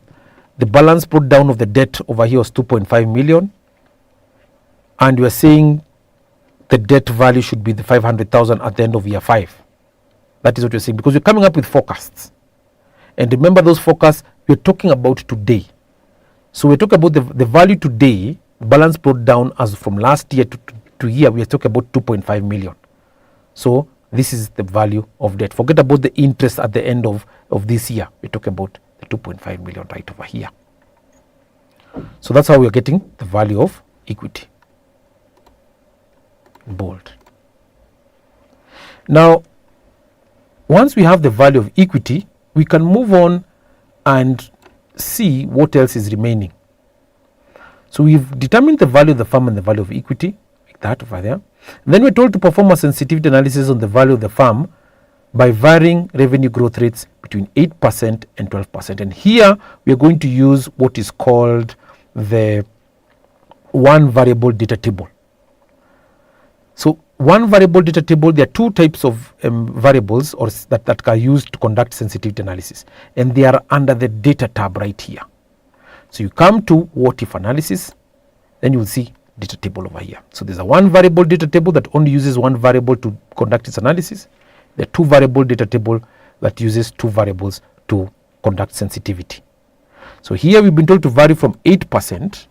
the balance brought down of the debt over here was 2.5 million, and we are saying the debt value should be the 500,000 at the end of year 5. That is what we're saying, because we're coming up with forecasts. And remember, those forecasts we're talking about today. So we're talking about the value today, balance brought down as from last year to year, we are talking about 2.5 million. So this is the value of debt. Forget about the interest at the end of this year. We're talking about the 2.5 million right over here. So that's how we are getting the value of equity. Bold. Now, once we have the value of equity, we can move on and see what else is remaining. So we've determined the value of the farm and the value of equity, like that over there. And then we're told to perform a sensitivity analysis on the value of the farm by varying revenue growth rates between 8% and 12%. And here we are going to use what is called the one variable data table. So one variable data table, there are two types of variables or that are used to conduct sensitivity analysis, and they are under the data tab right here. So you come to what if analysis, then you will see data table over here. So there's a one variable data table that only uses one variable to conduct its analysis. There are two variable data table that uses two variables to conduct sensitivity. So here we've been told to vary from 8%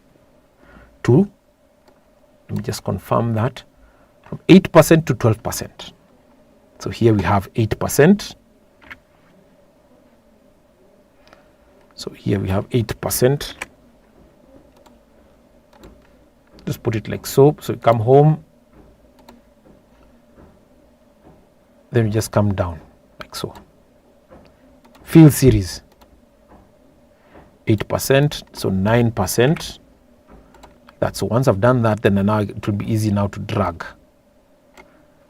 to, let me just confirm that, from 8% to 12%. So here we have 8%. So here we have 8%. Just put it like so. So you come home, then we just come down like so. Fill series. 8%, so 9%. That, so once I've done that, then now it will be easy now to drag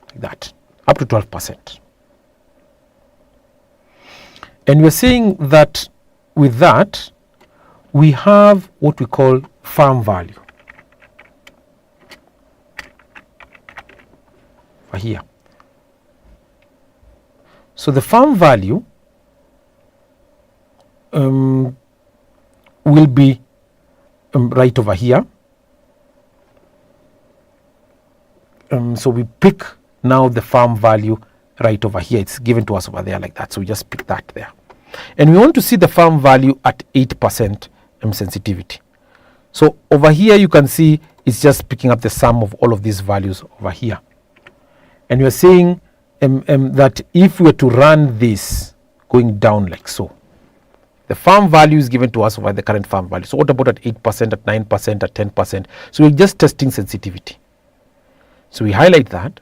like that up to 12%. And we're saying that with that, we have what we call farm value here. So the farm value will be right over here. So we pick now the farm value right over here. It's given to us over there like that. So we just pick that there. And we want to see the farm value at 8% sensitivity. So over here you can see it's just picking up the sum of all of these values over here. And we're saying that if we were to run this going down like so, the farm value is given to us over the current farm value. So what about at 8%, at 9%, at 10%? So we're just testing sensitivity. So we highlight that,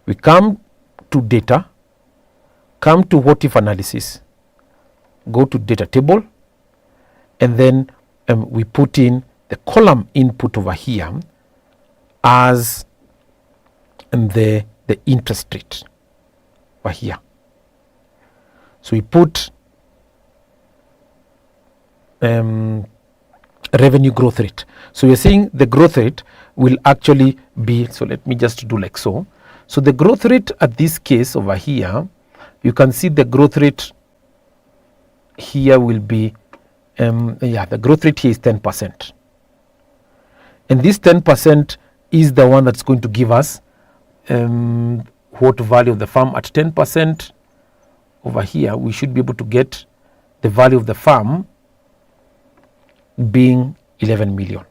we come to data, come to what if analysis, go to data table, and then we put in the column input over here as the interest rate over here. So we put revenue growth rate. So you're seeing the growth rate will actually be, so let me just do like so. So the growth rate at this case over here, you can see the growth rate here will be, the growth rate here is 10%. And this 10% is the one that's going to give us what value of the farm at 10% over here. We should be able to get the value of the farm being 11 million,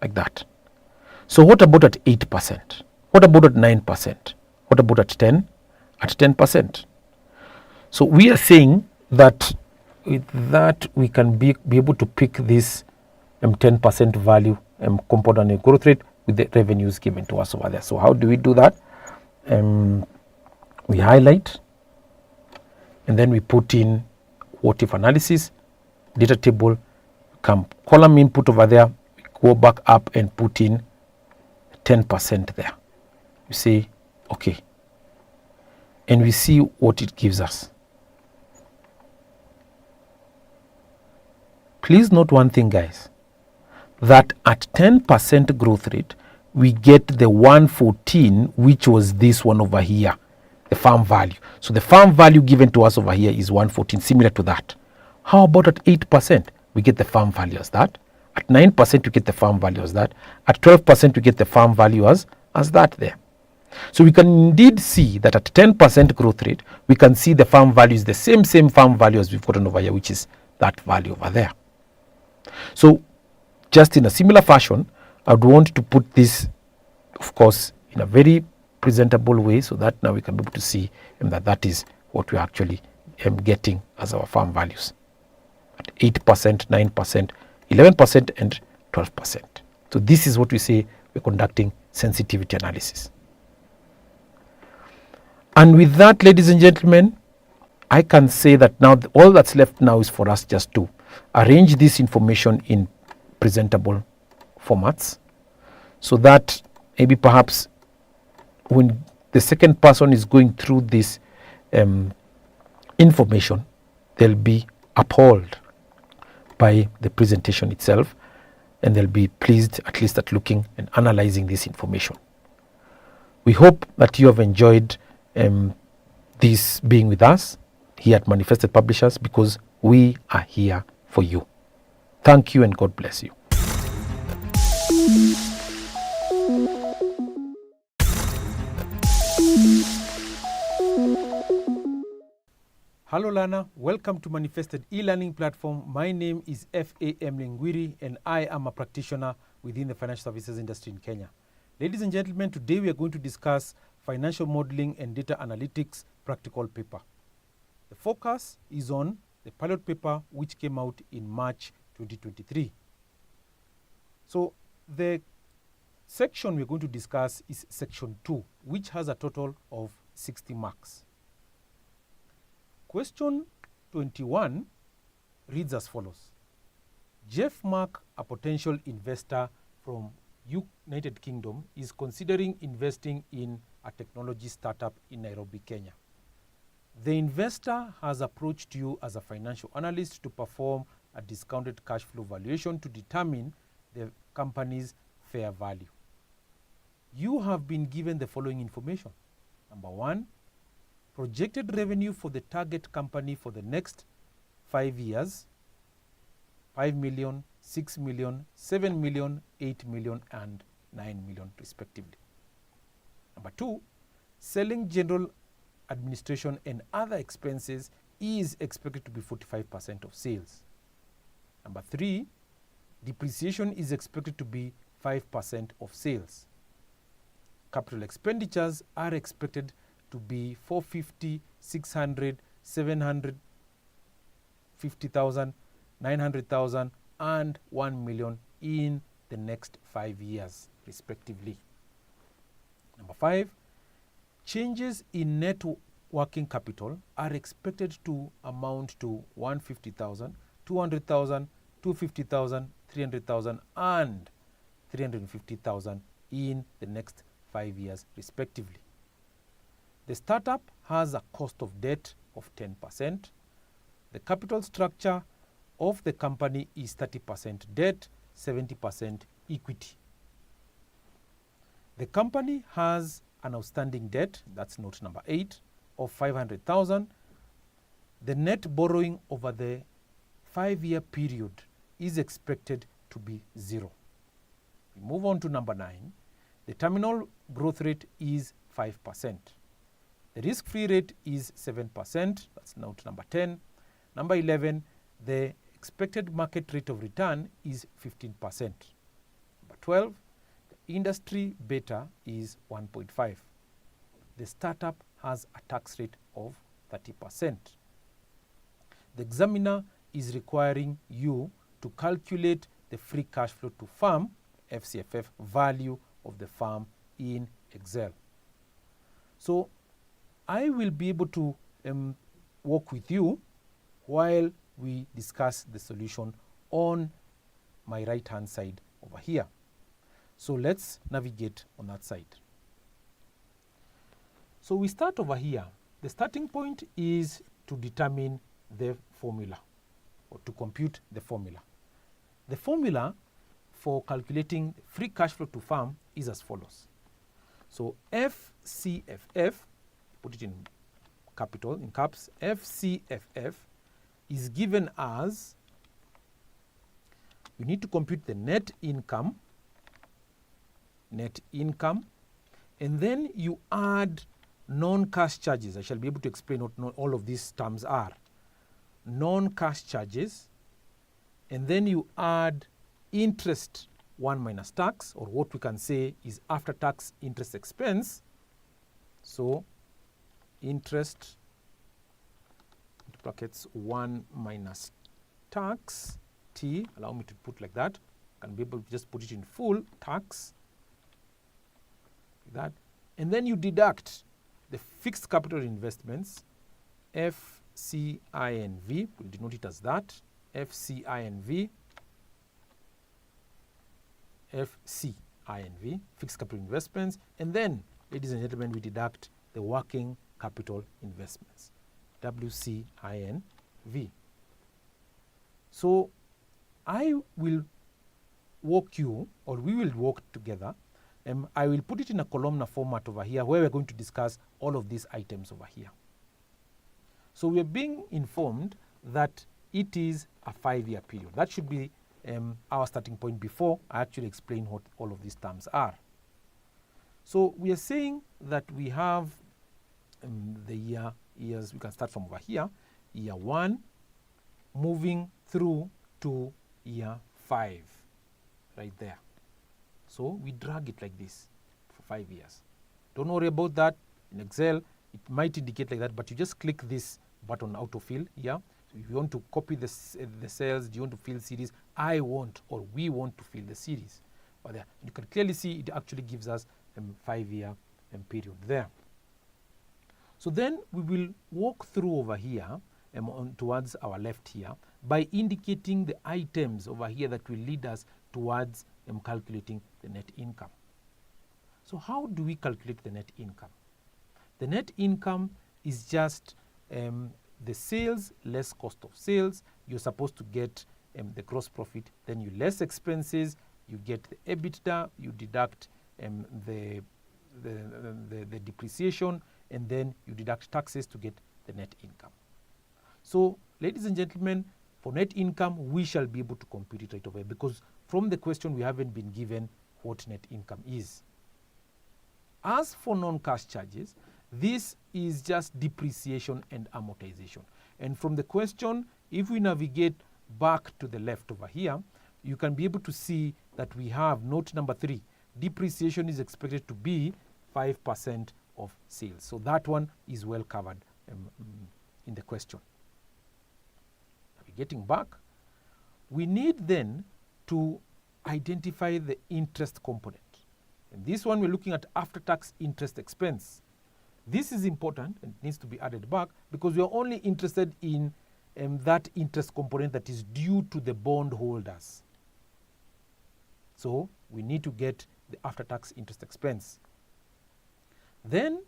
like that. So what about at 8%? What about at 9%? What about at 10? At 10%. So we are saying that with that we can be able to pick this 10% value compound annual growth rate with the revenues given to us over there. So how do we do that? We highlight and then we put in what if analysis, data table, come column input over there, we go back up and put in 10% there. You say okay, and we see what it gives us. Please note one thing, guys, that at 10% growth rate we get the 114, which was this one over here, the farm value. So the farm value given to us over here is 114, similar to that. How about at 8%? We get the farm value as that. At 9% we get the farm value as that. At 12% we get the farm value as that there. So we can indeed see that at 10% growth rate we can see the farm value is the same farm value as we've gotten over here, which is that value over there. So just in a similar fashion, I would want to put this, of course, in a very presentable way so that now we can be able to see that is what we're actually getting as our farm values at 8%, 9%, 11% and 12%. So this is what we say we're conducting sensitivity analysis. And with that, ladies and gentlemen, I can say that now all that's left now is for us just to arrange this information in presentable formats so that maybe perhaps when the second person is going through this information, they'll be appalled by the presentation itself and they'll be pleased at least at looking and analyzing this information. We hope that you have enjoyed this being with us here at Manifested Publishers, because we are here for you. Thank you and God bless you. Hello learner, welcome to Manifested e-learning platform. My name is F.A.M. Lingwiri and I am a practitioner within the financial services industry in Kenya. Ladies and gentlemen, today we are going to discuss financial modeling and data analytics practical paper. The focus is on the pilot paper which came out in March 2023. So the section we're going to discuss is section 2, which has a total of 60 marks. Question 21 reads as follows. Jeff Mark, a potential investor from United Kingdom, is considering investing in a technology startup in Nairobi, Kenya. The investor has approached you as a financial analyst to perform a discounted cash flow valuation to determine the company's fair value. You have been given the following information. Number 1, projected revenue for the target company for the next 5 years, 5 million, 6 million, 7 million, 8 million, and 9 million respectively. Number 2, selling, general administration and other expenses is expected to be 45% of sales. Number 3, depreciation is expected to be 5% of sales. Capital expenditures are expected to be 450, 600, 750,000, 900,000 and 1 million in the next 5 years respectively. Number 5, changes in net working capital are expected to amount to 150,000, 200,000, 250,000, 300,000 and 350,000 in the next 5 years respectively. The startup has a cost of debt of 10%. The capital structure of the company is 30% debt, 70% equity. The company has an outstanding debt, that's note number 8, of 500,000. The net borrowing over the 5-year period is expected to be 0. We move on to number 9. The terminal growth rate is 5%. The risk-free rate is 7%, that's note number 10. Number 11, the expected market rate of return is 15%. Number 12, the industry beta is 1.5. The startup has a tax rate of 30%. The examiner is requiring you to calculate the free cash flow to firm, FCFF, value of the firm in Excel. So I will be able to work with you while we discuss the solution on my right hand side over here. So let's navigate on that side. So we start over here. The starting point is to determine the formula or to compute the formula. The formula for calculating free cash flow to firm is as follows. So FCFF, put it in capital, in caps, FCFF is given as, you need to compute the net income, and then you add non-cash charges. I shall be able to explain what all of these terms are. Non-cash charges, and then you add interest 1 minus tax, or what we can say is after-tax interest expense. So interest brackets 1 minus tax, T, allow me to put like that. I can be able to just put it in full tax, like that. And then you deduct the fixed capital investments, FCINV, we'll denote it as that, FCINV, fixed capital investments, and then, ladies and gentlemen, we deduct the working capital investments, WCINV. So I will walk you, or we will walk together. I will put it in a columnar format over here where we're going to discuss all of these items over here. So we're being informed that it is a 5-year period. That should be our starting point before I actually explain what all of these terms are. So we are saying that we have the years, we can start from over here, year 1, moving through to year 5, right there. So we drag it like this for 5 years. Don't worry about that. In Excel, it might indicate like that, but you just click this button autofill here. So if you want to copy the cells, do you want to fill series? I want, or we want to fill the series. But there, you can clearly see it actually gives us a 5-year period there. So then we will walk through over here towards our left here. by indicating the items over here that will lead us towards calculating the net income. So how do we calculate the net income? The net income is just the sales less cost of sales. You're supposed to get the gross profit, then you less expenses, you get the EBITDA, you deduct the depreciation, and then you deduct taxes to get the net income. So, ladies and gentlemen, for net income, we shall be able to compute it right away, because from the question we haven't been given what net income is. As for non-cash charges, this is just depreciation and amortization. And from the question, if we navigate back to the left over here, you can be able to see that we have note number 3. Depreciation is expected to be 5% of sales. So that one is well covered in the question. Navigating back, we need then to identify the interest component. And this one we're looking at after-tax interest expense. This is important and needs to be added back because we are only interested in that interest component that is due to the bondholders. So we need to get the after-tax interest expense. Then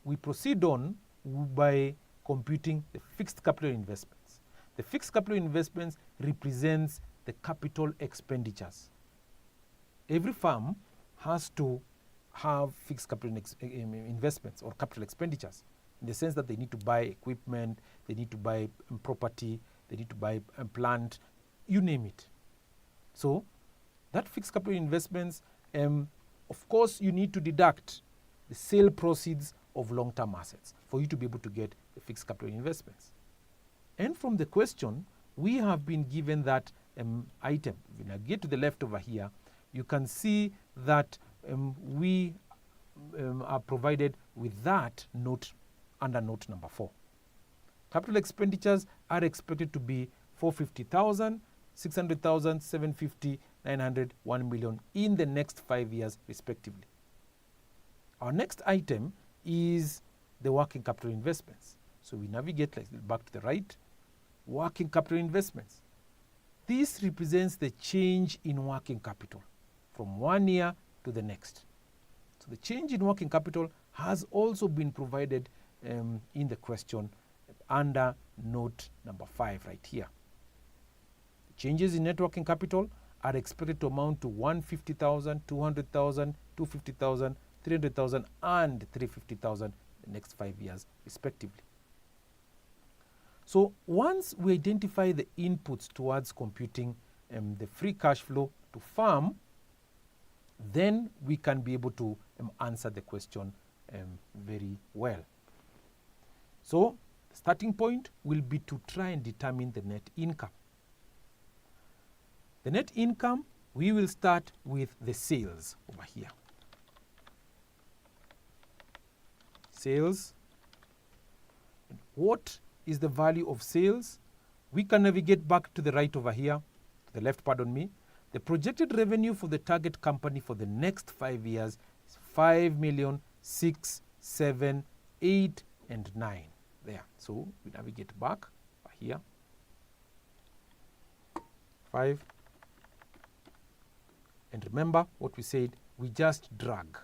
we proceed on by computing the fixed capital investments. The fixed capital investments represents the capital expenditures. Every firm has to have fixed capital investments or capital expenditures, in the sense that they need to buy equipment, they need to buy property, they need to buy plant, you name it. So that fixed capital investments, of course, you need to deduct the sale proceeds of long-term assets for you to be able to get the fixed capital investments. And from the question, we have been given that item. When I get to the left over here, you can see that we are provided with that note under note number 4. Capital expenditures are expected to be 450,000, 600,000, 750, 900, 1 million in the next 5 years respectively. Our next item is the working capital investments. So we navigate back to the right. Working capital investments. This represents the change in working capital from one year to the next. So the change in working capital has also been provided in the question under note number 5 right here. Changes in net working capital are expected to amount to 150,000, 200,000, 250,000, 300,000 and 350,000 in the next 5 years respectively. So once we identify the inputs towards computing the free cash flow to firm, then we can be able to answer the question very well. So the starting point will be to try and determine the net income. The net income, we will start with the sales over here. Sales. And what is the value of sales? We can navigate back to the right over here, to the left, pardon me. The projected revenue for the target company for the next 5 years is 5 million, 6, 7, 8, and 9. There. So we navigate back here. 5. And remember what we said, we just drag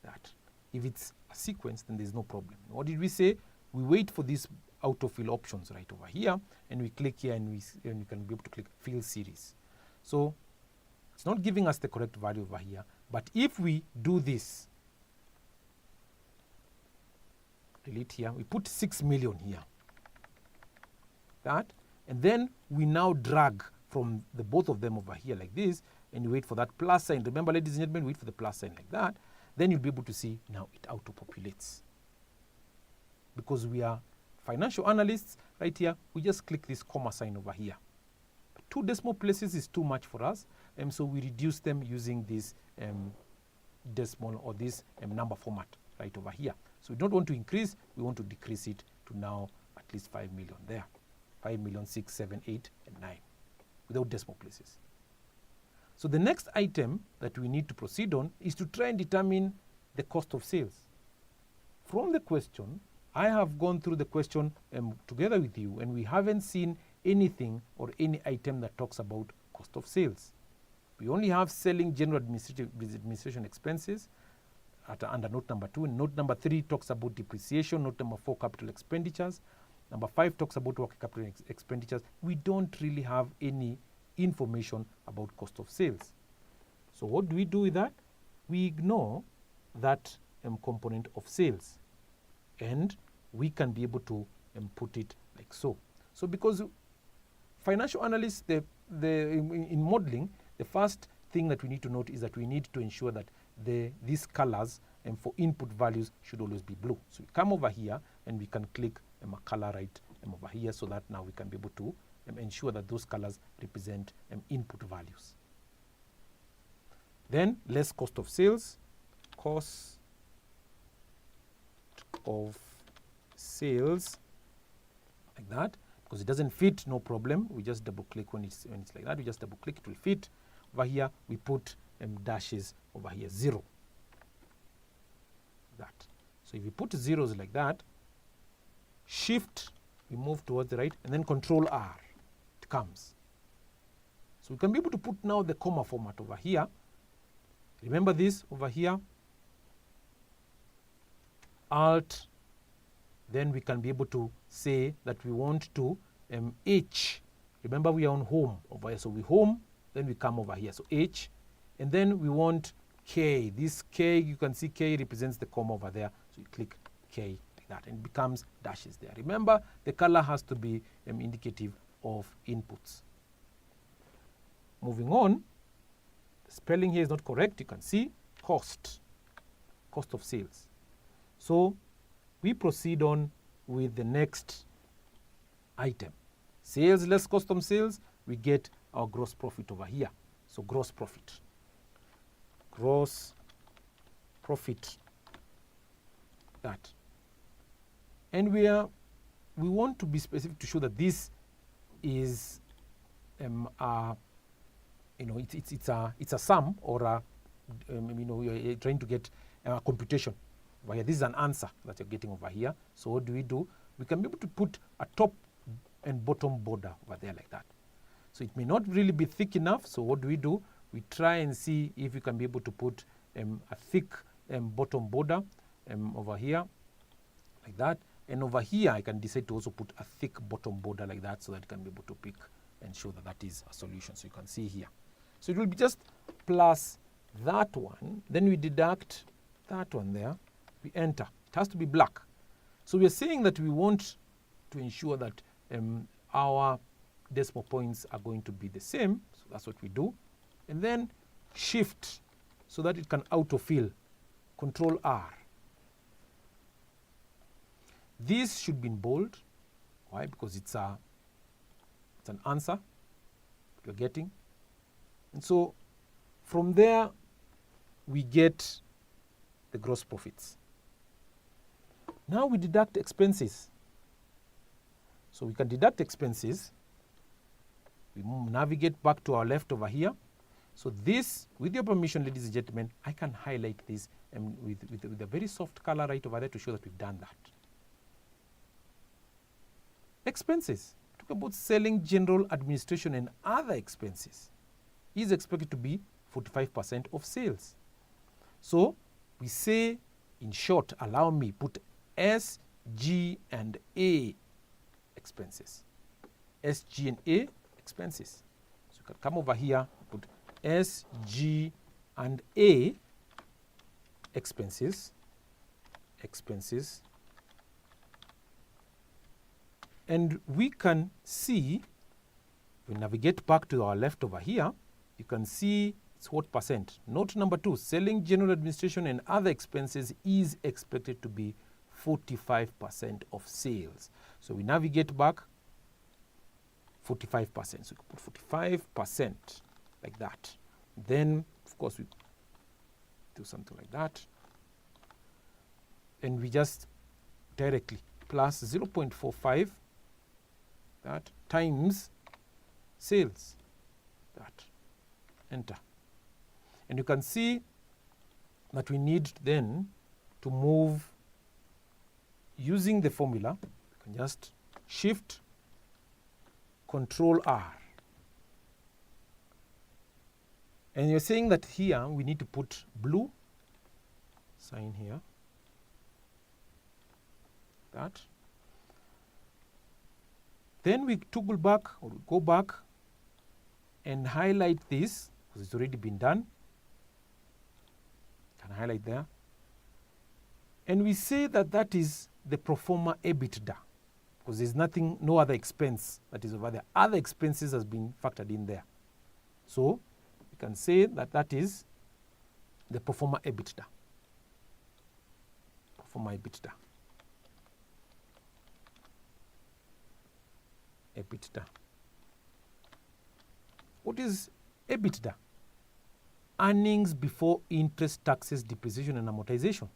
that. If it's a sequence, then there's no problem. What did we say? We wait for these autofill options right over here, and we click here, and we can be able to click fill series. So it's not giving us the correct value over here, but if we do this, delete here, we put 6 million here, that, and then we now drag from the both of them over here like this, and you wait for that plus sign. Remember, ladies and gentlemen, wait for the plus sign like that. Then you'll be able to see now it auto-populates. Because we are financial analysts, right here, we just click this comma sign over here. 2 decimal places is too much for us, and so we reduce them using this decimal or this number format right over here. So we don't want to increase, we want to decrease it to now at least 5 million there. 5 million, 6, 7, 8, and 9 without decimal places. So the next item that we need to proceed on is to try and determine the cost of sales. From the question, I have gone through the question together with you, and we haven't seen anything or any item that talks about cost of sales. We only have selling general administration expenses under note number 2. Note number 3 talks about depreciation. Note number 4, capital expenditures. Number 5 talks about working capital expenditures. We don't really have any information about cost of sales. So what do we do with that? We ignore that component of sales, and we can be able to put it like so. So because financial analysts, in modeling, the first thing that we need to note is that we need to ensure that these colors for input values should always be blue. So we come over here and we can click a color right over here, so that now we can be able to ensure that those colors represent input values. Then less cost of sales, cost of sales, like that. Because it doesn't fit, no problem. We just double click when it's like that. We just double click, it will fit. Over here we put dashes over here, 0. That. So if you put zeros like that, shift, we move towards the right, and then control R, it comes. So we can be able to put now the comma format over here. Remember this over here, Alt, then we can be able to say that we want to H. Remember we are on home over here, so we home, then we come over here, so H, and then we want K. This K, you can see K represents the comma over there, so you click K like that, and it becomes dashes there. Remember, the color has to be indicative of inputs. Moving on, the spelling here is not correct. You can see cost of sales. So we proceed on with the next item. Sales less cost of sales, we get our gross profit over here. So gross profit, that. And we want to be specific to show that this is it's a sum, or you're trying to get a computation. Over here, this is an answer that you're getting over here. So what do? We can be able to put a top and bottom border over there like that. So it may not really be thick enough. So what do? We try and see if we can be able to put a thick bottom border over here like that. And over here, I can decide to also put a thick bottom border like that, so that I can be able to pick and show that that is a solution. So you can see here. So it will be just plus that one. Then we deduct that one there. We enter. It has to be black. So we are saying that we want to ensure that our decimal points are going to be the same. So that's what we do. And then shift so that it can autofill. Control R. This should be in bold. Why? Because it's an answer you're getting. And so from there, we get the gross profits. Now we deduct expenses. So we can deduct expenses. We navigate back to our left over here. So this, with your permission, ladies and gentlemen, I can highlight this with a very soft color right over there to show that we've done that. Expenses. Talk about selling, general, administration, and other expenses is expected to be 45% of sales. So we say, in short, allow me, put S, G, and A expenses. S, G, and A expenses. So you can come over here, put S, G, and A expenses. And we can see, we navigate back to our left over here, you can see it's what percent. Note number 2, selling, general administration, and other expenses is expected to be 45% of sales. So we navigate back, 45%. So we put 45% like that. Then, of course, we do something like that. And we just directly plus 0.45 that times sales, that, enter. And you can see that we need then to move using the formula. You can just shift control R. And you're saying that here we need to put blue sign here, that. Then we toggle back, or we go back and highlight this because it's already been done. Can highlight there. And we say that that is the pro forma EBITDA because there's nothing, no other expense that is over there. Other expenses has been factored in there. So we can say that that is the pro forma EBITDA. Pro forma EBITDA. EBITDA. What is EBITDA? Earnings before interest, taxes, depreciation, and amortization.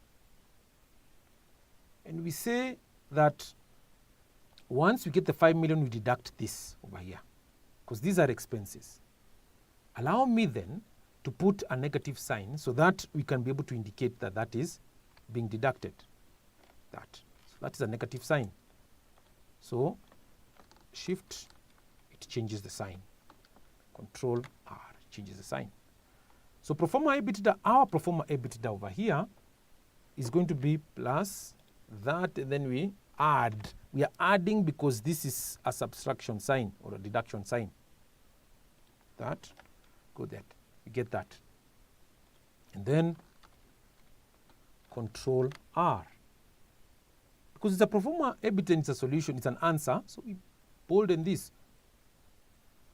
And we say that once we get the 5 million, we deduct this over here because these are expenses. Allow me then to put a negative sign so that we can be able to indicate that that is being deducted. So that is a negative sign. So Shift, it changes the sign. Control R changes the sign. So pro forma EBITDA, our pro forma EBITDA over here is going to be plus that, and then we add. We are adding because this is a subtraction sign or a deduction sign. That, go there. You get that. And then Control R. Because it's a pro forma EBITDA, it's a solution, it's an answer. So we bolden this.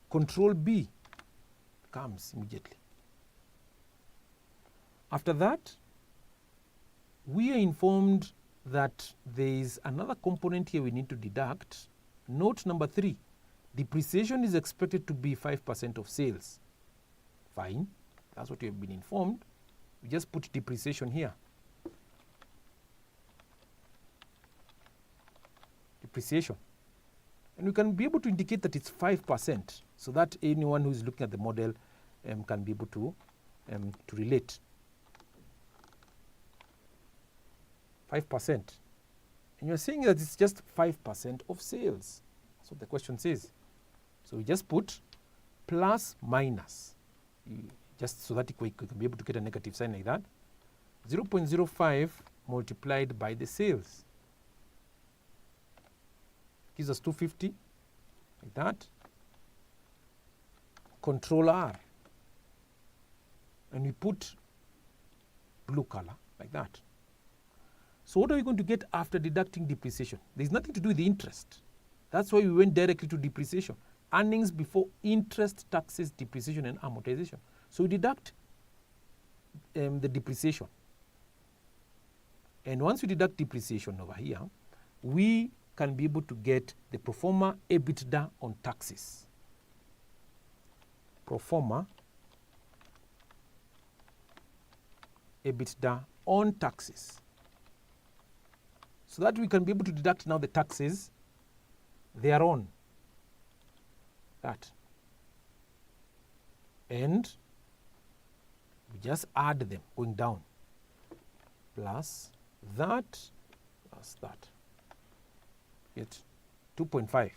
Control B comes immediately. After that, we are informed that there is another component here we need to deduct. Note number 3, depreciation is expected to be 5% of sales. Fine, that's what you have been informed. We just put depreciation here. Depreciation. And we can be able to indicate that it's 5% so that anyone who is looking at the model can be able to relate. 5%. And you're saying that it's just 5% of sales. That's what the question says. So we just put plus minus, just so that we can be able to get a negative sign like that. 0.05 multiplied by the sales gives us 250, like that. Control R. And we put blue color, like that. So what are we going to get after deducting depreciation? There's nothing to do with the interest. That's why we went directly to depreciation. Earnings before interest, taxes, depreciation, and amortization. So we deduct the depreciation. And once we deduct depreciation over here, we can be able to get the pro forma EBITDA on taxes. Pro forma EBITDA on taxes. So that we can be able to deduct now the taxes thereon. That. And we just add them going down. Plus that, plus that. Get 2.5.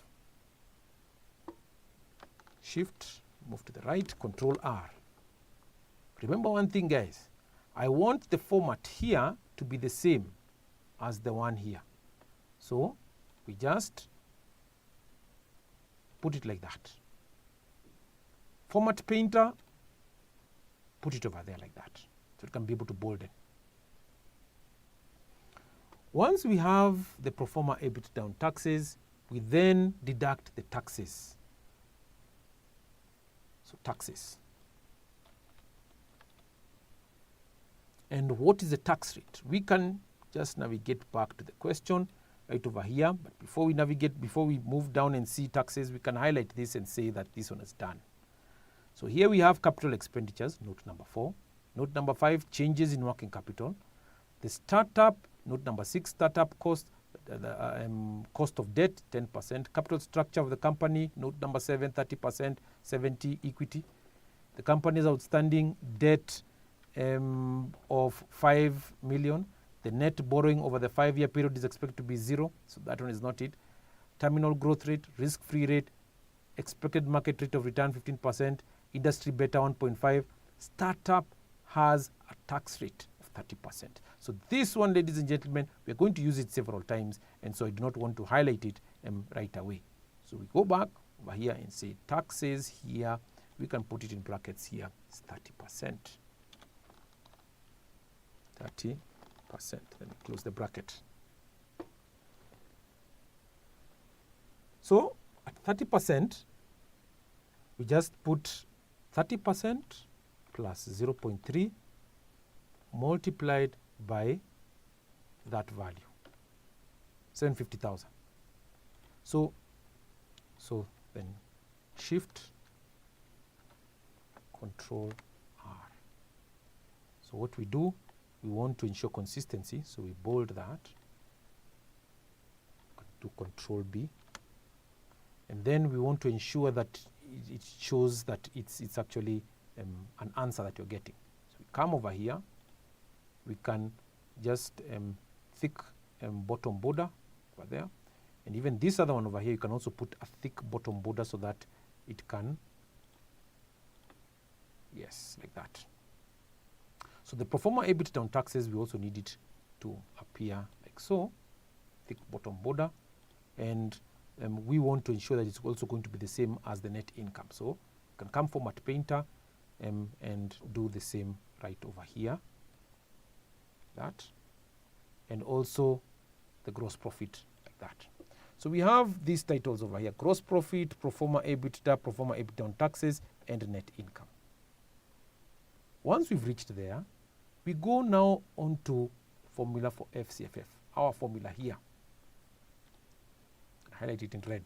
Shift, move to the right, Control R. Remember one thing, guys. I want the format here to be the same as the one here. So we just put it like that. Format painter, put it over there like that. So it can be able to bolden. Once we have the pro forma EBITDA on taxes, we then deduct the taxes. So taxes. And what is the tax rate? We can just navigate back to the question right over here. But before we navigate, before we move down and see taxes, we can highlight this and say that this one is done. So here we have capital expenditures, note number 4. Note number 5, changes in working capital. The startup, note number 6, startup cost, cost of debt, 10%. Capital structure of the company, note number 7, 30%, 70 equity. The company's outstanding debt of 5 million. The net borrowing over the 5-year period is expected to be 0, so that one is not it. Terminal growth rate, risk-free rate, expected market rate of return 15%, industry beta 1.5, startup has a tax rate of 30%. So this one, ladies and gentlemen, we are going to use it several times, and so I do not want to highlight it right away. So we go back over here and say taxes here, we can put it in brackets here, it's 30%. 30%, then we close the bracket. So at 30%, we just put 30% plus 0.3 multiplied by that value, 750,000. So then shift control R. So what we do, we want to ensure consistency, so we bold that, do control B, and then we want to ensure that it shows that it's actually an answer that you're getting. So we come over here, we can just thick bottom border over there, and even this other one over here, you can also put a thick bottom border so that it can, yes, like that. So the pro forma EBITDA on taxes, we also need it to appear like so, thick bottom border, and we want to ensure that it's also going to be the same as the net income. So you can come format painter and do the same right over here, that, and also the gross profit like that. So we have these titles over here: gross profit, pro forma EBITDA on taxes, and net income. Once we've reached there, we go now on to formula for FCFF, our formula here. Highlight it in red.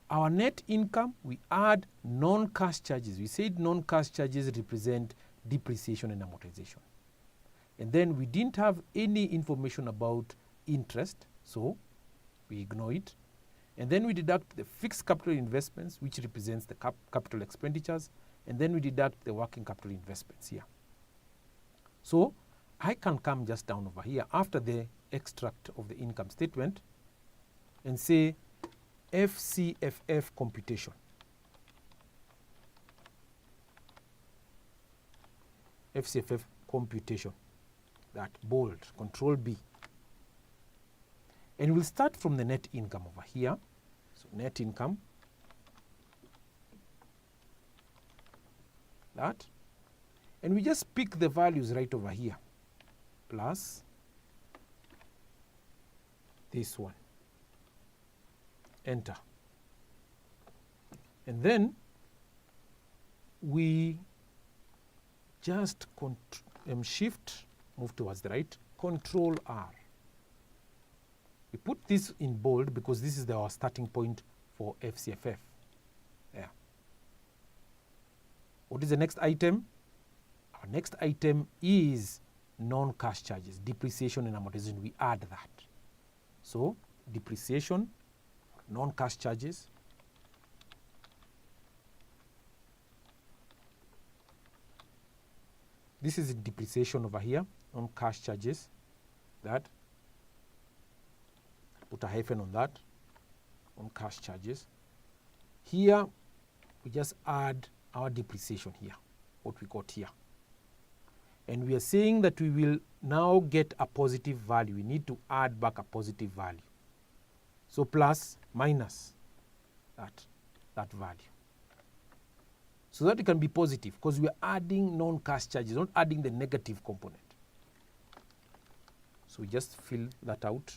Our net income, we add non-cash charges. We said non-cash charges represent depreciation and amortization. And then we didn't have any information about interest, so we ignore it. And then we deduct the fixed capital investments, which represents the capital expenditures, and then we deduct the working capital investments here. So I can come just down over here after the extract of the income statement and say FCFF computation. FCFF computation, that bold, control B. And we'll start from the net income over here. So net income, that, and we just pick the values right over here, plus this one, enter. And then we just shift, move towards the right, control R. We put this in bold because this is our starting point for FCFF. There. What is the next item? Our next item is non-cash charges, depreciation and amortization. We add that. So depreciation, non-cash charges, this is depreciation over here, non-cash charges, that, put a hyphen on that, non-cash charges. Here, we just add our depreciation here, what we got here. And we are saying that we will now get a positive value. We need to add back a positive value. So plus, minus that value. So that it can be positive because we are adding non-cash charges, not adding the negative component. So we just fill that out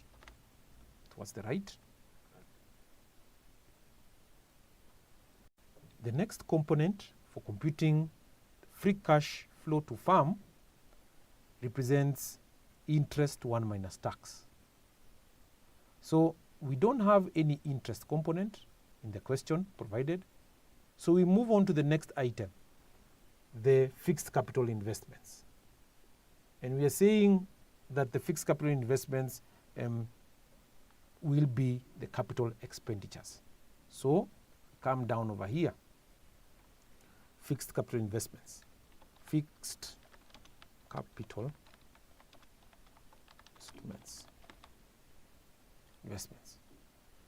towards the right. The next component for computing free cash flow to farm represents interest 1 minus tax. So we don't have any interest component in the question provided. So we move on to the next item, the fixed capital investments. And we are saying that the fixed capital investments will be the capital expenditures. So come down over here, fixed capital investments, fixed capital investments.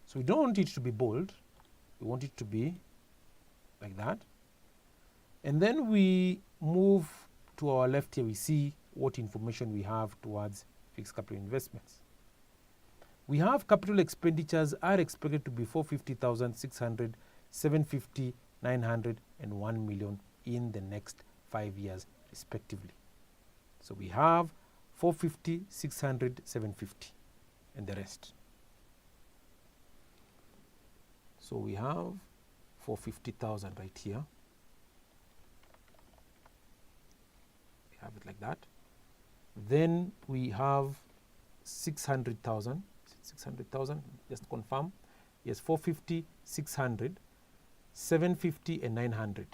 So we don't want it to be bold. We want it to be like that. And then we move to our left here. We see what information we have towards fixed capital investments. We have capital expenditures are expected to be 450,000, 600, 750, 900, and 1 million in the next 5 years respectively. So we have 450, 600, 750, and the rest. So we have 450,000 right here. We have it like that. Then we have 600,000. 600,000, just confirm. Yes, 450, 600, 750, and 900.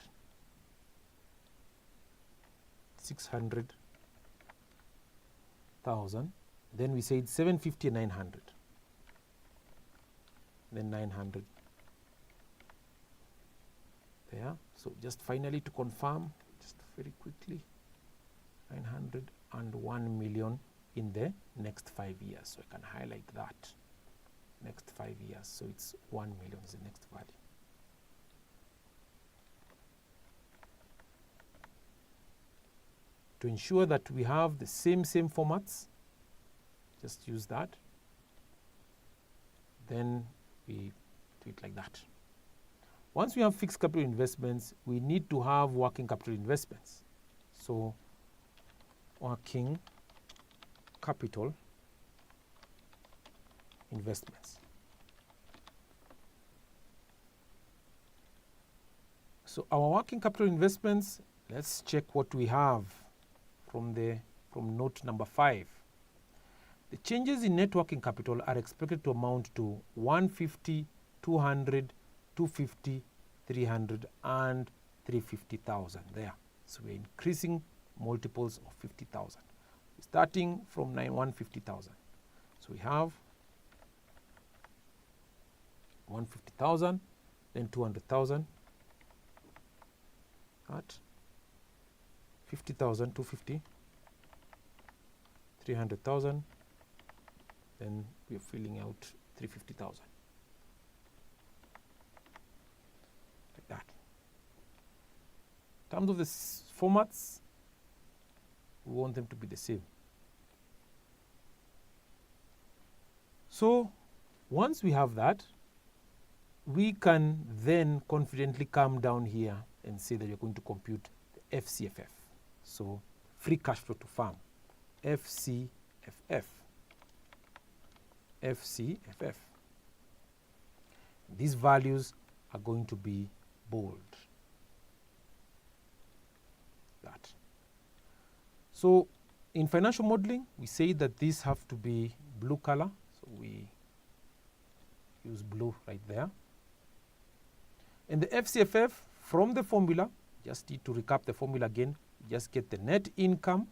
600,000. Then we said 750 and 900. Then 900 there. So just finally to confirm, just very quickly, 900 and 1 million in the next 5 years. So I can highlight that. Next 5 years. So it's 1 million is the next value. To ensure that we have the same formats, just use that. Then we do it like that. Once we have fixed capital investments, we need to have working capital investments. So working capital investments. So our working capital investments, let's check what we have from note number 5. The changes in net working capital are expected to amount to 150, 200, 250, 300, and 350,000 there. So we're increasing multiples of 50,000. Starting from 150,000. So we have 150,000, then 200,000, at 50,000, 250, 300,000, then we are filling out 350,000. Like that. In terms of the formats, we want them to be the same. So once we have that, we can then confidently come down here and say that you're going to compute the FCFF. So free cash flow to farm, FCFF. FCFF. These values are going to be bold. That. So in financial modeling, we say that these have to be blue color. So we use blue right there. And the FCFF from the formula, just need to recap the formula again, just get the net income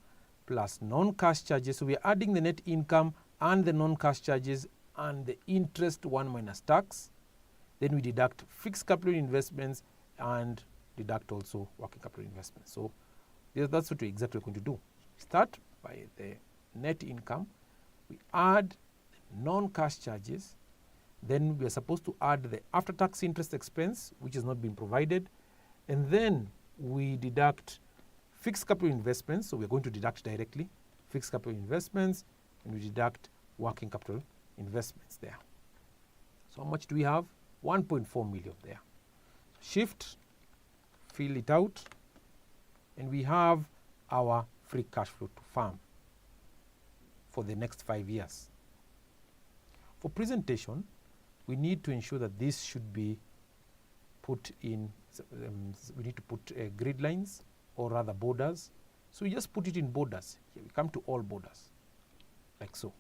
plus non-cash charges. So we are adding the net income and the non-cash charges and the interest 1 minus tax. Then we deduct fixed capital investments and deduct also working capital investments. So that's what we're exactly going to do. Start by the net income. We add non-cash charges. Then we are supposed to add the after-tax interest expense, which has not been provided. And then we deduct fixed capital investments. So we're going to deduct directly fixed capital investments, and we deduct working capital investments there. So how much do we have? 1.4 million there. Shift, fill it out, and we have our free cash flow to farm for the next 5 years. For presentation, we need to ensure that this should be put in, we need to put grid lines, or rather borders. So we just put it in borders. Here we come to all borders, like so.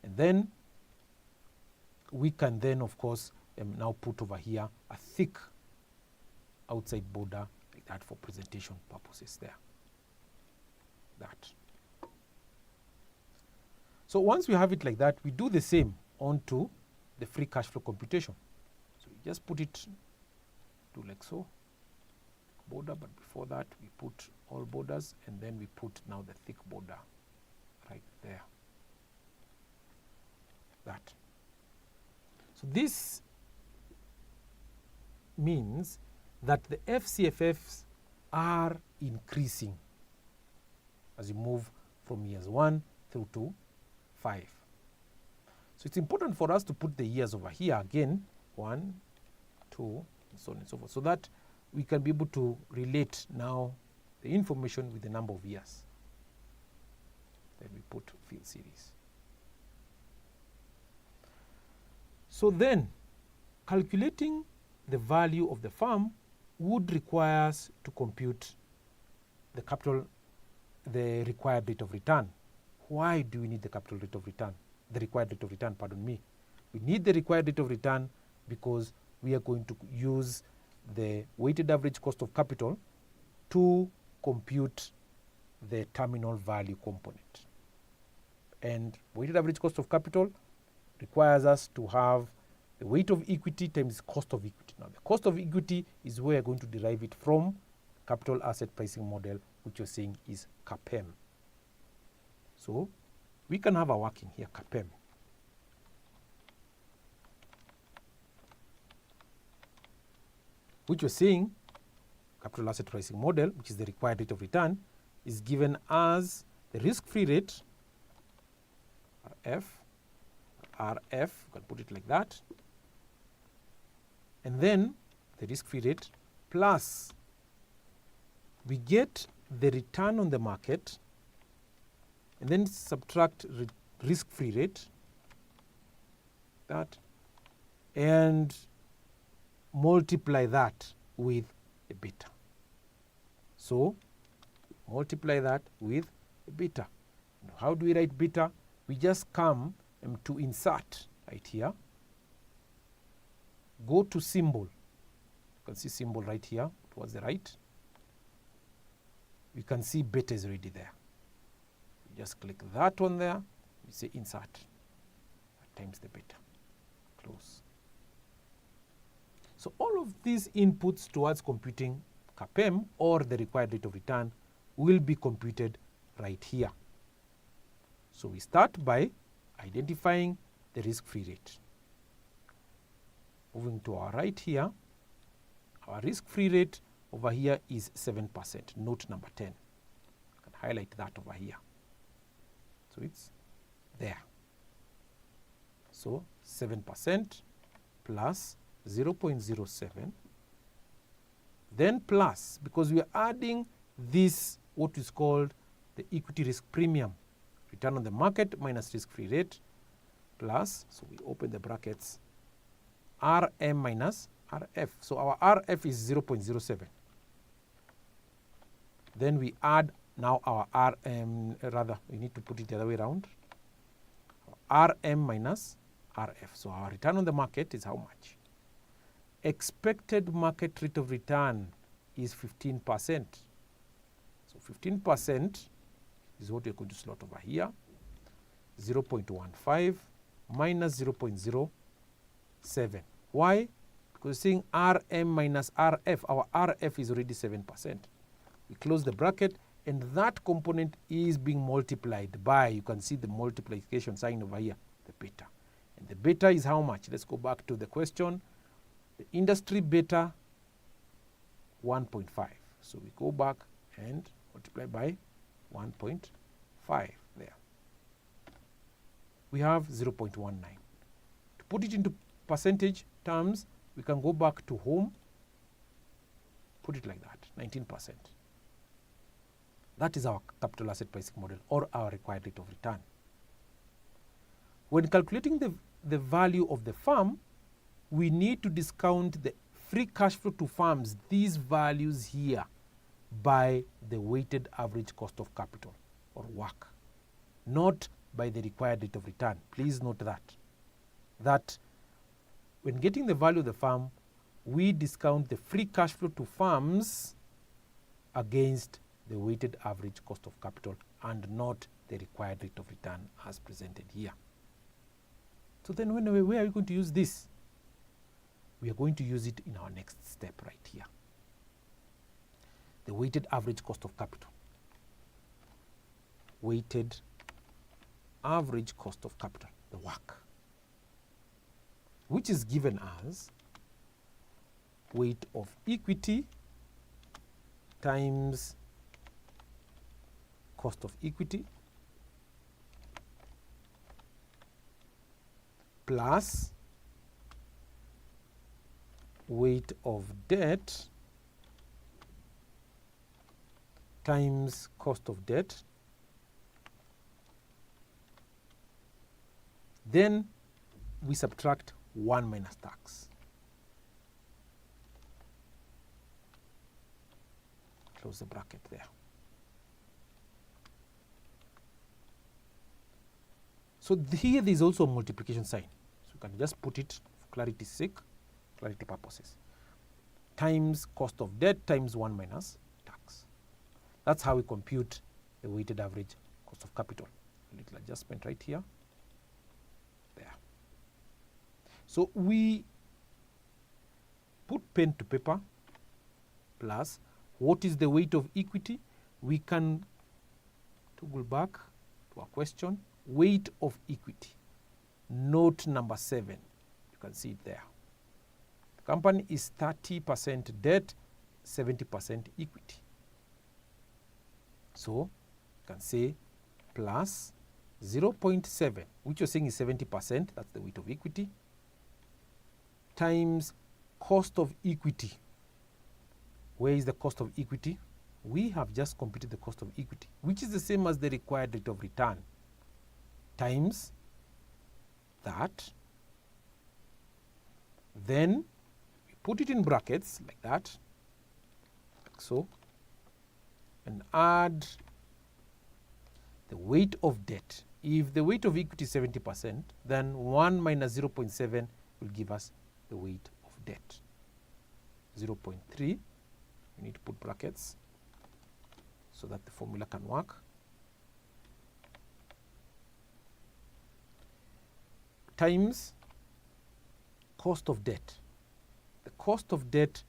And then we can then, of course, now put over here a thick outside border like that for presentation purposes there. That. So once we have it like that, we do the same onto the free cash flow computation. So we just put it to like so, border, but before that we put all borders, and then we put now the thick border right there. That. So this means that the FCFFs are increasing as you move from years 1 through to 5. So it's important for us to put the years over here again, 1, 2, and so on and so forth, so that we can be able to relate now the information with the number of years. Then we put field series. So then, calculating the value of the farm would require us to compute the capital, the required rate of return. Why do we need the capital rate of return? The required rate of return, pardon me. We need the required rate of return because we are going to use the weighted average cost of capital to compute the terminal value component. And weighted average cost of capital requires us to have the weight of equity times cost of equity. Now, the cost of equity is where we're going to derive it from capital asset pricing model, which you're saying is CAPM. So we can have a working here, CAPM. Which we're saying capital asset pricing model, which is the required rate of return, is given as the risk-free rate, RF, you can put it like that, and then the risk-free rate plus we get the return on the market and then subtract risk-free rate, that, and multiply that with a beta. So multiply that with a beta. Now, how do we write beta? We just come to insert right here, go to symbol. You can see symbol right here towards the right. You can see beta is already there. You just click that one there, you say insert, times the beta, close. So all of these inputs towards computing CAPM, or the required rate of return, will be computed right here. So we start by identifying the risk-free rate. Moving to our right here, our risk-free rate over here is 7%, note number 10. I can highlight that over here. So it's there. So 7% plus 0.07, then plus, because we are adding this, what is called the equity risk premium, return on the market minus risk-free rate, plus, so we open the brackets, RM minus RF. So our RF is 0.07. Then we add now our RM, rather, we need to put it the other way around, RM minus RF. So our return on the market is how much? Expected market rate of return is 15%. So 15% is what we're going to slot over here. 0.15 minus 0.07. Why? Because seeing RM minus RF, our RF is already 7%. We close the bracket, and that component is being multiplied by, you can see the multiplication sign over here, the beta. And the beta is how much? Let's go back to the question. The industry beta, 1.5. So we go back and multiply by 1.5 there. We have 0.19. To put it into percentage terms, we can go back to home, put it like that, 19%. That is our capital asset pricing model, or our required rate of return. When calculating the value of the farm, we need to discount the free cash flow to farms, these values here, by the weighted average cost of capital, or WACC, not by the required rate of return. Please note that when getting the value of the farm, we discount the free cash flow to farms against the weighted average cost of capital and not the required rate of return as presented here. So then where are we going to use this? We are going to use it in our next step right here. The weighted average cost of capital. Weighted average cost of capital, the WACC, which is given as weight of equity times cost of equity plus weight of debt times cost of debt. Then we subtract 1 minus tax. Close the bracket there. So here there is also a multiplication sign. So you can just put it for clarity's sake, clarity purposes. Times cost of debt times 1 minus tax. That's how we compute the weighted average cost of capital. A little adjustment right here. There. So we put pen to paper plus what is the weight of equity? We can toggle back to our question. Weight of equity. Note number 7. You can see it there. The company is 30% debt, 70% equity. So you can say plus 0.7, which you're saying is 70%, that's the weight of equity, times cost of equity. Where is the cost of equity? We have just computed the cost of equity, which is the same as the required rate of return, times that. Then we put it in brackets like that, like so, and add the weight of debt. If the weight of equity is 70%, then 1 minus 0.7 will give us the weight of debt. 0.3, we need to put brackets so that the formula can work. Times cost of debt. The cost of debt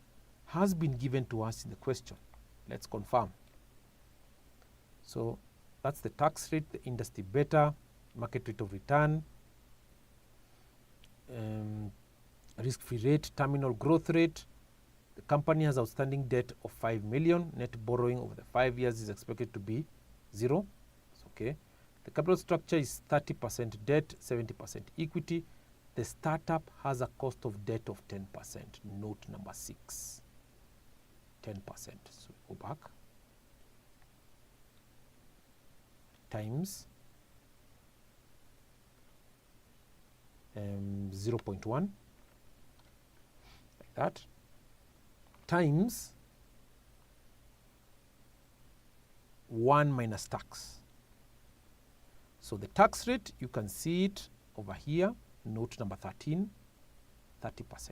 has been given to us in the question. Let's confirm. So that's the tax rate, the industry beta, market rate of return, risk-free rate, terminal growth rate. The company has outstanding debt of 5 million. Net borrowing over the 5 years is expected to be 0. It's okay. The capital structure is 30% debt, 70% equity. The startup has a cost of debt of 10%. Note number 6. 10%. So we go back. Times 0.1, like that, times 1 minus tax. So the tax rate, you can see it over here, note number 13, 30%.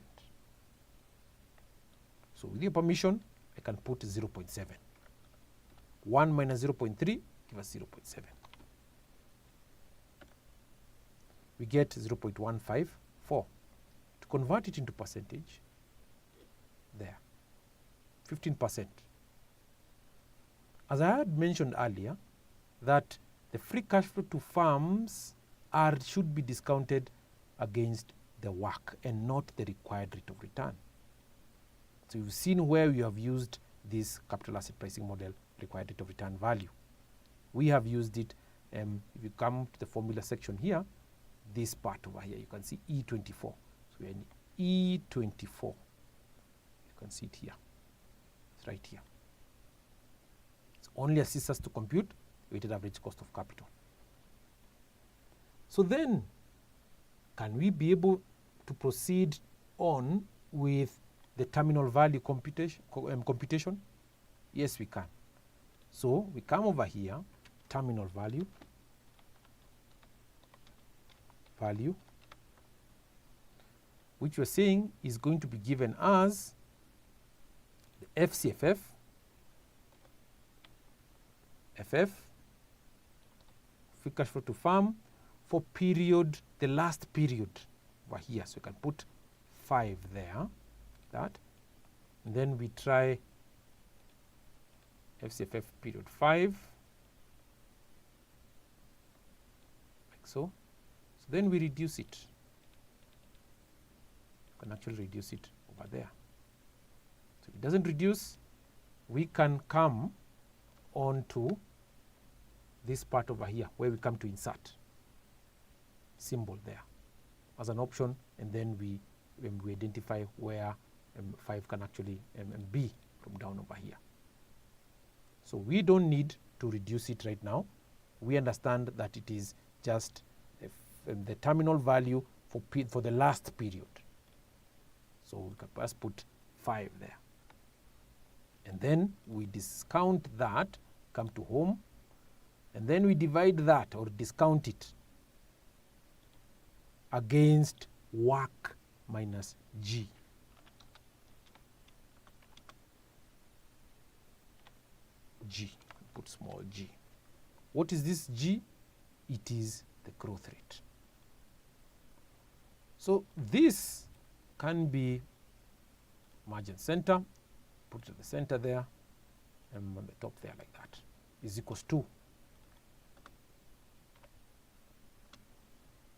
So with your permission, I can put 0.7. 1 minus 0.3 give us 0.7. We get 0.154. To convert it into percentage, there, 15%. As I had mentioned earlier, that the free cash flow to firms should be discounted against the work and not the required rate of return. So you've seen where we have used this capital asset pricing model, required rate of return value. We have used it, if you come to the formula section here, this part over here, you can see E24. So we are in E24. You can see it here. It's right here. It only assists us to compute weighted average cost of capital. So then, can we be able to proceed on with the terminal value computation? Yes, we can. So we come over here, terminal value, which we're saying is going to be given as the FCFF, free cash flow to firm, for period, the last period over here. So we can put 5 there, that, and then we try FCFF period 5, like so. So then we reduce it. You can actually reduce it over there. it doesn't reduce, we can come on to this part over here where we come to insert symbol there as an option, and then we identify where 5 can actually be from down over here. So we don't need to reduce it right now. We understand that it is just the terminal value for the last period. So we can just put 5 there. And then we discount that, come to home, and then we divide that or discount it against work minus G. G, put small g. What is this G? It is the growth rate. So this can be margin center, put it at the center there, and on the top there like that, is equals to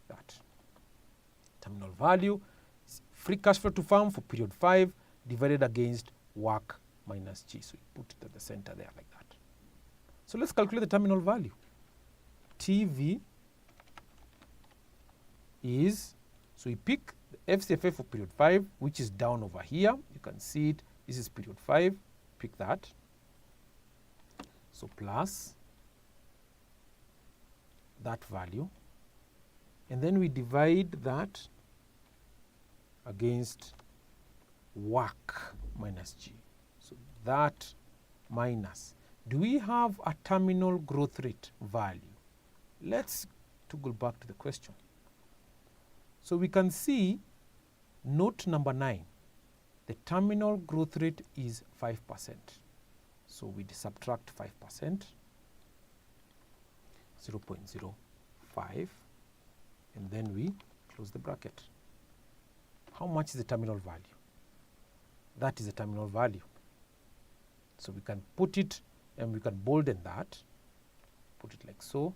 that. Terminal value is free cash flow to firm for period 5 divided against work minus G. So we put it at the center there like that. So let's calculate the terminal value. TV is, so we pick the FCFA for period 5, which is down over here. You can see it. This is period 5. Pick that. So plus that value. And then we divide that against work minus G. So that minus. Do we have a terminal growth rate value? Let's go back to the question. So we can see note number 9. The terminal growth rate is 5%. So we subtract 5%, 0.05, and then we close the bracket. How much is the terminal value? That is the terminal value. So we can put it, and we can bolden that, put it like so,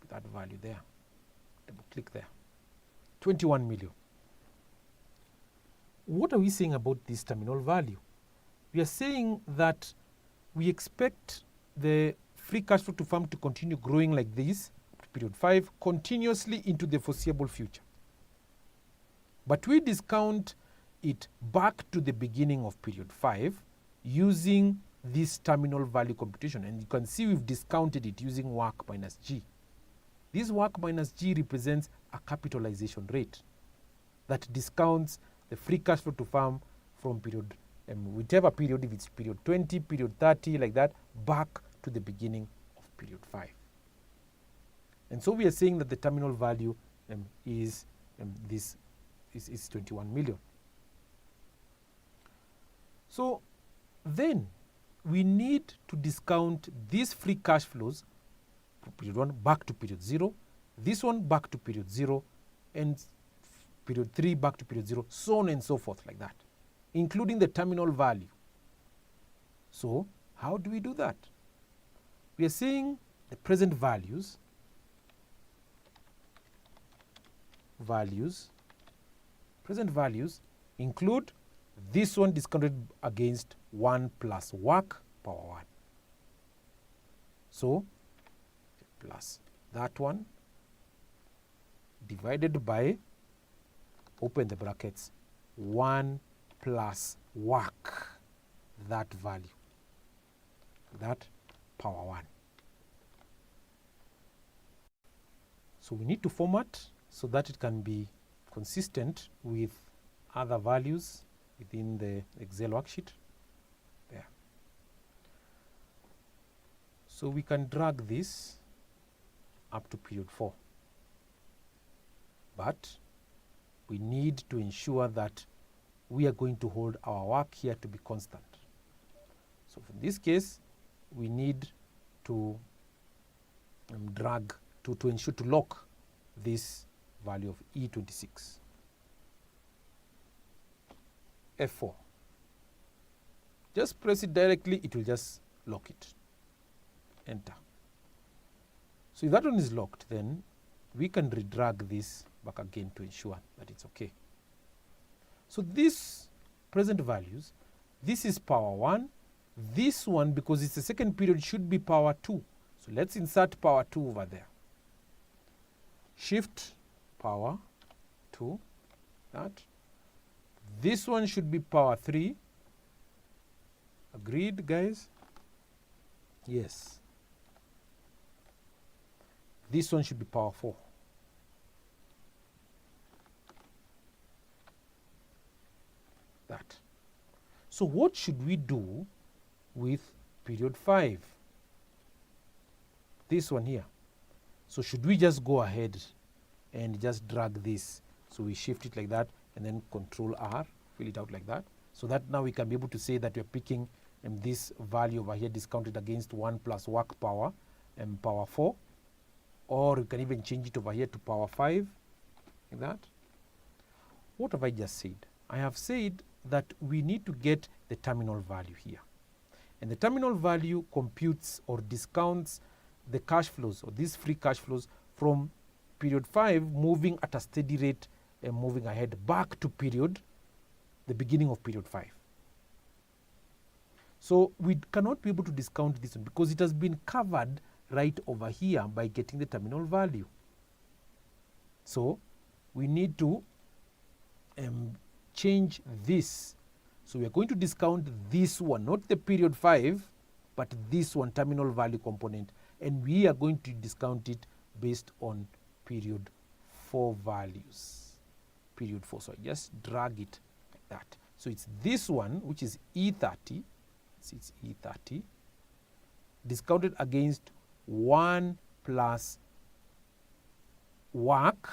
put that value there, double click there, 21 million. What are we saying about this terminal value? We are saying that we expect the free cash flow to firm to continue growing like this, period 5, continuously into the foreseeable future. But we discount it back to the beginning of period 5 using this terminal value computation. And you can see we've discounted it using work minus G. This work minus G represents a capitalization rate that discounts the free cash flow to firm from period, whichever period, if it's period 20, period 30, like that, back to the beginning of period 5. And so we are saying that the terminal value is 21 million. So then we need to discount these free cash flows from period 1 back to period 0, this one back to period 0, and period 3 back to period 0, so on and so forth like that, including the terminal value. So how do we do that? We are saying the present values include this one discounted against 1 plus work power 1. So plus that one divided by, open the brackets, 1 plus work, that value, that power 1. So we need to format so that it can be consistent with other values within the Excel worksheet there. So we can drag this up to period 4. But we need to ensure that we are going to hold our work here to be constant. So in this case, we need to drag to ensure to lock this value of E26. F4. Just press it directly, it will just lock it. Enter. So if that one is locked, then we can redrag this back again to ensure that it's okay. So this present values, this is power 1. This one, because it's the second period, should be power 2. So let's insert power 2 over there. Shift power 2, that. This one should be power 3. Agreed, guys? Yes. This one should be power 4. That. So what should we do with period 5? This one here. So should we just go ahead and just drag this? So we shift it like that and then Control R, fill it out like that. So that now we can be able to say that we're picking this value over here discounted against 1 plus work power and power 4. Or you can even change it over here to power 5, like that. What have I just said? I have said that we need to get the terminal value here. And the terminal value computes or discounts the cash flows, or these free cash flows, from period 5 moving at a steady rate and moving ahead back to the beginning of period 5. So we cannot be able to discount this one because it has been covered right over here by getting the terminal value. So we need to change this. So we are going to discount this one, not the period 5, but this one, terminal value component, and we are going to discount it based on period 4 values. Period 4. So I just drag it like that. So it's this one, which is E30. It's E30 discounted against 1 plus work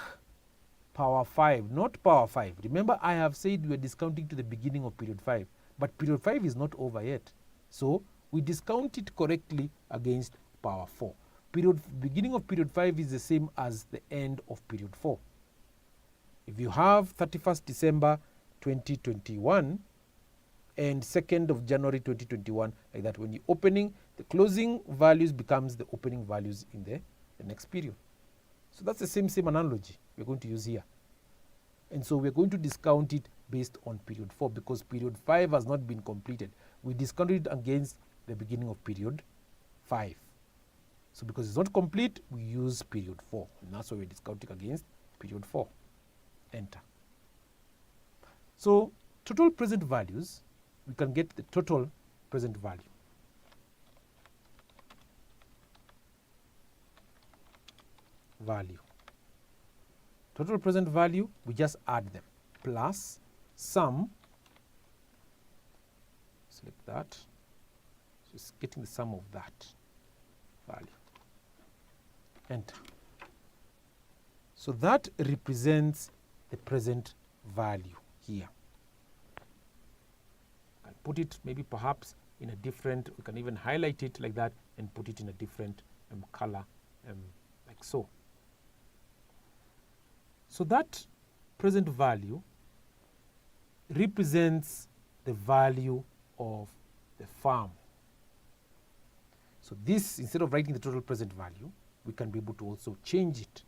power 5, not power 5. Remember, I have said we are discounting to the beginning of period 5, but period 5 is not over yet. So we discount it correctly against power 4. Beginning of period 5 is the same as the end of period 4. If you have 31st December 2021 and 2nd of January 2021, like that, when you're opening, the closing values becomes the opening values in the next period. So that's the same analogy we're going to use here. And so we're going to discount it based on period 4 because period 5 has not been completed. We discounted it against the beginning of period 5. So because it's not complete, we use period 4. And that's why we're discounting against period 4. Enter. So total present values, we can get the total present value. Total present value, we just add them, plus sum, select that, so it's getting the sum of that value. Enter. So that represents the present value here. I can put it maybe perhaps in a different, we can even highlight it like that and put it in a different color, like so. So that present value represents the value of the farm. So this, instead of writing the total present value, we can be able to also change it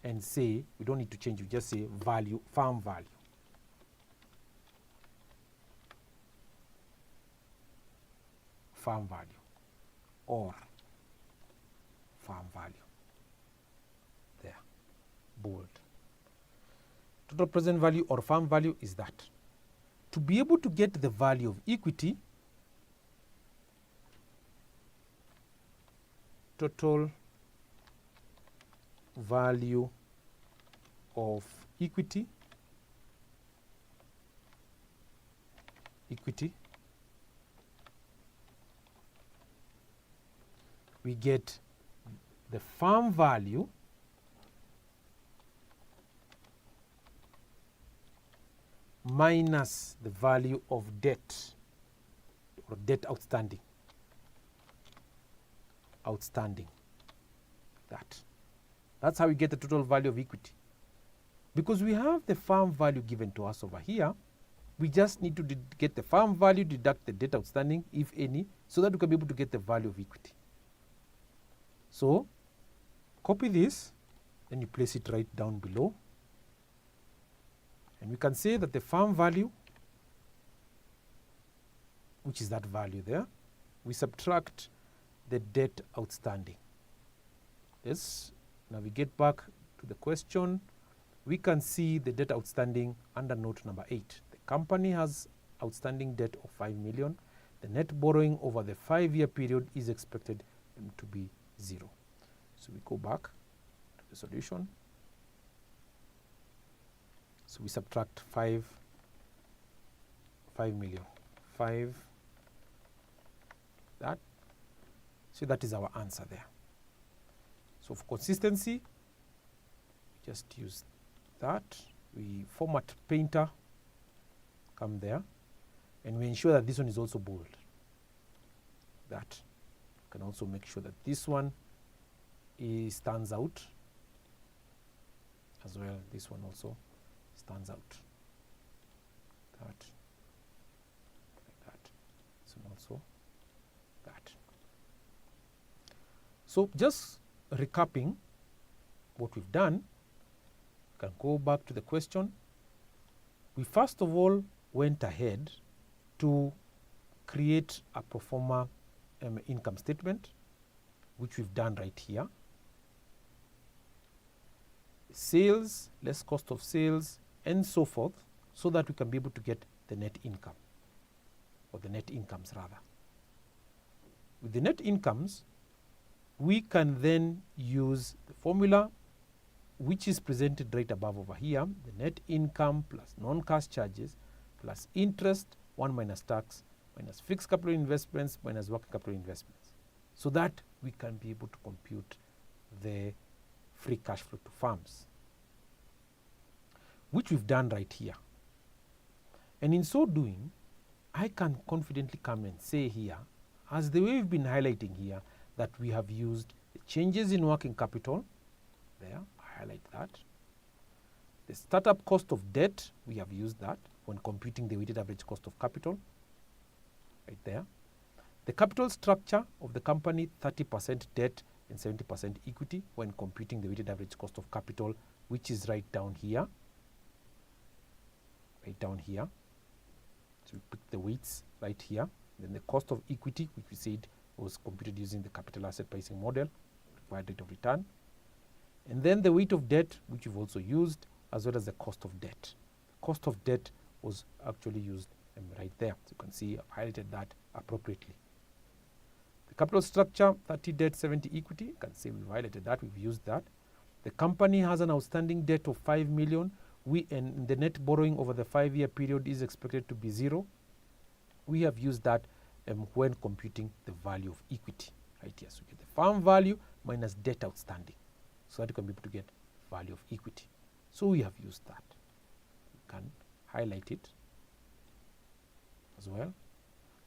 and say, we don't need to change, we just say value, farm value. Farm value or farm value. There, bold. Total present value or farm value is that. To be able to get the value of equity, total value of equity, we get the farm value minus the value of debt or debt outstanding. That's how we get the total value of equity. Because we have the farm value given to us over here, we just need to get the farm value, deduct the debt outstanding, if any, so that we can be able to get the value of equity. So copy this, then you place it right down below. And we can say that the farm value which is that value there. We subtract the debt outstanding. Let's navigate back to the question. We can see the debt outstanding under note number 8. The company has outstanding debt of 5 million. The net borrowing over the 5-year period is expected to be 0. So we go back to the solution. So we subtract 5 million. 5, that. So that is our answer there. So for consistency, we just use that. We format painter, come there, and we ensure that this one is also bold. That. You can also make sure that this one stands out as well. This one also stands out. That. Like that. This one also. That. So just recapping what we've done, you can go back to the question. We first of all went ahead to create a pro forma income statement, which we've done right here. Sales, less cost of sales, and so forth, so that we can be able to get the net income, or the net incomes rather. With the net incomes, we can then use the formula which is presented right above over here, the net income plus non-cash charges plus interest, 1 minus tax, minus fixed capital investments, minus working capital investments, so that we can be able to compute the free cash flow to firms, which we've done right here. And in so doing, I can confidently come and say here, as the way we've been highlighting here, that we have used the changes in working capital, there, I highlight that. The startup cost of debt, we have used that when computing the weighted average cost of capital, right there. The capital structure of the company, 30% debt and 70% equity when computing the weighted average cost of capital, which is right down here. Right down here. So we pick the weights right here. Then the cost of equity, which we said was computed using the capital asset pricing model, required rate of return. And then the weight of debt, which we've also used, as well as the cost of debt. The cost of debt was actually used right there. So you can see I've highlighted that appropriately. The capital structure, 30 debt, 70 equity. You can see we've highlighted that, we've used that. The company has an outstanding debt of 5 million. And the net borrowing over the 5-year period is expected to be 0. We have used that when computing the value of equity right here. So you get the firm value minus debt outstanding, so that you can be able to get value of equity. So we have used that. You can highlight it as well.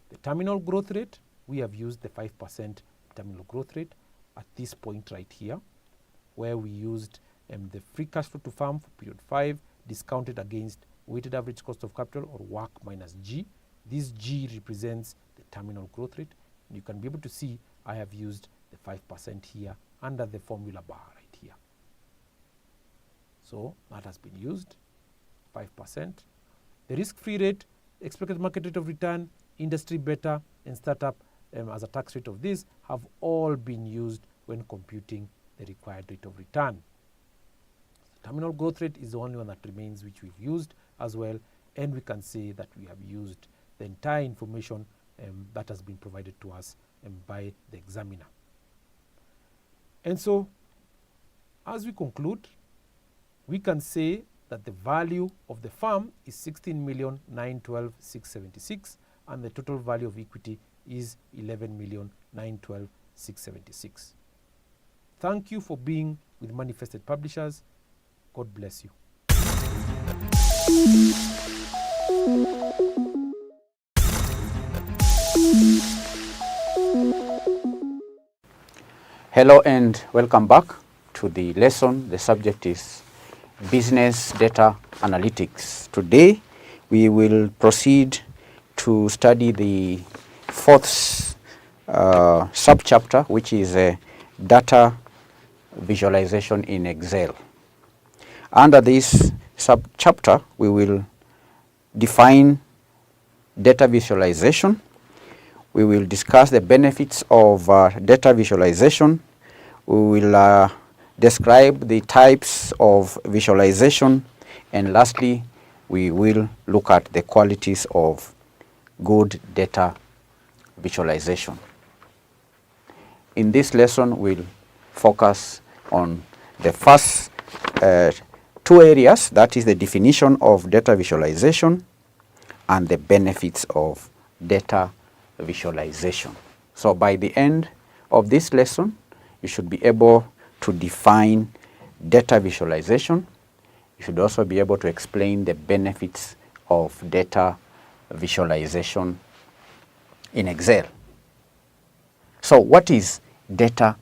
The terminal growth rate, we have used the 5% terminal growth rate at this point right here, where we used the free cash flow to firm for period 5 discounted against weighted average cost of capital, or WACC minus G. This G represents the terminal growth rate. And you can be able to see I have used the 5% here under the formula bar right here. So that has been used, 5%. The risk-free rate, expected market rate of return, industry beta, and startup as a tax rate of this have all been used when computing the required rate of return. The terminal growth rate is the only one that remains, which we've used as well, and we can say that we have used the entire information that has been provided to us by the examiner. And so, as we conclude, we can say that the value of the firm is 16,912,676, and the total value of equity is 11,912,676. Thank you for being with Manifested Publishers. God bless you. Hello and welcome back to the lesson. The subject is Business Data Analytics. Today we will proceed to study the fourth subchapter, which is data visualization in Excel. Under this subchapter, we will define data visualization, We will discuss the benefits of data visualization. We will describe the types of visualization, and lastly, we will look at the qualities of good data visualization. In this lesson, we'll focus on the first two areas, that is the definition of data visualization and the benefits of data visualization. So by the end of this lesson, you should be able to define data visualization. You should also be able to explain the benefits of data visualization in Excel. So what is data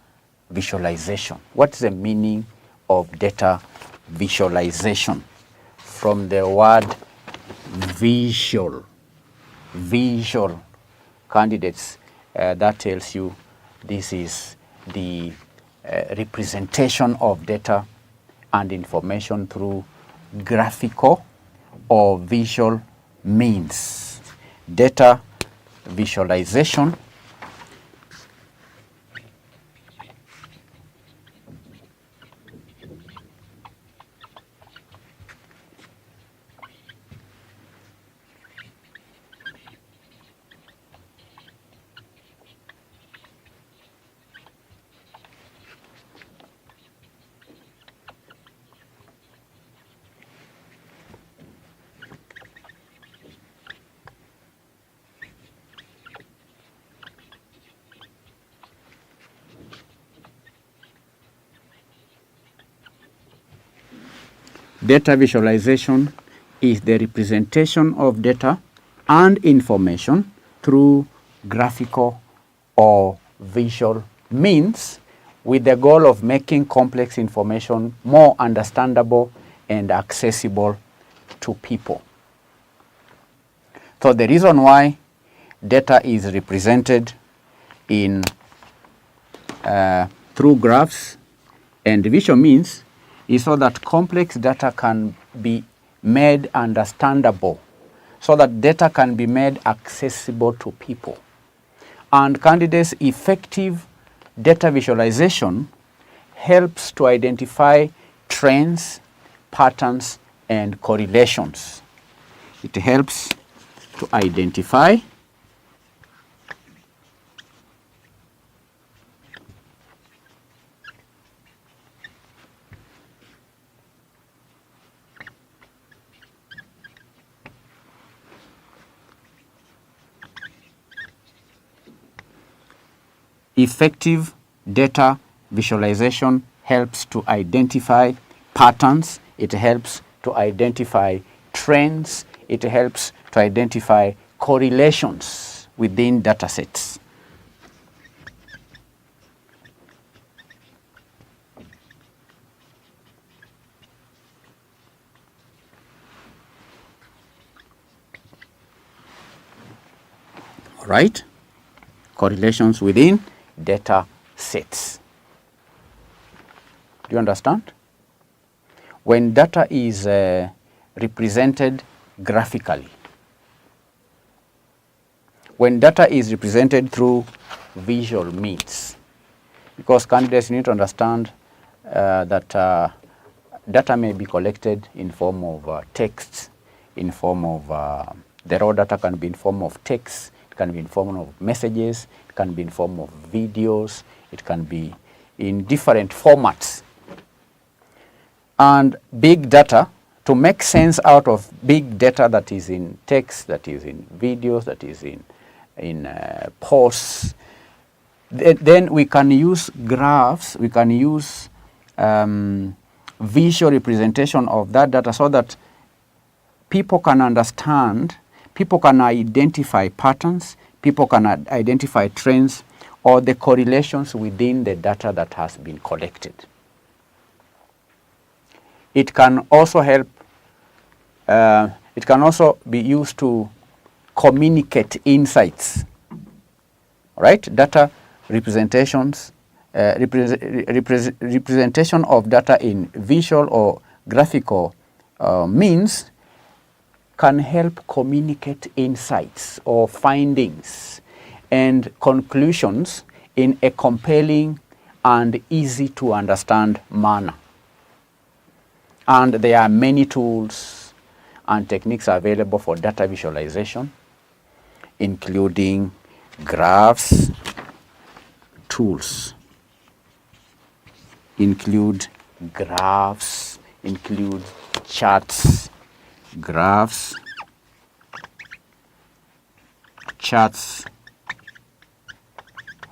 visualization? What's the meaning of data visualization? From the word visual. Visual. Candidates, that tells you this is the representation of data and information through graphical or visual means. Data visualization Data visualization is the representation of data and information through graphical or visual means, with the goal of making complex information more understandable and accessible to people. So the reason why data is represented in through graphs and visual means is so that complex data can be made understandable, so that data can be made accessible to people. And candidates, effective data visualization helps to identify trends, patterns, and correlations. It helps to identify effective data visualization helps to identify patterns, it helps to identify trends, it helps to identify correlations within data sets. All right? Correlations within data sets. Do you understand? When data is represented graphically, when data is represented through visual means, because candidates need to understand that data may be collected in form of text, in form of, the raw data can be in form of text, it can be in form of messages, it can be in form of videos, it can be in different formats. And big data, to make sense out of big data that is in text, that is in videos, that is in posts, then we can use graphs, we can use visual representation of that data so that people can understand, people can identify patterns, people can identify trends or the correlations within the data that has been collected. It can also help, it can also be used to communicate insights, right? Data representations, representation of data in visual or graphical means can help communicate insights or findings and conclusions in a compelling and easy to understand manner. And there are many tools and techniques available for data visualization, including graphs, tools, include graphs, include charts, graphs, charts,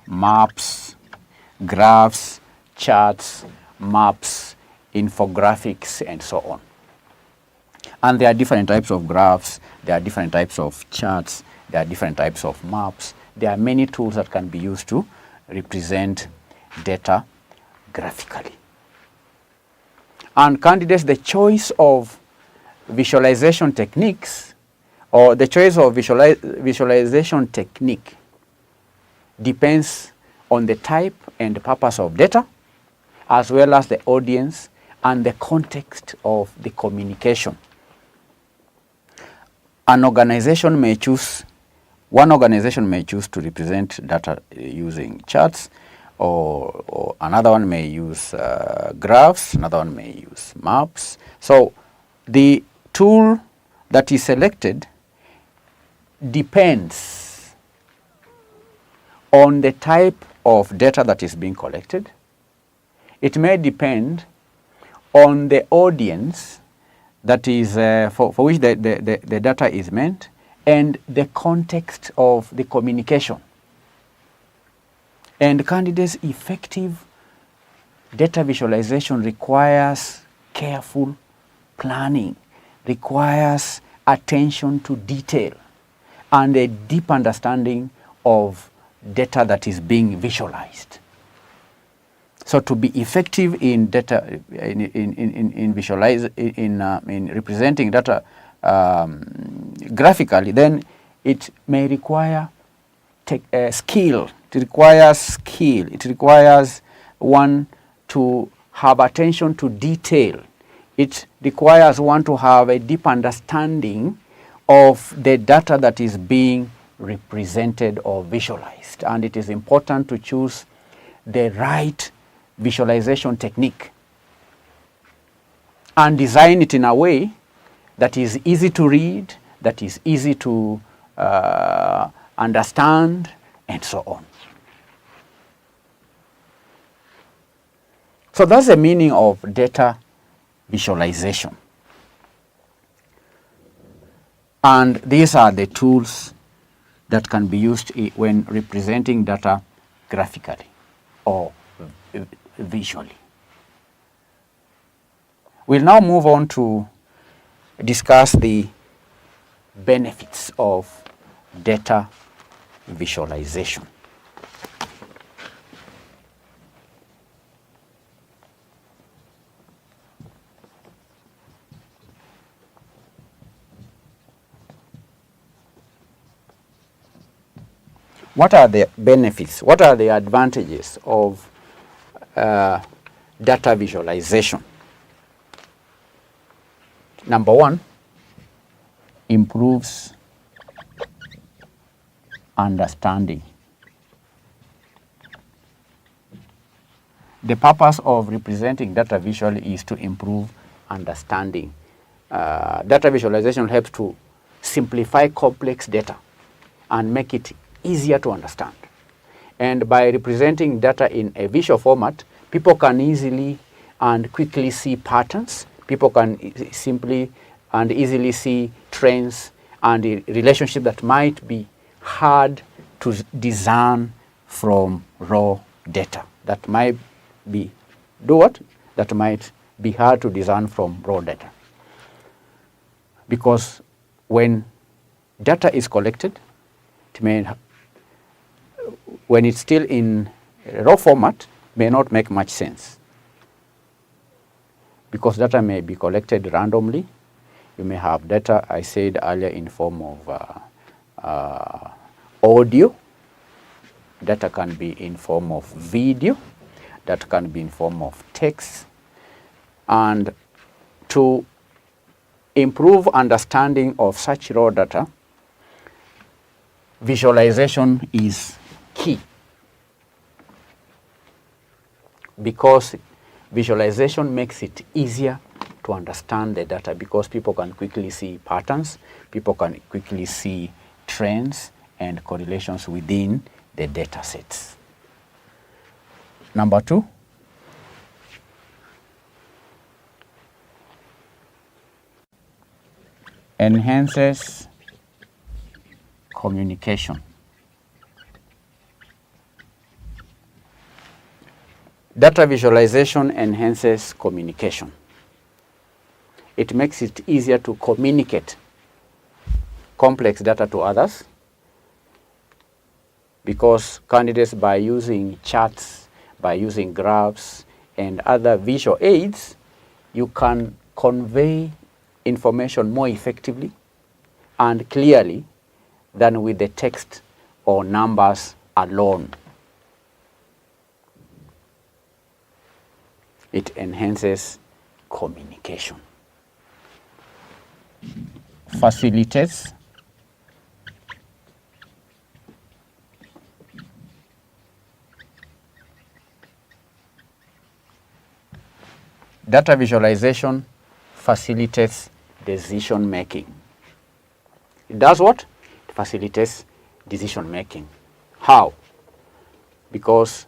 maps, graphs, charts, maps, infographics, and so on. And there are different types of graphs, there are different types of charts, there are different types of maps. There are many tools that can be used to represent data graphically. And candidates, the choice of visualization techniques or the choice of visualization technique depends on the type and purpose of data, as well as the audience and the context of the communication. One organization may choose to represent data using charts, or another one may use graphs, another one may use maps. So the tool that is selected depends on the type of data that is being collected. It may depend on the audience that is for which the data is meant, and the context of the communication. And candidates, effective data visualization requires careful planning, requires attention to detail, and a deep understanding of data that is being visualized. So to be effective in data, in representing data graphically, then it may require skill. It requires skill. It requires one to have attention to detail. It requires one to have a deep understanding of the data that is being represented or visualized. And it is important to choose the right visualization technique and design it in a way that is easy to read, that is easy to understand, and so on. So that's the meaning of data visualization. And these are the tools that can be used when representing data graphically or visually. We'll now move on to discuss the benefits of data visualization. What are the benefits? What are the advantages of data visualization? Number one, improves understanding. The purpose of representing data visually is to improve understanding. Data visualization helps to simplify complex data and make it easier to understand. And by representing data in a visual format, people can easily and quickly see patterns. People can simply and easily see trends and the relationship that might be hard to discern from raw data. That might be That might be hard to discern from raw data. Because when data is collected, when it's still in raw format, may not make much sense. Because data may be collected randomly. You may have data, I said earlier, in form of audio. Data can be in form of video. That can be in form of text. And to improve understanding of such raw data, visualization is key, because visualization makes it easier to understand the data, because people can quickly see patterns, people can quickly see trends and correlations within the data sets. Number 2, enhances communication. Data visualization enhances communication. It makes it easier to communicate complex data to others, because candidates, by using charts, by using graphs and other visual aids, you can convey information more effectively and clearly than with the text or numbers alone. It enhances communication. Facilitates data visualization facilitates decision making. It does what? It facilitates decision making. How? Because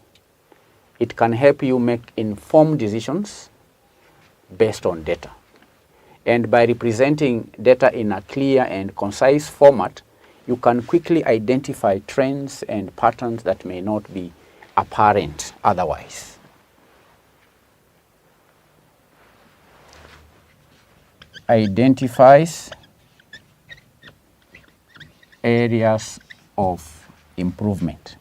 it can help you make informed decisions based on data. And by representing data in a clear and concise format, you can quickly identify trends and patterns that may not be apparent otherwise. Identifies areas of improvement.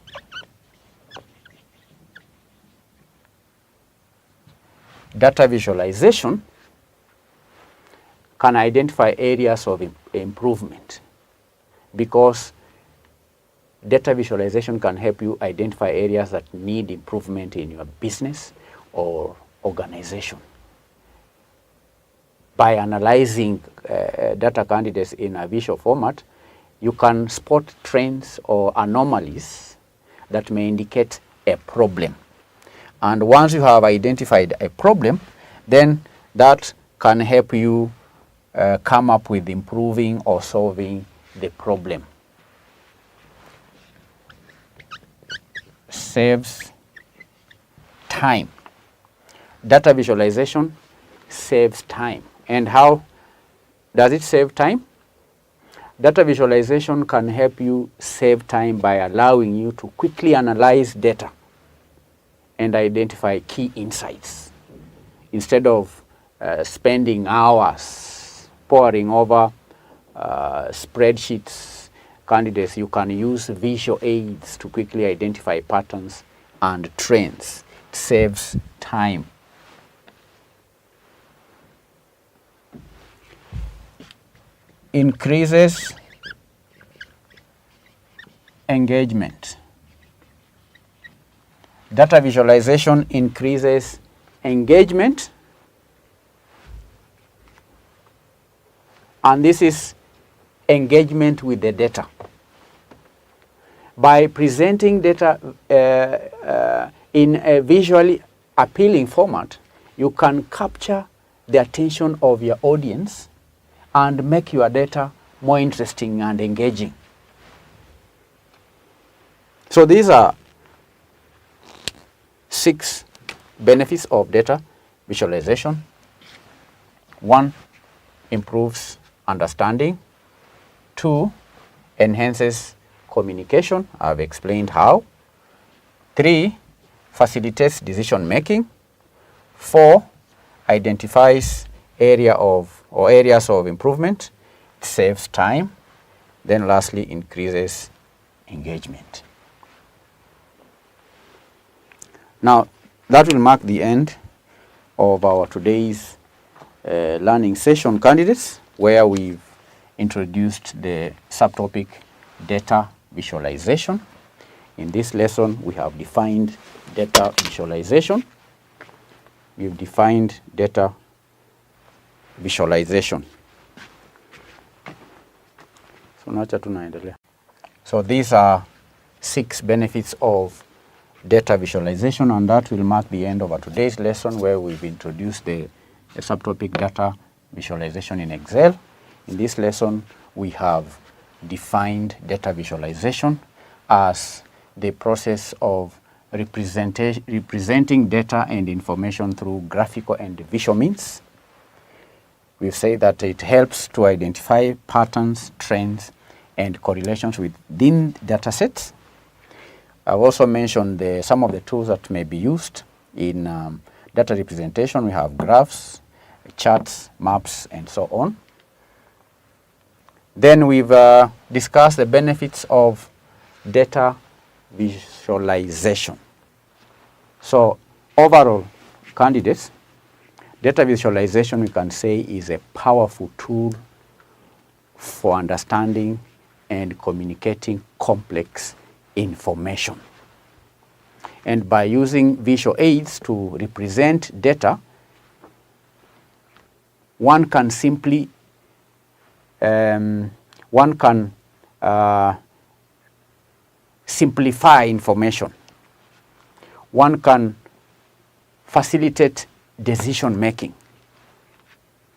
Data visualization can identify areas of improvement, because data visualization can help you identify areas that need improvement in your business or organization. By analyzing data candidates in a visual format, you can spot trends or anomalies that may indicate a problem. And once you have identified a problem, then that can help you come up with improving or solving the problem. Saves time. Data visualization saves time. And how does it save time? Data visualization can help you save time by allowing you to quickly analyze data and identify key insights, instead of spending hours poring over spreadsheets. Candidates, you can use visual aids to quickly identify patterns and trends. It saves time. Increases engagement. Data visualization increases engagement, and this is engagement with the data. By presenting data in a visually appealing format, you can capture the attention of your audience and make your data more interesting and engaging. So these are 6 benefits of data visualization. 1, improves understanding. 2, enhances communication. I've explained how. 3, facilitates decision making. 4, identifies areas of improvement. It saves time. Then lastly, increases engagement. Now, that will mark the end of our today's learning session, candidates, where we've introduced the subtopic data visualization. In this lesson, we have defined data visualization. We've defined data visualization. So, So these are 6 benefits of data visualization, and that will mark the end of our today's lesson, where we've introduced the subtopic data visualization in Excel. In this lesson, we have defined data visualization as the process of representing data and information through graphical and visual means. We've said that it helps to identify patterns, trends, and correlations within data sets. I've also mentioned some of the tools that may be used in data representation. We have graphs, charts, maps, and so on. Then we've discussed the benefits of data visualization. So overall, candidates, data visualization, we can say, is a powerful tool for understanding and communicating complex information. And by using visual aids to represent data, one can simply simplify information. One can facilitate decision making.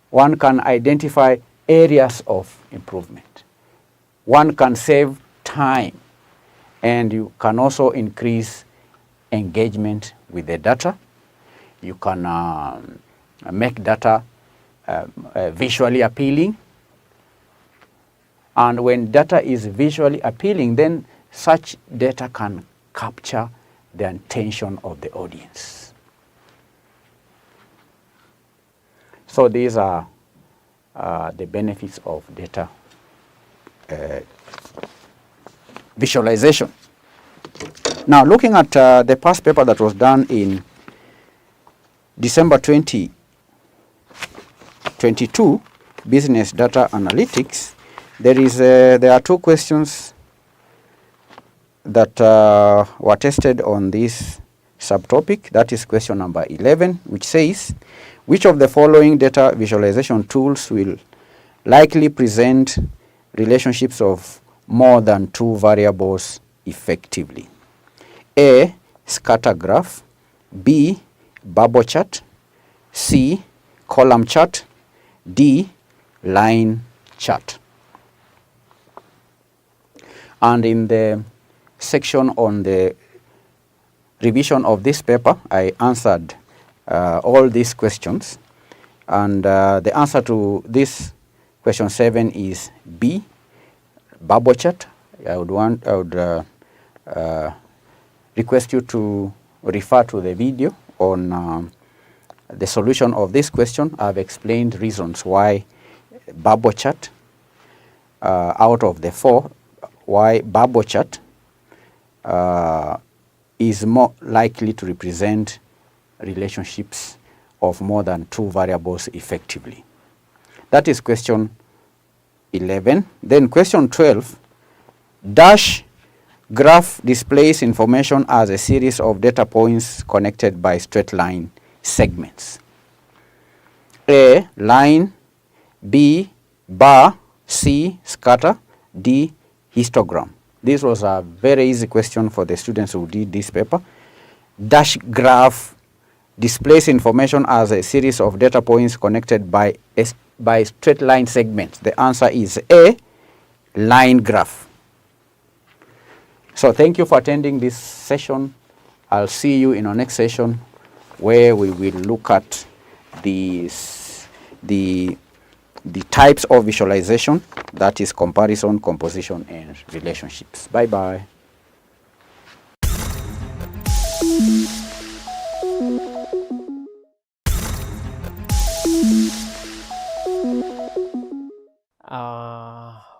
One can identify areas of improvement. One can save time, and you can also increase engagement with the data. You can make data visually appealing. And when data is visually appealing, then such data can capture the attention of the audience. So these are the benefits of data visualization. Now, looking at the past paper that was done in December 2022, Business Data Analytics, there are 2 questions that were tested on this subtopic. That is question number 11, which says, which of the following data visualization tools will likely present relationships of more than 2 variables effectively? A, scatter graph. B, bubble chart. C, column chart. D, line chart. And in the section on the revision of this paper, I answered all these questions, and the answer to this question 7 is B, bubble chart. I would request you to refer to the video on the solution of this question. I've explained reasons why bubble chart, out of the 4, why bubble chart is more likely to represent relationships of more than 2 variables effectively. That is question 11. Then question 12, dash graph displays information as a series of data points connected by straight line segments. A, line. B, bar. C, scatter. D, histogram. This was a very easy question for the students who did this paper. Dash graph displays information as a series of data points connected by straight line segments. The answer is A, line graph. So thank you for attending this session. I'll see you in our next session, where we will look at the types of visualization, that is comparison, composition, and relationships. Bye-bye.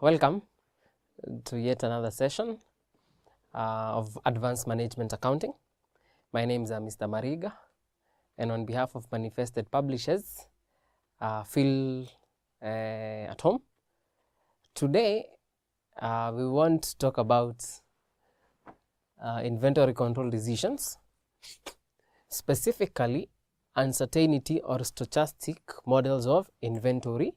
Welcome to yet another session of Advanced Management Accounting. My name is Mr. Mariga, and on behalf of Manifested Publishers, feel at home. Today, we want to talk about inventory control decisions, specifically uncertainty or stochastic models of inventory.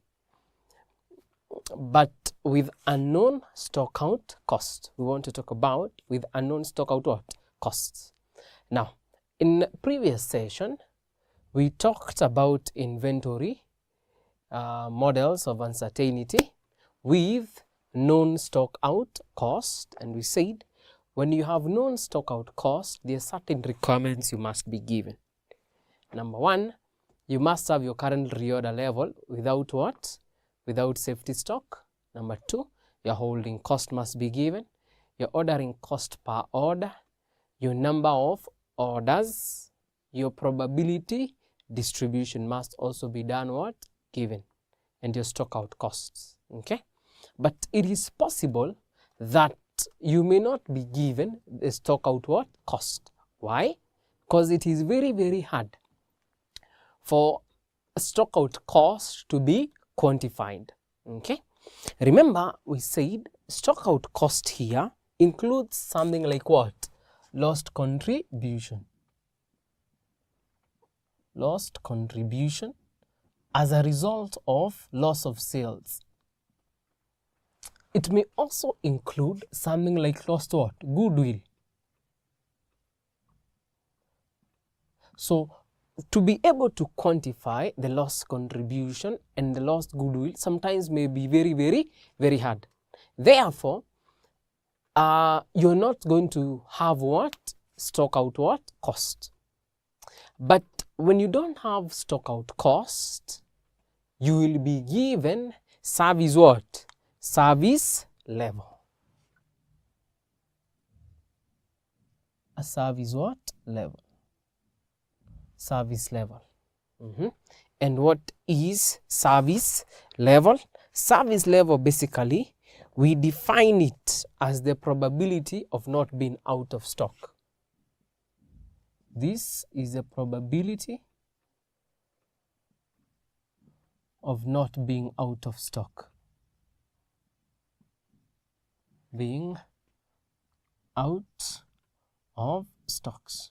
but with unknown stock out cost. We want to talk about with unknown stock out what? Costs. Now, in previous session, we talked about inventory models of uncertainty with known stock out cost, and we said when you have known stock out cost, there are certain requirements you must be given. Number one, you must have your current reorder level without what? Without safety stock. Number two, your holding cost must be given, your ordering cost per order, your number of orders, your probability distribution must also be done what? Given, and your stock out costs. Okay, but it is possible that you may not be given the stock out what? Cost. Why? Because it is very, very hard for stock out cost to be quantified. Okay, remember we said stock out cost here includes something like what? Lost contribution. Lost contribution as a result of loss of sales. It may also include something like lost what? Goodwill. So, to be able to quantify the lost contribution and the lost goodwill sometimes may be very, very, very hard. Therefore, you're not going to have what? Stock out what? Cost. But when you don't have stock out cost, you will be given service what? Service level. A service what? Level. Service level. And what is service level? Service level, basically, we define it as the probability of not being out of stock. This is the probability of not being out of stock. Being out of stocks.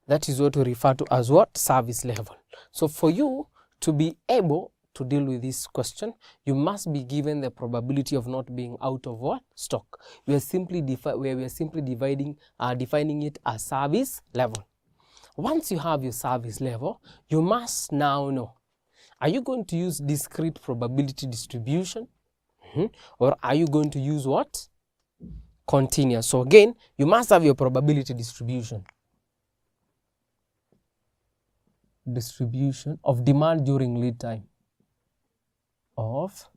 That is what we refer to as what? Service level. So for you to be able to deal with this question, you must be given the probability of not being out of what? Stock. We are simply defining it as service level. Once you have your service level, you must now know, are you going to use discrete probability distribution? Or are you going to use what? Continuous. So again, you must have your probability distribution. Distribution of demand during lead time. Of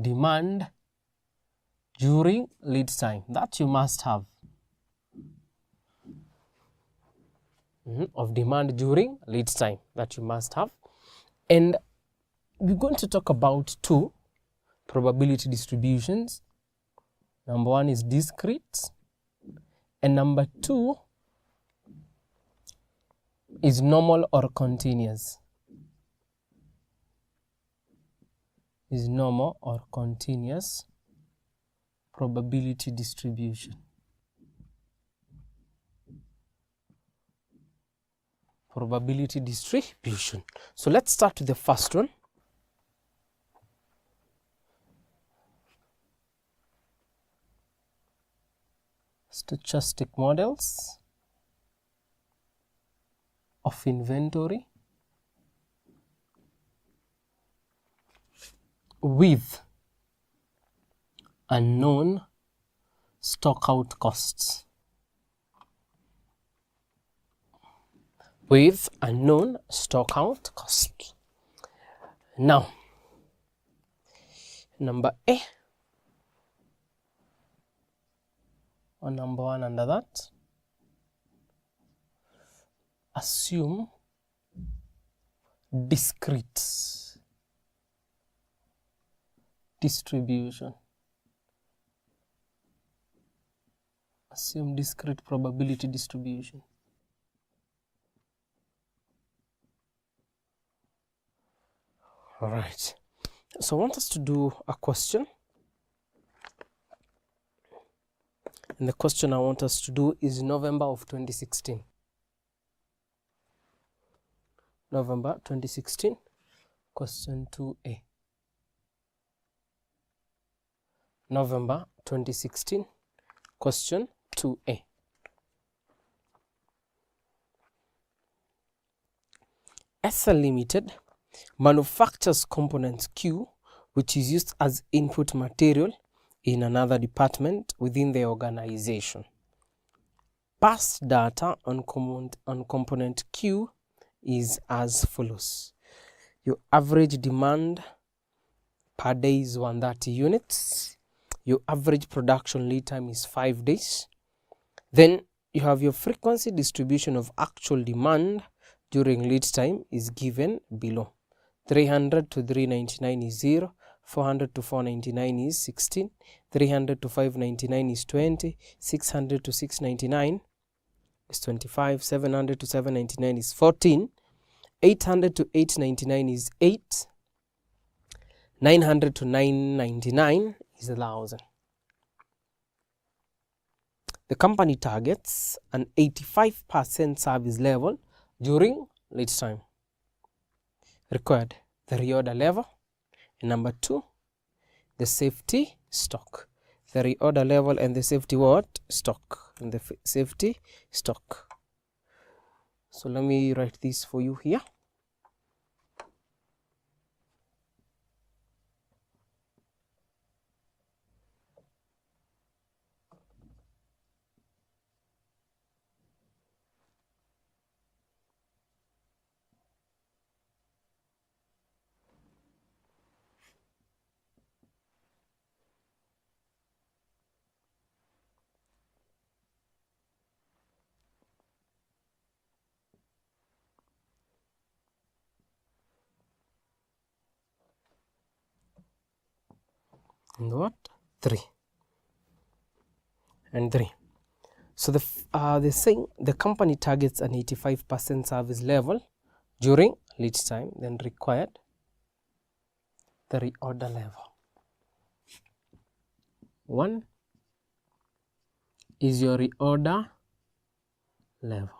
demand during lead time. That you must have. Of demand during lead time. That you must have. And we're going to talk about two probability distributions. Number one is discrete, and number two is normal or continuous. Is normal or continuous probability distribution. Probability distribution. So let's start with the first one. Stochastic models of inventory with unknown stock out costs. With unknown stock out costs. Now, number A, or number one under that, assume discrete distribution. Assume discrete probability distribution. All right. So I want us to do a question. And the question I want us to do is November of 2016. November 2016. Question 2A. November 2016. Question 2A. SL Limited manufactures component Q, which is used as input material in another department within the organization. Past data on component Q is as follows. Your average demand per day is 130 units. Your average production lead time is 5 days. Then you have your frequency distribution of actual demand during lead time is given below. 300 to 399 is 0, 400 to 499 is 16, 300 to 599 is 20, 600 to 699 is 25, 700 to 799 is 14, 800 to 899 is 8, 900 to 999 is 1000. The company targets an 85% service level during lead time. Required the reorder level. And number 2, the safety stock. The reorder level and the safety what? Stock. And the safety stock. So let me write this for you here. And what? 3 and 3. So they're saying the company targets an 85% service level during lead time, then required the reorder level. 1 is your reorder level.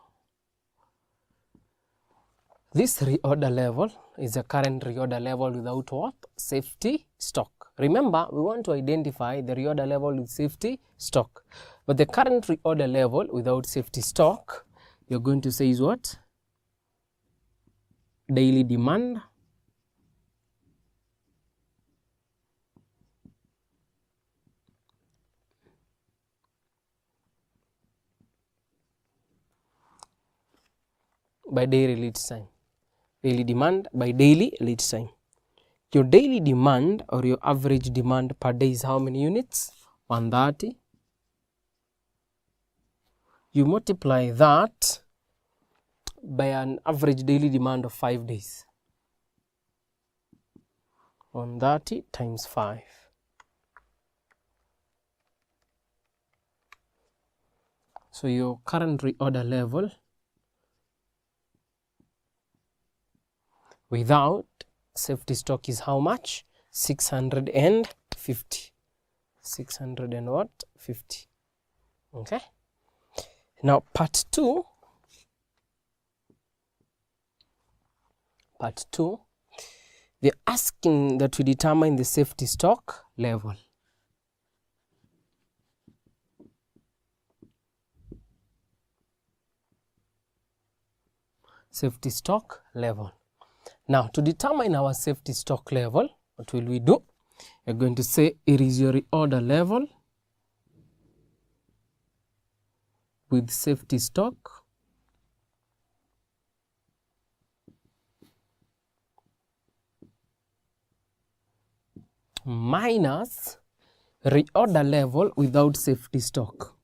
This reorder level is a current reorder level without what? Safety stock. Remember, we want to identify the reorder level with safety stock. But the current reorder level without safety stock, you're going to say is what? Daily demand by daily lead time. Daily demand by daily lead time. Your daily demand or your average demand per day is how many units? 130. You multiply that by an average daily demand of 5 days. 130 times 5. So your current reorder level without safety stock is how much? 650. 600 and what? 50. Okay. Now part 2. Part 2. They're asking that we determine the safety stock level. Safety stock level. Now, to determine our safety stock level, what will we do? You're going to say it is your reorder level with safety stock minus reorder level without safety stock.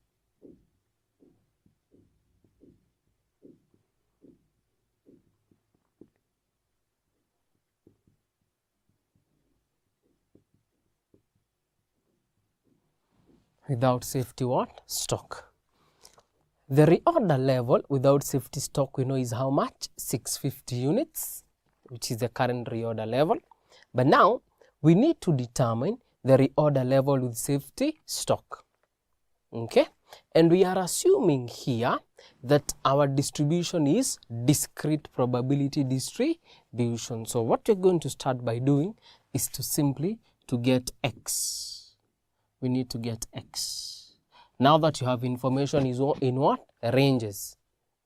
Without safety what? Stock. The reorder level without safety stock we know is how much? 650 units, which is the current reorder level. But now we need to determine the reorder level with safety stock. Okay, and we are assuming here that our distribution is discrete probability distribution. distribution. So what you're going to start by doing is to simply to get x. We need to get x. Now that you have information is in what? Ranges.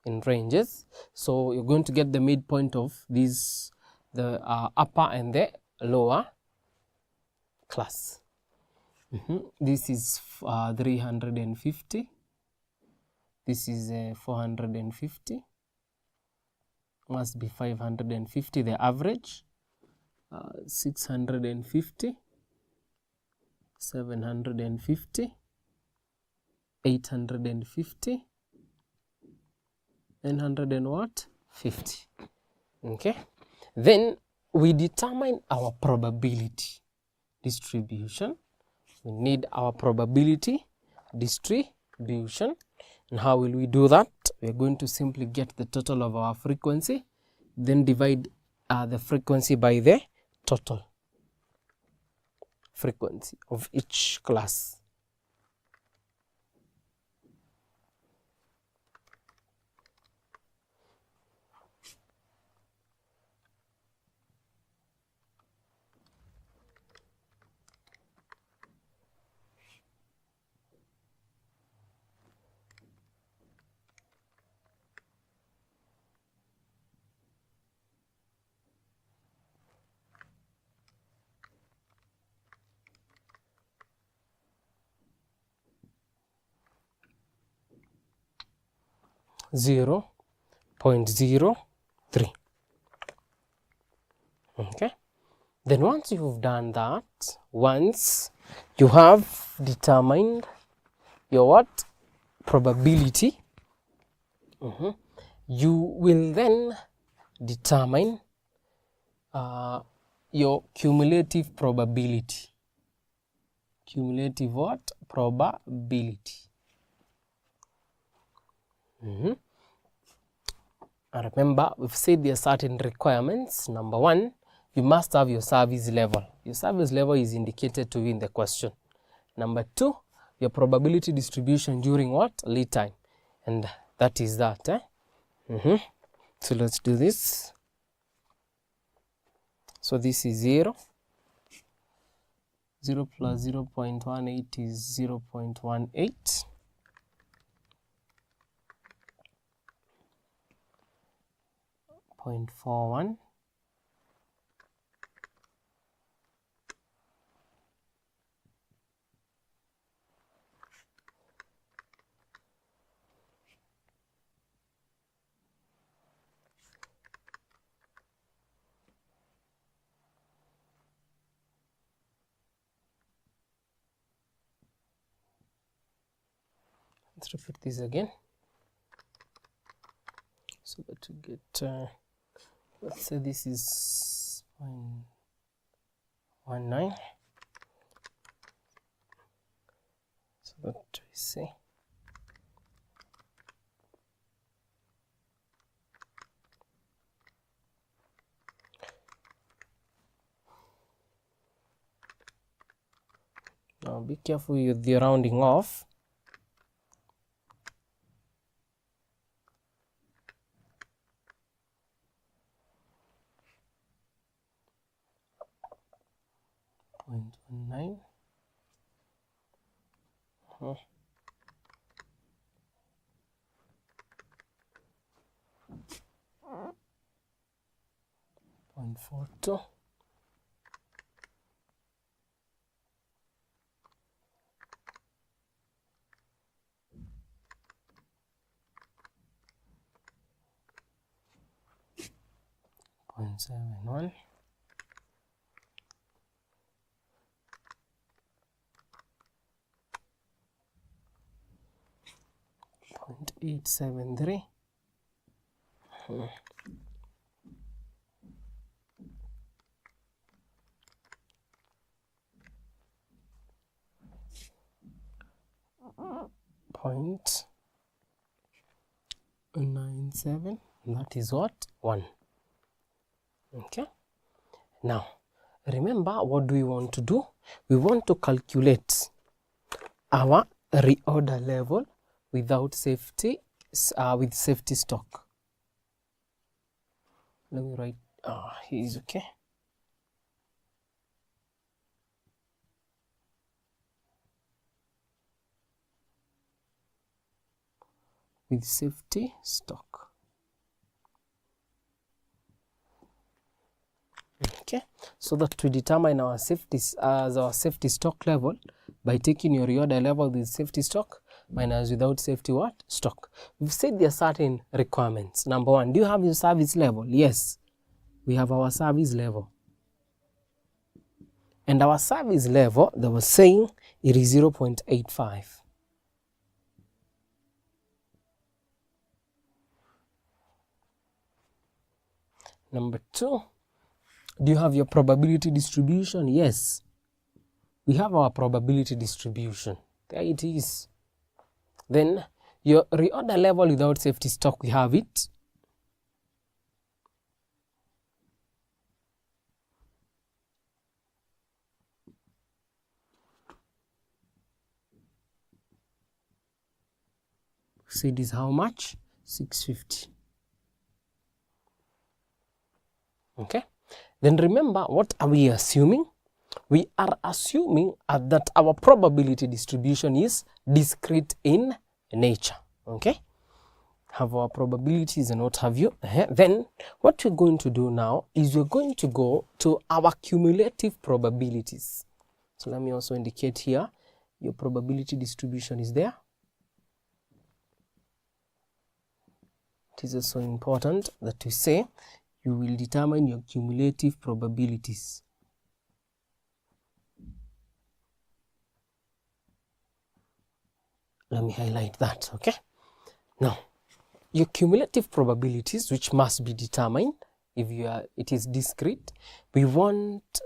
In ranges. So you're going to get the midpoint of these, the upper and the lower class. This is 350. This is 450. Must be 550, the average. 650. 750. 850. 900 and what? 50. Okay. Then we determine our probability distribution. We need our probability distribution. And how will we do that? We're going to simply get the total of our frequency, then divide the frequency by the total frequency of each class. .03. Okay. Then once you've done that, once you have determined your what? Probability, you will then determine your cumulative probability. Cumulative what? Probability. And remember, we've said there are certain requirements. Number one, you must have your service level. Your service level is indicated to you in the question. Number two, your probability distribution during what? Lead time. And that is that. So let's do this. So this is 0. 0 plus 0.18 is 0.18. 0.41. Let's repeat this again so that we get let's say this is 0.19, so that we say now be careful with the rounding off. .19. .42. .71. 0.873. .97. That is what? 1. Okay. Now, remember, what do we want to do? We want to calculate our reorder level without safety, with safety stock. Let me write He's okay. With safety stock. Okay, so that we determine our safety as our safety stock level by taking your reorder level with safety stock minus without safety what? Stock. We've said there are certain requirements. Number one, do you have your service level? Yes, we have our service level. And our service level, they were saying it is 0.85. Number two, do you have your probability distribution? Yes, we have our probability distribution. There it is. Then your reorder level without safety stock, we have it. So it is how much? 650. Okay. Then remember, what are we assuming? We are assuming that our probability distribution is discrete in nature. Okay. Have our probabilities and what have you. Then what we're going to do now is we're going to go to our cumulative probabilities. So let me also indicate here your probability distribution is there. It is also important that we say you will determine your cumulative probabilities. Let me highlight that, okay? Now, your cumulative probabilities, which must be determined if it is discrete, we want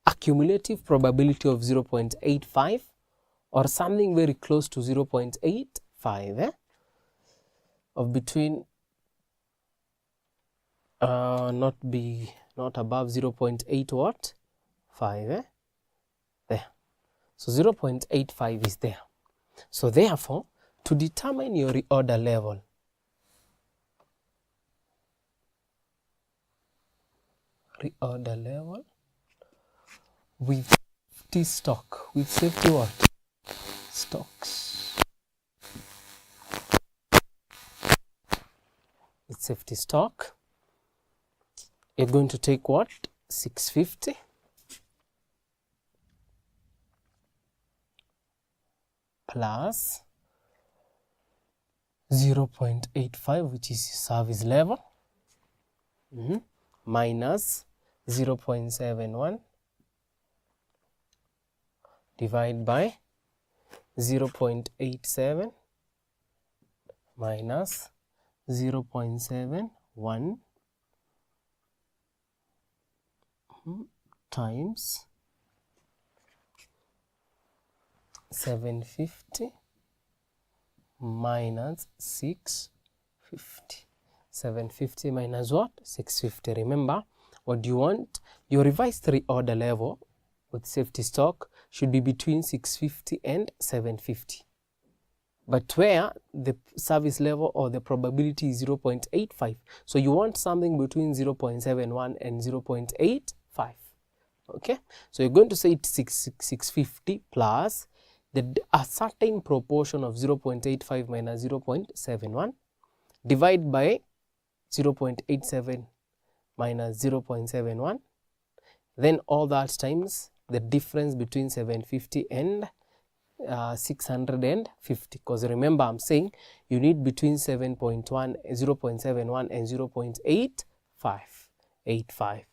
a cumulative probability of 0.85 or something very close to 0.85, of between not above 0.8 what? 5, there. So 0.85 is there. So therefore, to determine your reorder level, with safety stock, with safety what? Stocks. With safety stock, you're going to take what? 650 plus 0.85, which is service level, minus 0.71 divided by 0.87 minus 0.71 times 750 minus 650. 750 minus what? 650. Remember, what do you want? Your revised reorder level with safety stock should be between 650 and 750. But where the service level or the probability is 0.85. So you want something between 0.71 and 0.85. Okay, so you're going to say it's 650 plus a certain proportion of 0.85 minus 0.71 divided by 0.87 minus 0.71, then all that times the difference between 750 and 650, because remember I'm saying you need between 0.71 and 0.85,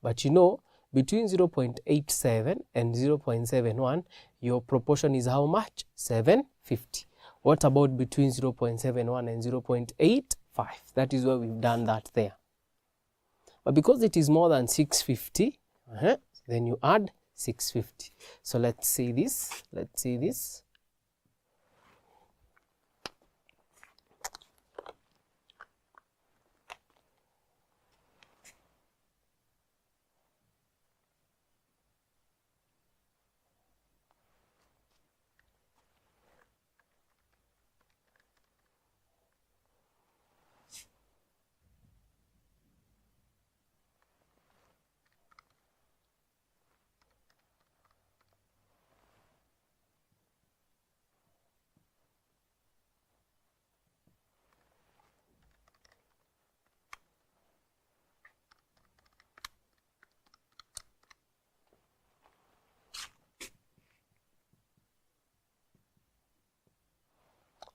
but you know between 0.87 and 0.71 your proportion is how much? 750. What about between 0.71 and 0.85? That is why we've done that there. But because it is more than 650, then you add 650. So let's see this. Let's see this.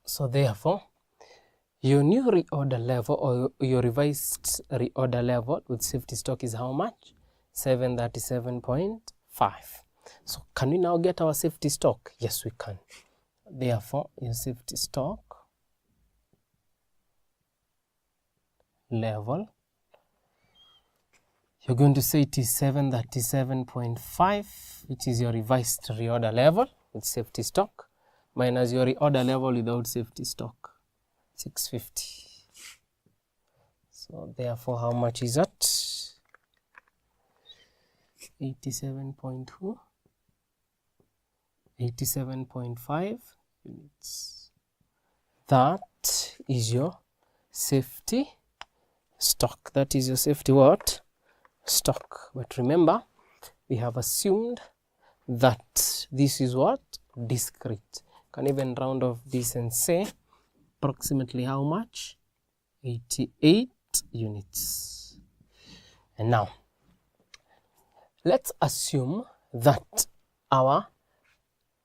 So therefore, your new reorder level or your revised reorder level with safety stock is how much? 737.5. So can we now get our safety stock? Yes, we can. Therefore, your safety stock level, you're going to say it is 737.5, which is your revised reorder level with safety stock, minus your reorder level without safety stock, 650. So therefore, how much is that? 87.2, 87.5 units. That is your safety stock. That is your safety what? Stock. But remember, we have assumed that this is what? Discrete. Can even round off this and say approximately how much? 88 units. And now, let's assume that our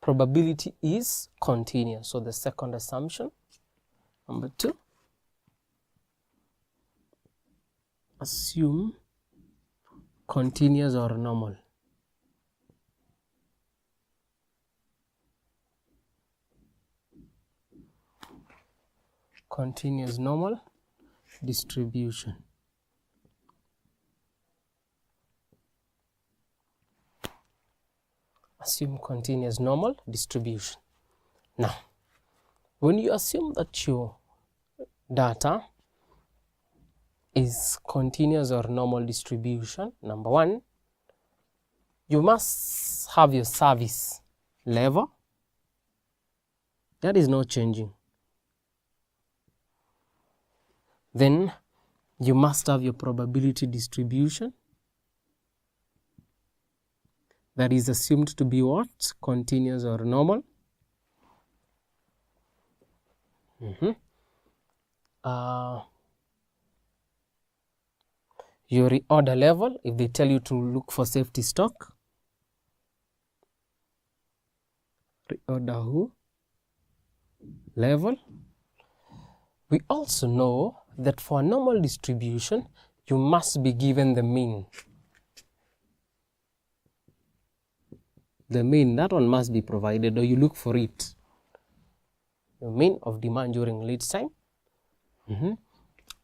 probability is continuous. So the second assumption, number 2, assume continuous or normal. Continuous normal distribution. Assume continuous normal distribution. Now, when you assume that your data is continuous or normal distribution, number 1, you must have your service level. That is not changing. Then you must have your probability distribution. That is assumed to be what? Continuous or normal. Your reorder level, if they tell you to look for safety stock, reorder who? Level. We also know that for a normal distribution, you must be given the mean. The mean, that one must be provided, or you look for it. The mean of demand during lead time,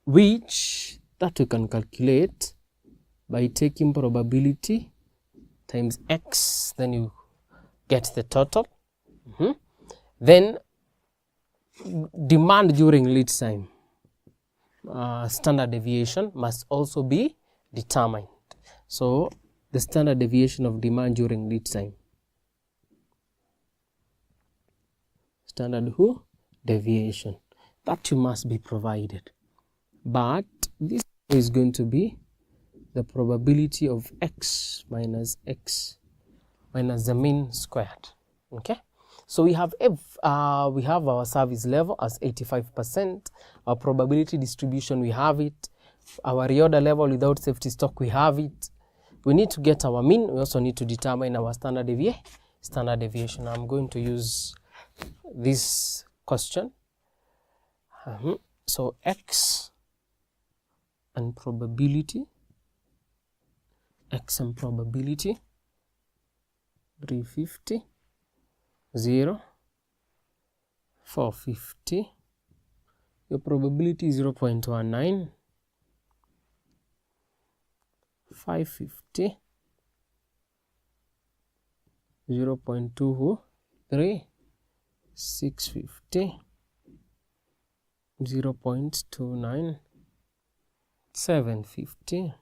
which that you can calculate by taking probability times x, then you get the total. Then demand during lead time, standard deviation must also be determined. So the standard deviation of demand during lead time, standard deviation, that you must be provided. But this is going to be the probability of x minus the mean squared. Okay, so we have our service level as 85%. Our probability distribution, we have it. Our reorder level without safety stock, we have it. We need to get our mean. We also need to determine our standard deviation. I'm going to use this question. So x and probability, 350, 0, 450. Your probability is 0.19, 550, 0.23, 650, 0.29, 750,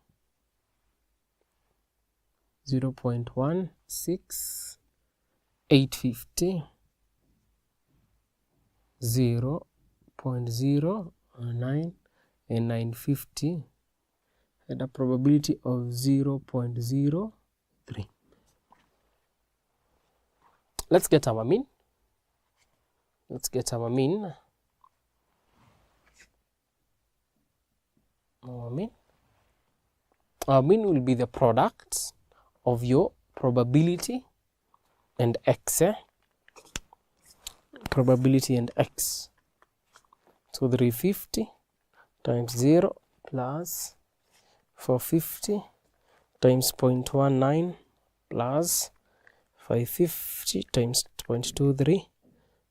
0.16, 850, 0.09, and 950, and a probability of 0.03. Let's get our mean. Our mean will be the product of your probability and x. Probability and x. So 350 times 0 plus 450 times 0.19 plus 550 times 0.23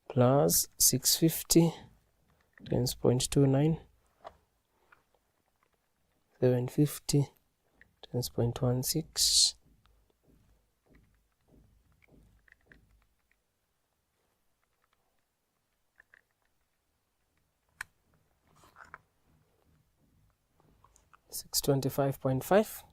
plus 650 times 0.29, 750 times 0.16, 625.5.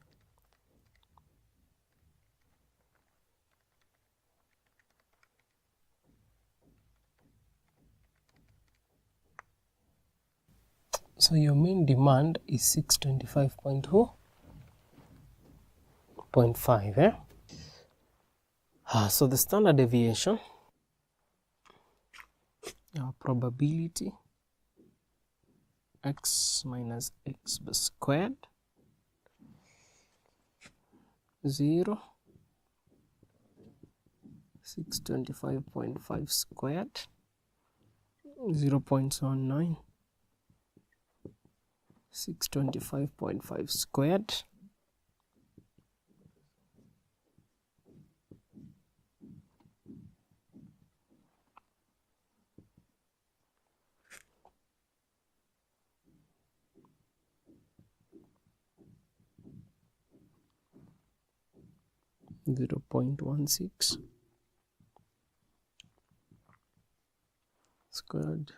So your main demand is 625.5, eh? So the standard deviation, our probability, x minus x squared, 0, 625.5 squared, 0.19, 625.5 squared, .16 squared,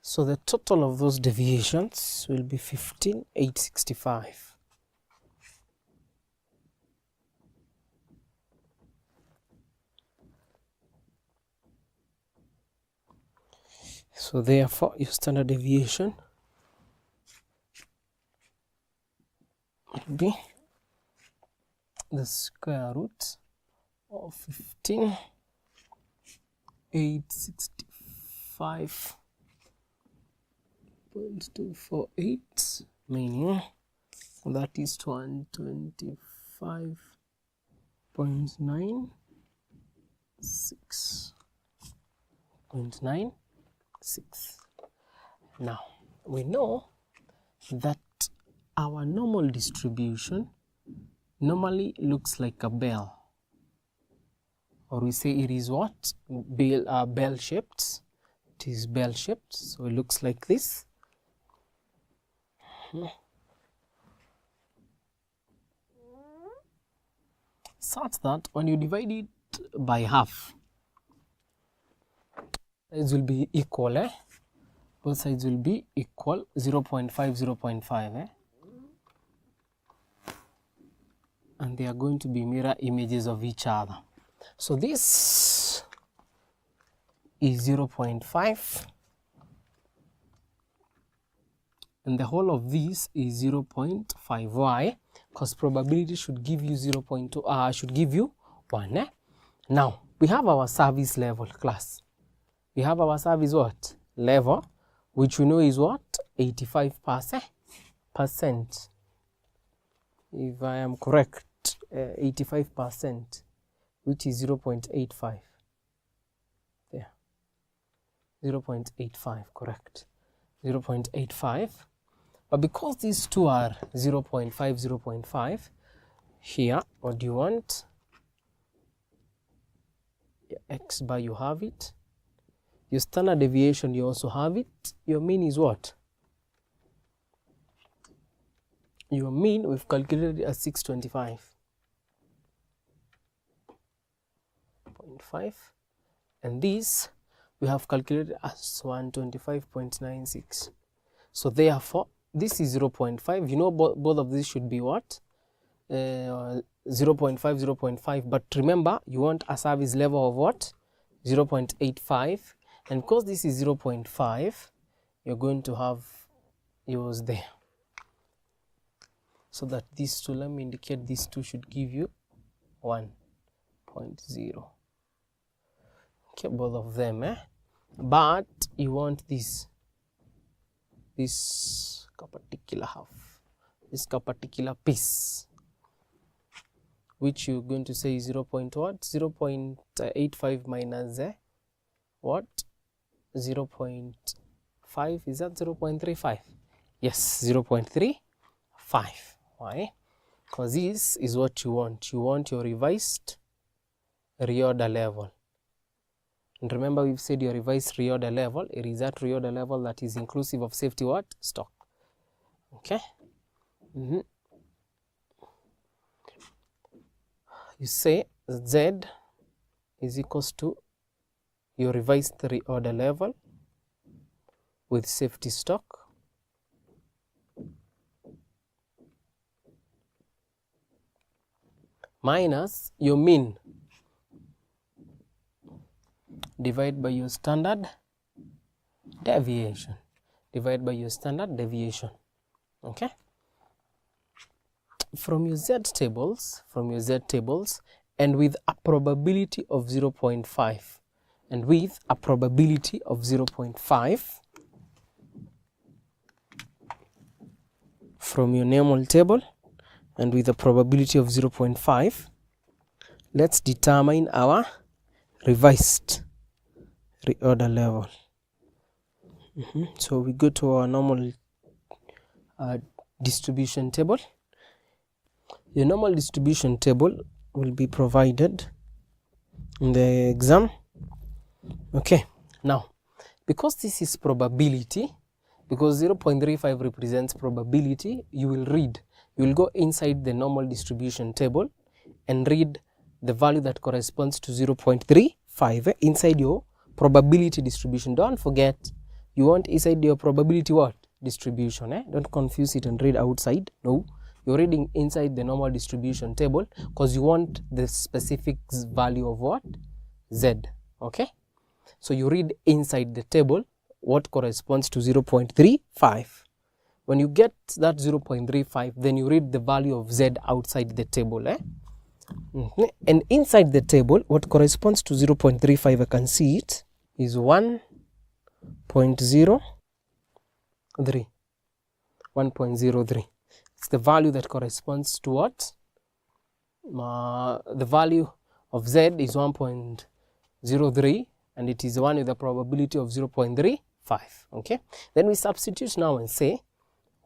so the total of those deviations will be 15,865. So therefore your standard deviation will be the square root of 15,865.248, meaning that is 125.96. Now we know that our normal distribution normally looks like a bell, or we say it is what? Bell shaped. It is bell shaped, so it looks like this. Such that when you divide it by half, it will be equal, eh? Both sides will be equal, 0.5, 0.5, eh? And they are going to be mirror images of each other. So this is 0.5 and the whole of this is 0.5. Why? Because probability should give you 0.2, should give you 1. Eh? Now we have our service level, class. We have our service what? Level, which we know is what? 85%. If I am correct, 85%, which is 0.85. There, 0.85, correct, 0.85. But because these two are 0.5, 0.5, here, what do you want? Your x bar, you have it. Your standard deviation, you also have it. Your mean is what? Your mean, we've calculated as 625.5, and this we have calculated as 125.96. So therefore, this is 0.5. You know, both of these should be what? 0.5, 0.5. But remember, you want a service level of what? 0.85. And because this is 0.5, you're going to have yours there. so that these two, let me indicate these two should give you 1.0. Okay, both of them, but you want this particular half, this particular piece, which you're going to say is 0.85 minus what? 0.5, is that 0.35? Yes, 0.35. Why? Because this is what you want. You want your revised reorder level. And remember, we've said your revised reorder level, it is that reorder level that is inclusive of safety what? Stock. Okay. You say Z is equals to your revised reorder level with safety stock minus your mean divided by your standard deviation. Okay. From your Z tables, and with a probability of 0.5, from your normal table and with a probability of 0.5, let's determine our revised reorder level. So we go to our normal distribution table. Your normal distribution table will be provided in the exam. Okay, now because this is probability, because 0.35 represents probability, you will go inside the normal distribution table and read the value that corresponds to 0.35 inside your probability distribution. Don't forget, you want inside your probability what? Distribution. Don't confuse it and read outside. No, you're reading inside the normal distribution table because you want the specific value of what? Z. Okay, so you read inside the table what corresponds to 0.35. When you get that 0.35, then you read the value of Z outside the table. And inside the table, what corresponds to 0.35, I can see it, is 1.03. 1.03. It's the value that corresponds to what? The value of Z is 1.03 and it is one with a probability of 0.35. Okay, then we substitute now and say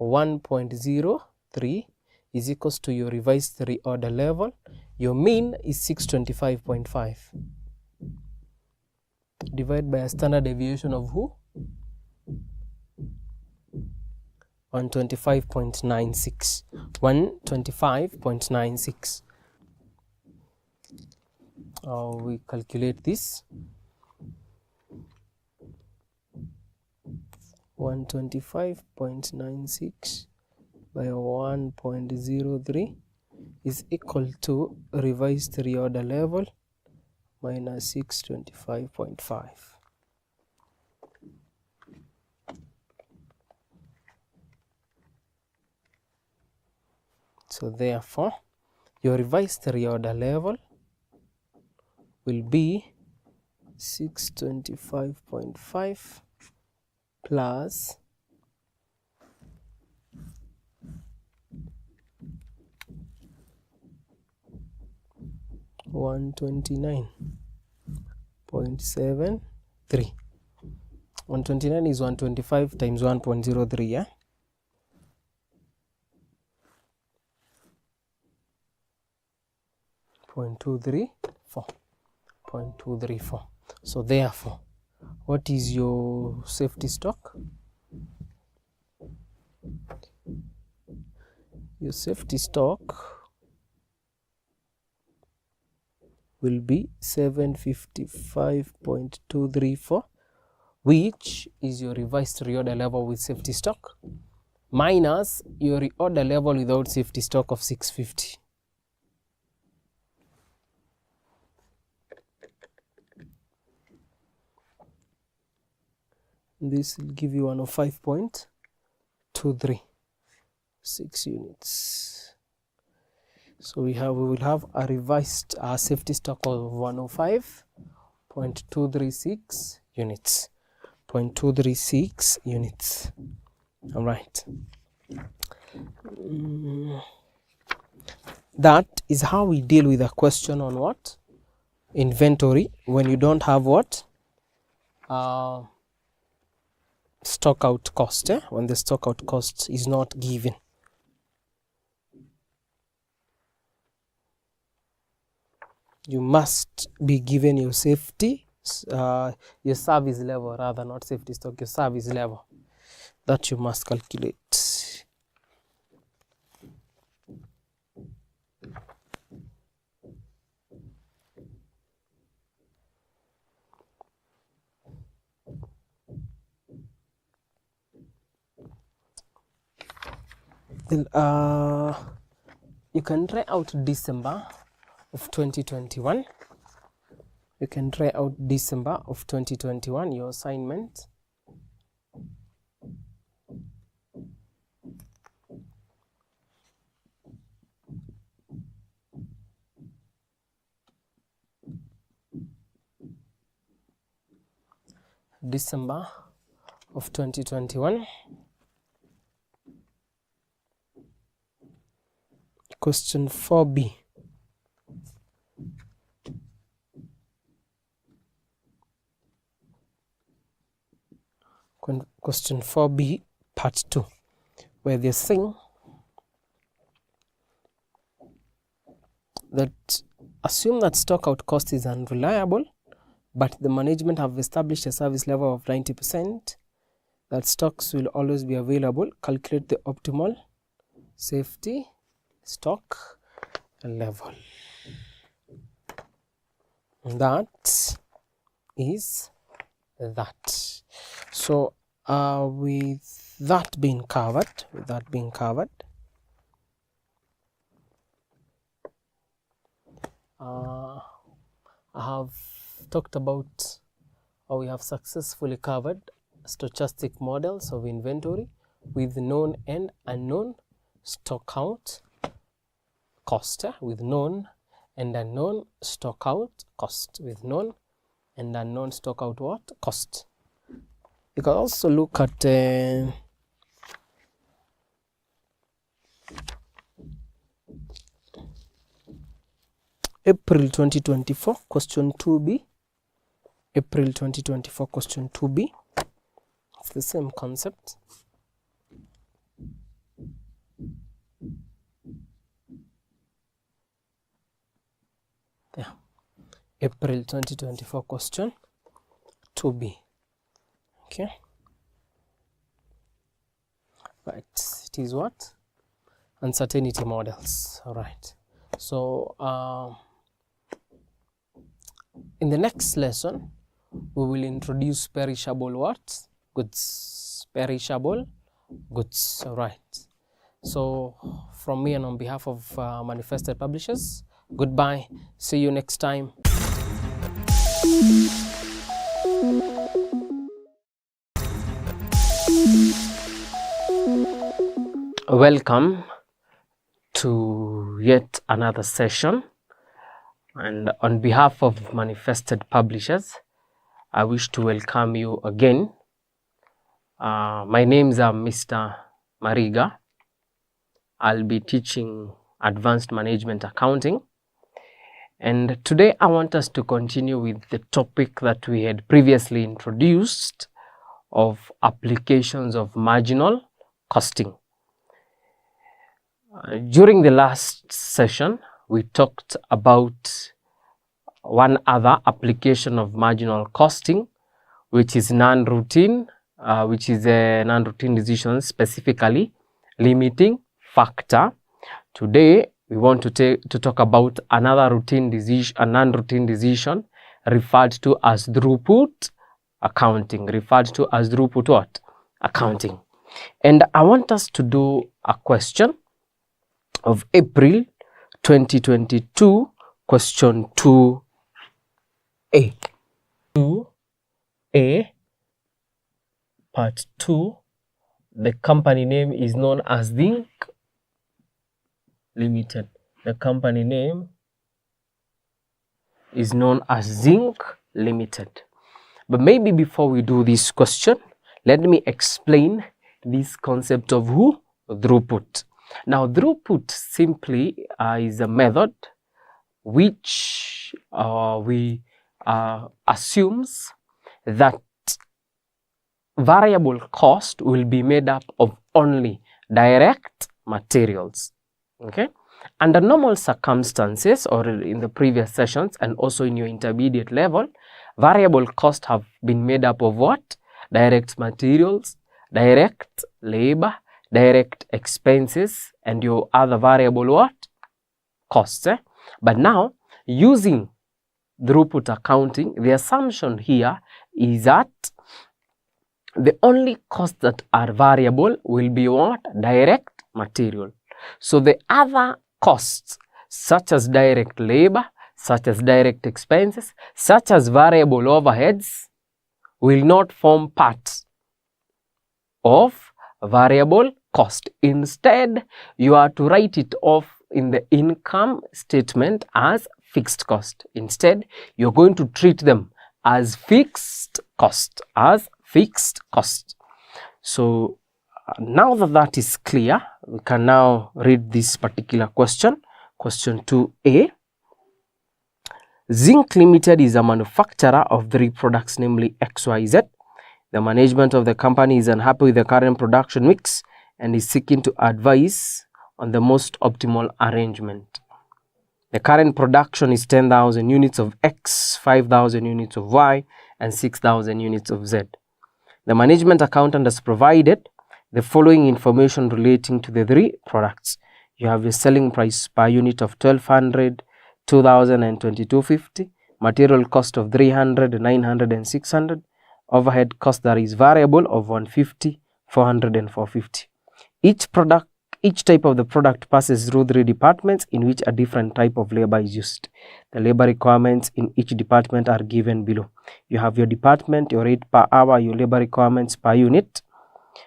1.03 is equals to your revised reorder level. Your mean is 625.5 divided by a standard deviation of who? 125.96. 125.96. We calculate this. 125.96 by 1.03 is equal to revised reorder level minus 625.5. So therefore, your revised reorder level will be 625.5 plus 129.73. 129 is 125 times 1.03, yeah? 0.234. So therefore, what is your safety stock? Your safety stock will be 755.234, which is your revised reorder level with safety stock, minus your reorder level without safety stock of 650. This will give you 105.23. 6 units. So we will have a revised safety stock of 105.236 units. 0.236 units. All right. That is how we deal with a question on what? Inventory, when you don't have what? Stock out cost, when the stock out cost is not given. You must be given your safety, your service level, rather, not safety stock, your service level that you must calculate. You can try out December of 2021. You can try out December of 2021, your assignment. December of 2021. Question 4B. Question 4B, part 2, where they're saying that assume that stock out cost is unreliable, but the management have established a service level of 90%, that stocks will always be available. Calculate the optimal safety stock level. That is that. So with that being covered, I have talked about, or we have successfully covered, stochastic models of inventory with known and unknown stock out cost, with known and unknown stock out cost, with known and unknown stock out what? Cost. You can also look at April 2024 question 2B. April 2024 question 2B. It's the same concept. There. April 2024 question 2B. Okay. Right. It is what? Uncertainty models. All right. So in the next lesson, we will introduce perishable what? Goods. Perishable goods. All right. So from me and on behalf of Manifested Publishers, goodbye. See you next time. Welcome to yet another session, and on behalf of Manifested Publishers, I wish to welcome you again. My names are Mr. Mariga. I'll be teaching Advanced Management Accounting, and today I want us to continue with the topic that we had previously introduced of applications of marginal costing. During the last session, we talked about one other application of marginal costing, which is non-routine, non-routine decision, specifically limiting factor. Today, we want to talk about another routine decision, a non-routine decision referred to as throughput accounting. Accounting. And I want us to do a question of April 2022, question 2A. 2A, part 2. The company name is known as Zinc Limited. The company name is known as Zinc Limited. But maybe before we do this question, let me explain this concept of who? Throughput. Now, throughput simply is a method which assumes that variable cost will be made up of only direct materials. Okay, under normal circumstances, or in the previous sessions and also in your intermediate level, variable cost have been made up of what? Direct materials, direct labor, direct expenses, and your other variable what? Costs. But now, using throughput accounting, the assumption here is that the only costs that are variable will be what? Direct material. So the other costs, such as direct labor, such as direct expenses, such as variable overheads, will not form part of variable cost. Instead, you are to write it off in the income statement as fixed cost. Instead, you're going to treat them as fixed cost, So now that that is clear, we can now read this particular question. Question 2A. Zinc Limited is a manufacturer of 3 products, namely XYZ. The management of the company is unhappy with the current production mix and is seeking to advise on the most optimal arrangement. The current production is 10,000 units of X, 5,000 units of Y, and 6,000 units of Z. The management accountant has provided the following information relating to the 3 products. You have a selling price per unit of 1,200, 2,000 and 2,250, material cost of 300, 900 and 600, overhead cost that is variable of 150, 400 and 450. Each type of the product passes through 3 departments in which a different type of labor is used. The labor requirements in each department are given below. You have your department, your rate per hour, your labor requirements per unit.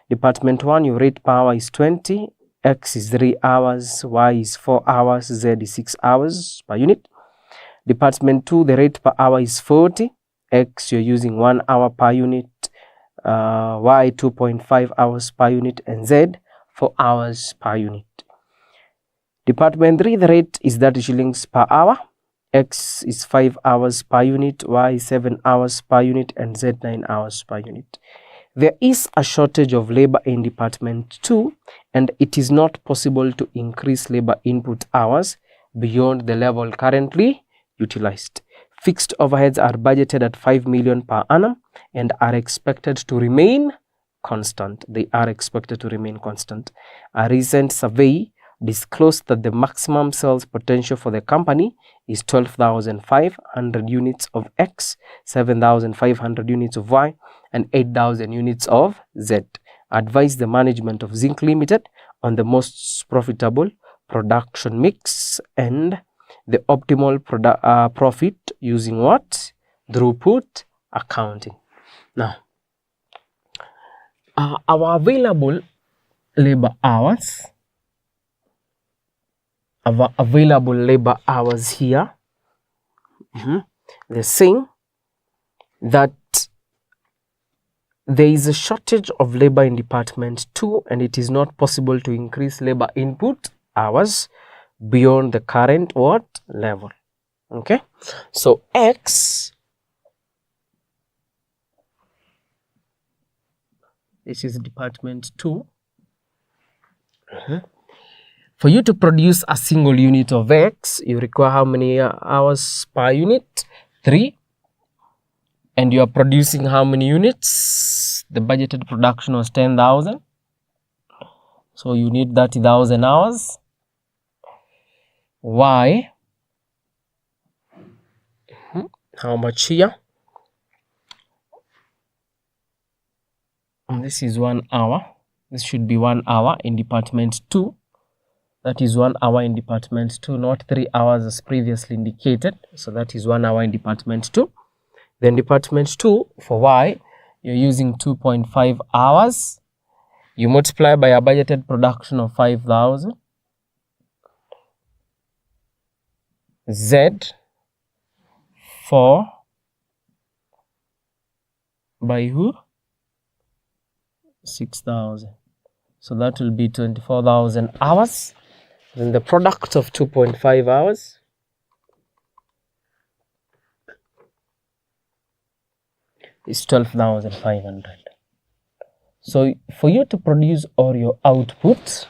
Department 1, your rate per hour is 20, X is 3 hours, Y is 4 hours, Z is 6 hours per unit. Department 2, the rate per hour is 40, X you're using 1 hour per unit, Y 2.5 hours per unit, and Z 4 hours per unit. Department 3, the rate is 30 shillings per hour, X is 5 hours per unit, Y 7 hours per unit, and Z 9 hours per unit. There is a shortage of labor in Department 2, and it is not possible to increase labor input hours beyond the level currently utilized. Fixed overheads are budgeted at 5 million per annum and are expected to remain constant. They are expected to remain constant. A recent survey disclosed that the maximum sales potential for the company is 12,500 units of X, 7,500 units of Y, and 8,000 units of Z. Advise the management of Zinc Limited on the most profitable production mix and the optimal profit using what? Throughput accounting. Now, our available labor hours, here, they're saying that there is a shortage of labor in Department 2 and it is not possible to increase labor input hours beyond the current what level. Okay, so X, this is Department 2. For you to produce a single unit of X, you require how many hours per unit? 3. And you are producing how many units? The budgeted production was 10,000. So you need 30,000 hours. Y, how much here? And this is 1 hour. This should be 1 hour in Department 2. That is 1 hour in Department 2, not 3 hours as previously indicated. So that is 1 hour in Department 2. Then Department 2 for Y, you're using 2.5 hours. You multiply by a budgeted production of 5,000. Z 4 by who? 6,000. So that will be 24,000 hours. Then the product of 2.5 hours is 12,500. So for you to produce all your output,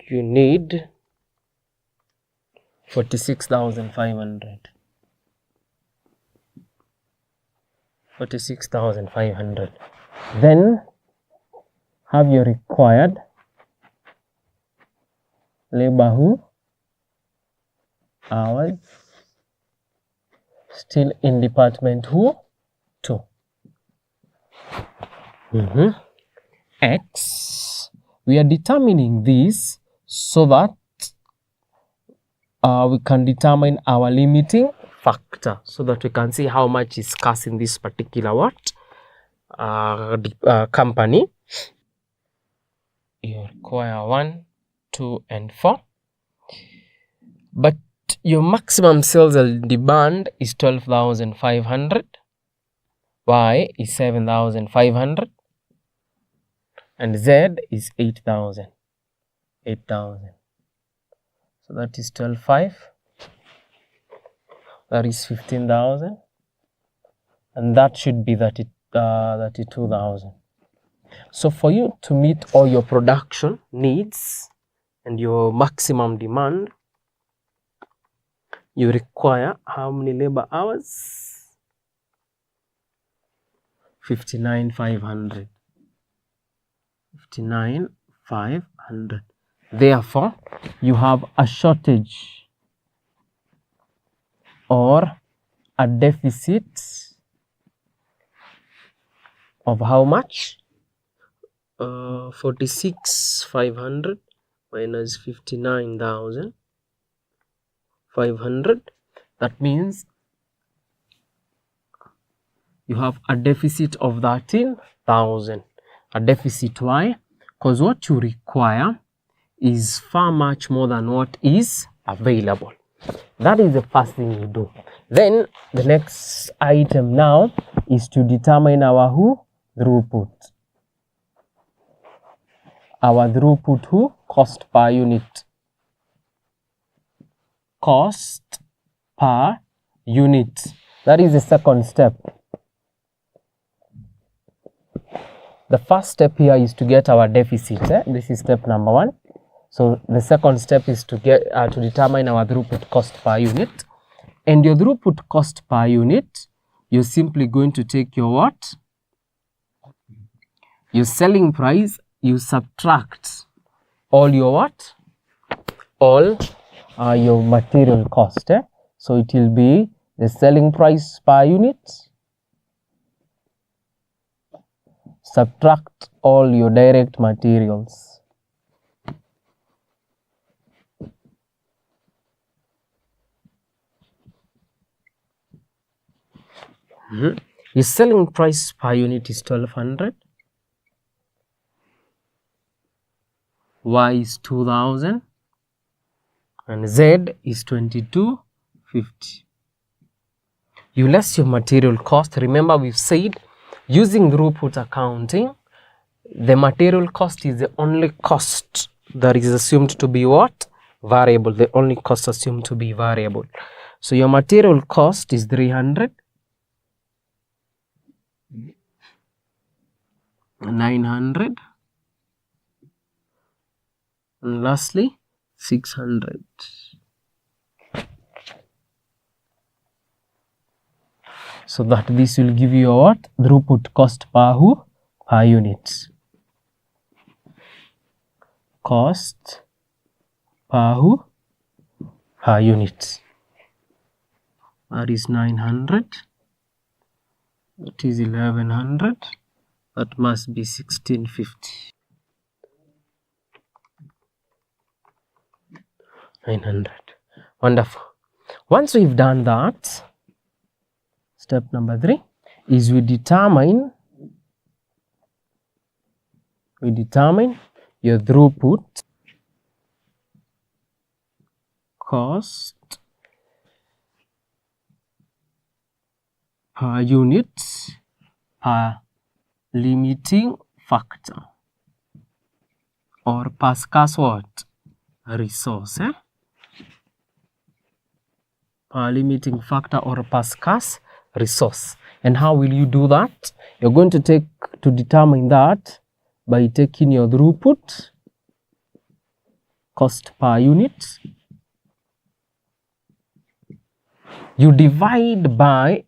you need 46,500. 46,500. Then have your required labor hours, still in department 2. X, we are determining this so that we can determine our limiting factor, so that we can see how much is scarce in this particular company. You require 1, 2, and 4, but your maximum sales demand is 12,500. Y is 7,500, and Z is 8,000. So that is 12,500. That is 15,000, and that should be 32,000. So for you to meet all your production needs and your maximum demand, you require how many labor hours? 59,500. 59,500. Therefore, you have a shortage or a deficit of how much? 46,500 minus 59,500. That means you have a deficit of 13,000. A deficit, why? Because what you require is far much more than what is available. That is the first thing you do. Then the next item now is to determine our throughput. Our throughput cost per unit. Cost per unit. That is the second step. The first step here is to get our deficit. This is step number 1. So the second step is to get to determine our throughput cost per unit. And your throughput cost per unit, you're simply going to take your what? Your selling price, you subtract all your what? All your material cost. So it will be the selling price per unit, subtract all your direct materials. Your selling price per unit is 1,200. Y is 2,000. And Z is 2,250. You less your material cost. Remember, we've said using throughput accounting, the material cost is the only cost that is assumed to be what? Variable. The only cost assumed to be variable. So your material cost is 300. 900. And lastly, 600. So that this will give you what? Throughput cost per unit. Cost per unit. That is 900. That is 1,100. That must be 1,650. 900. Wonderful. Once we've done that, step number 3 is we determine your throughput cost per unit per limiting factor or per scarce what? Resource. Per limiting factor or per scarce resource. And how will you do that? You're going to determine that by taking your throughput cost per unit. You divide by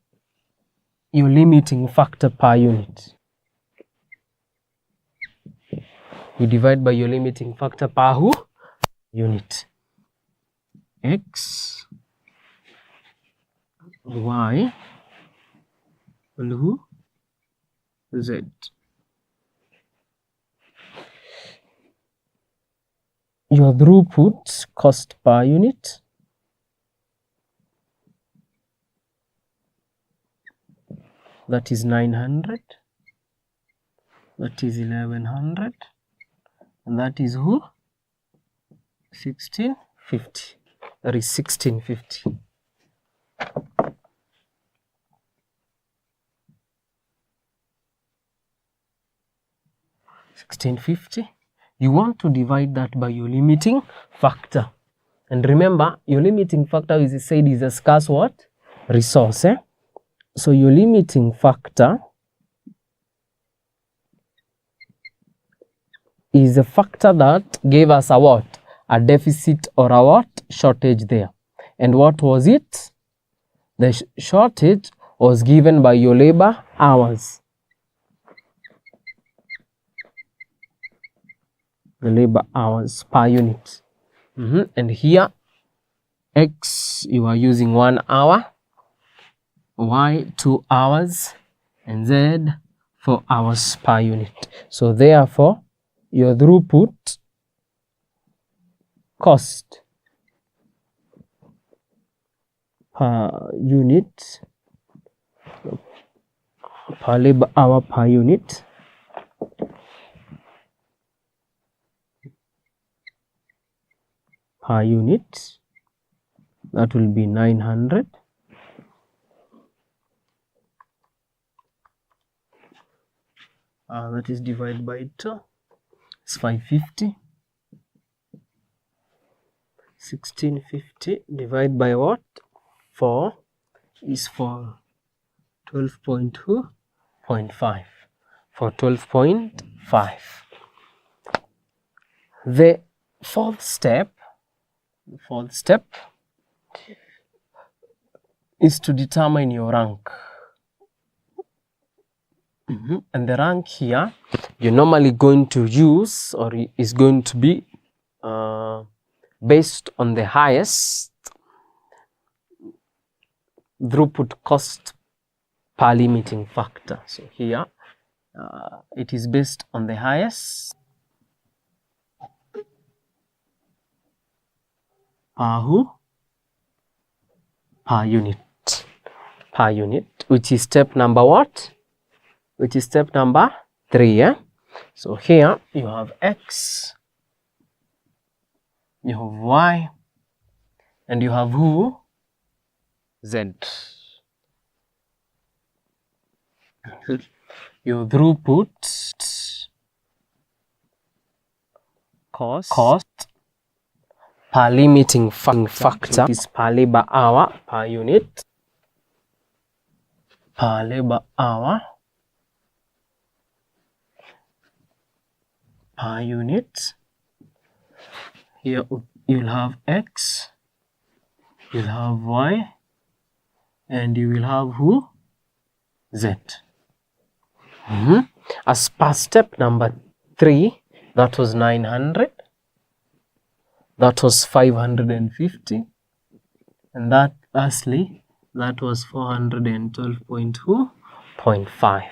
your limiting factor per unit. You divide by your limiting factor per who? Unit. X, Y, and who? Z. Your throughput cost per unit that is 900, that is 1100, and that is who? 1650. That is 1650. You want to divide that by your limiting factor. And remember, your limiting factor is said is a scarce what? Resource. So your limiting factor is a factor that gave us a what? A deficit or a what? Shortage there. And what was it? The shortage was given by your labor hours. The labor hours per unit. And here, X, you are using 1 hour, Y, 2 hours, and Z, 4 hours per unit. So therefore, your throughput cost per unit, per labor hour per unit, that will be 900. That is divided by 2. It's 550. 1650 divided by what? 4 is for 12.2.5. For 12.5. The fourth step is to determine your rank. And the rank here, you're normally going to use, or is going to be based on the highest throughput cost per limiting factor. So here, it is based on the highest per unit, which is step number what? Which is step number 3. So here you have X, you have Y, and you have who? Z. Your throughput cost per limiting factor is per labor hour per unit. Per labor hour per unit. Here you'll have X, you'll have Y, and you will have who? Z. As per step number 3, that was 900, that was 550, and that lastly, that was 412.2.5.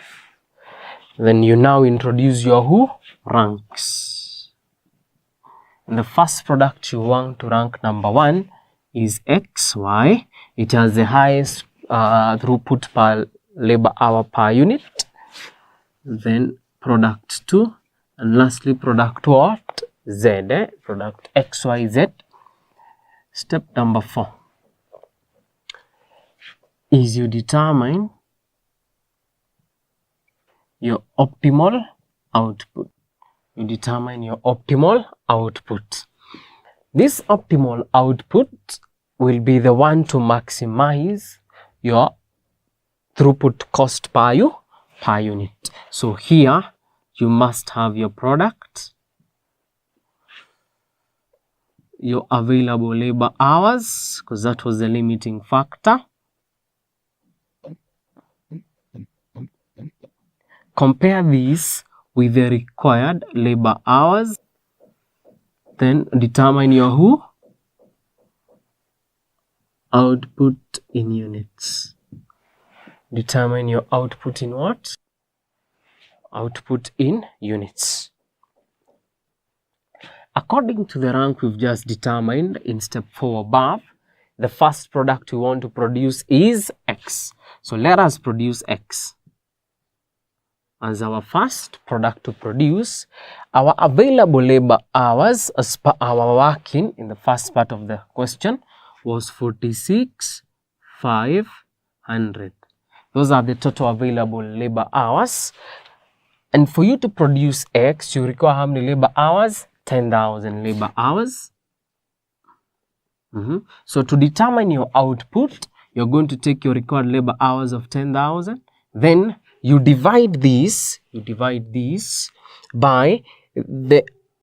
Then you now introduce your who? Ranks. And the first product you want to rank number 1 is XY. It has the highest throughput per labor hour per unit. Then product 2, and lastly product what? Z. Product XYZ. Step number 4 is you determine your optimal output. You determine your optimal output. This optimal output will be the one to maximize your throughput cost per unit. So here you must have your product, your available labor hours, because that was the limiting factor. Compare this with the required labor hours. Then determine your output in units. Determine your output in what? Output in units. According to the rank we've just determined in step 4 above, the first product we want to produce is X. So let us produce X as our first product to produce. Our available labor hours as per our working in the first part of the question was 46,500. Those are the total available labor hours. And for you to produce X, you require how many labor hours? 10,000 labor hours. So to determine your output, you're going to take your required labor hours of 10,000. Then you divide this by the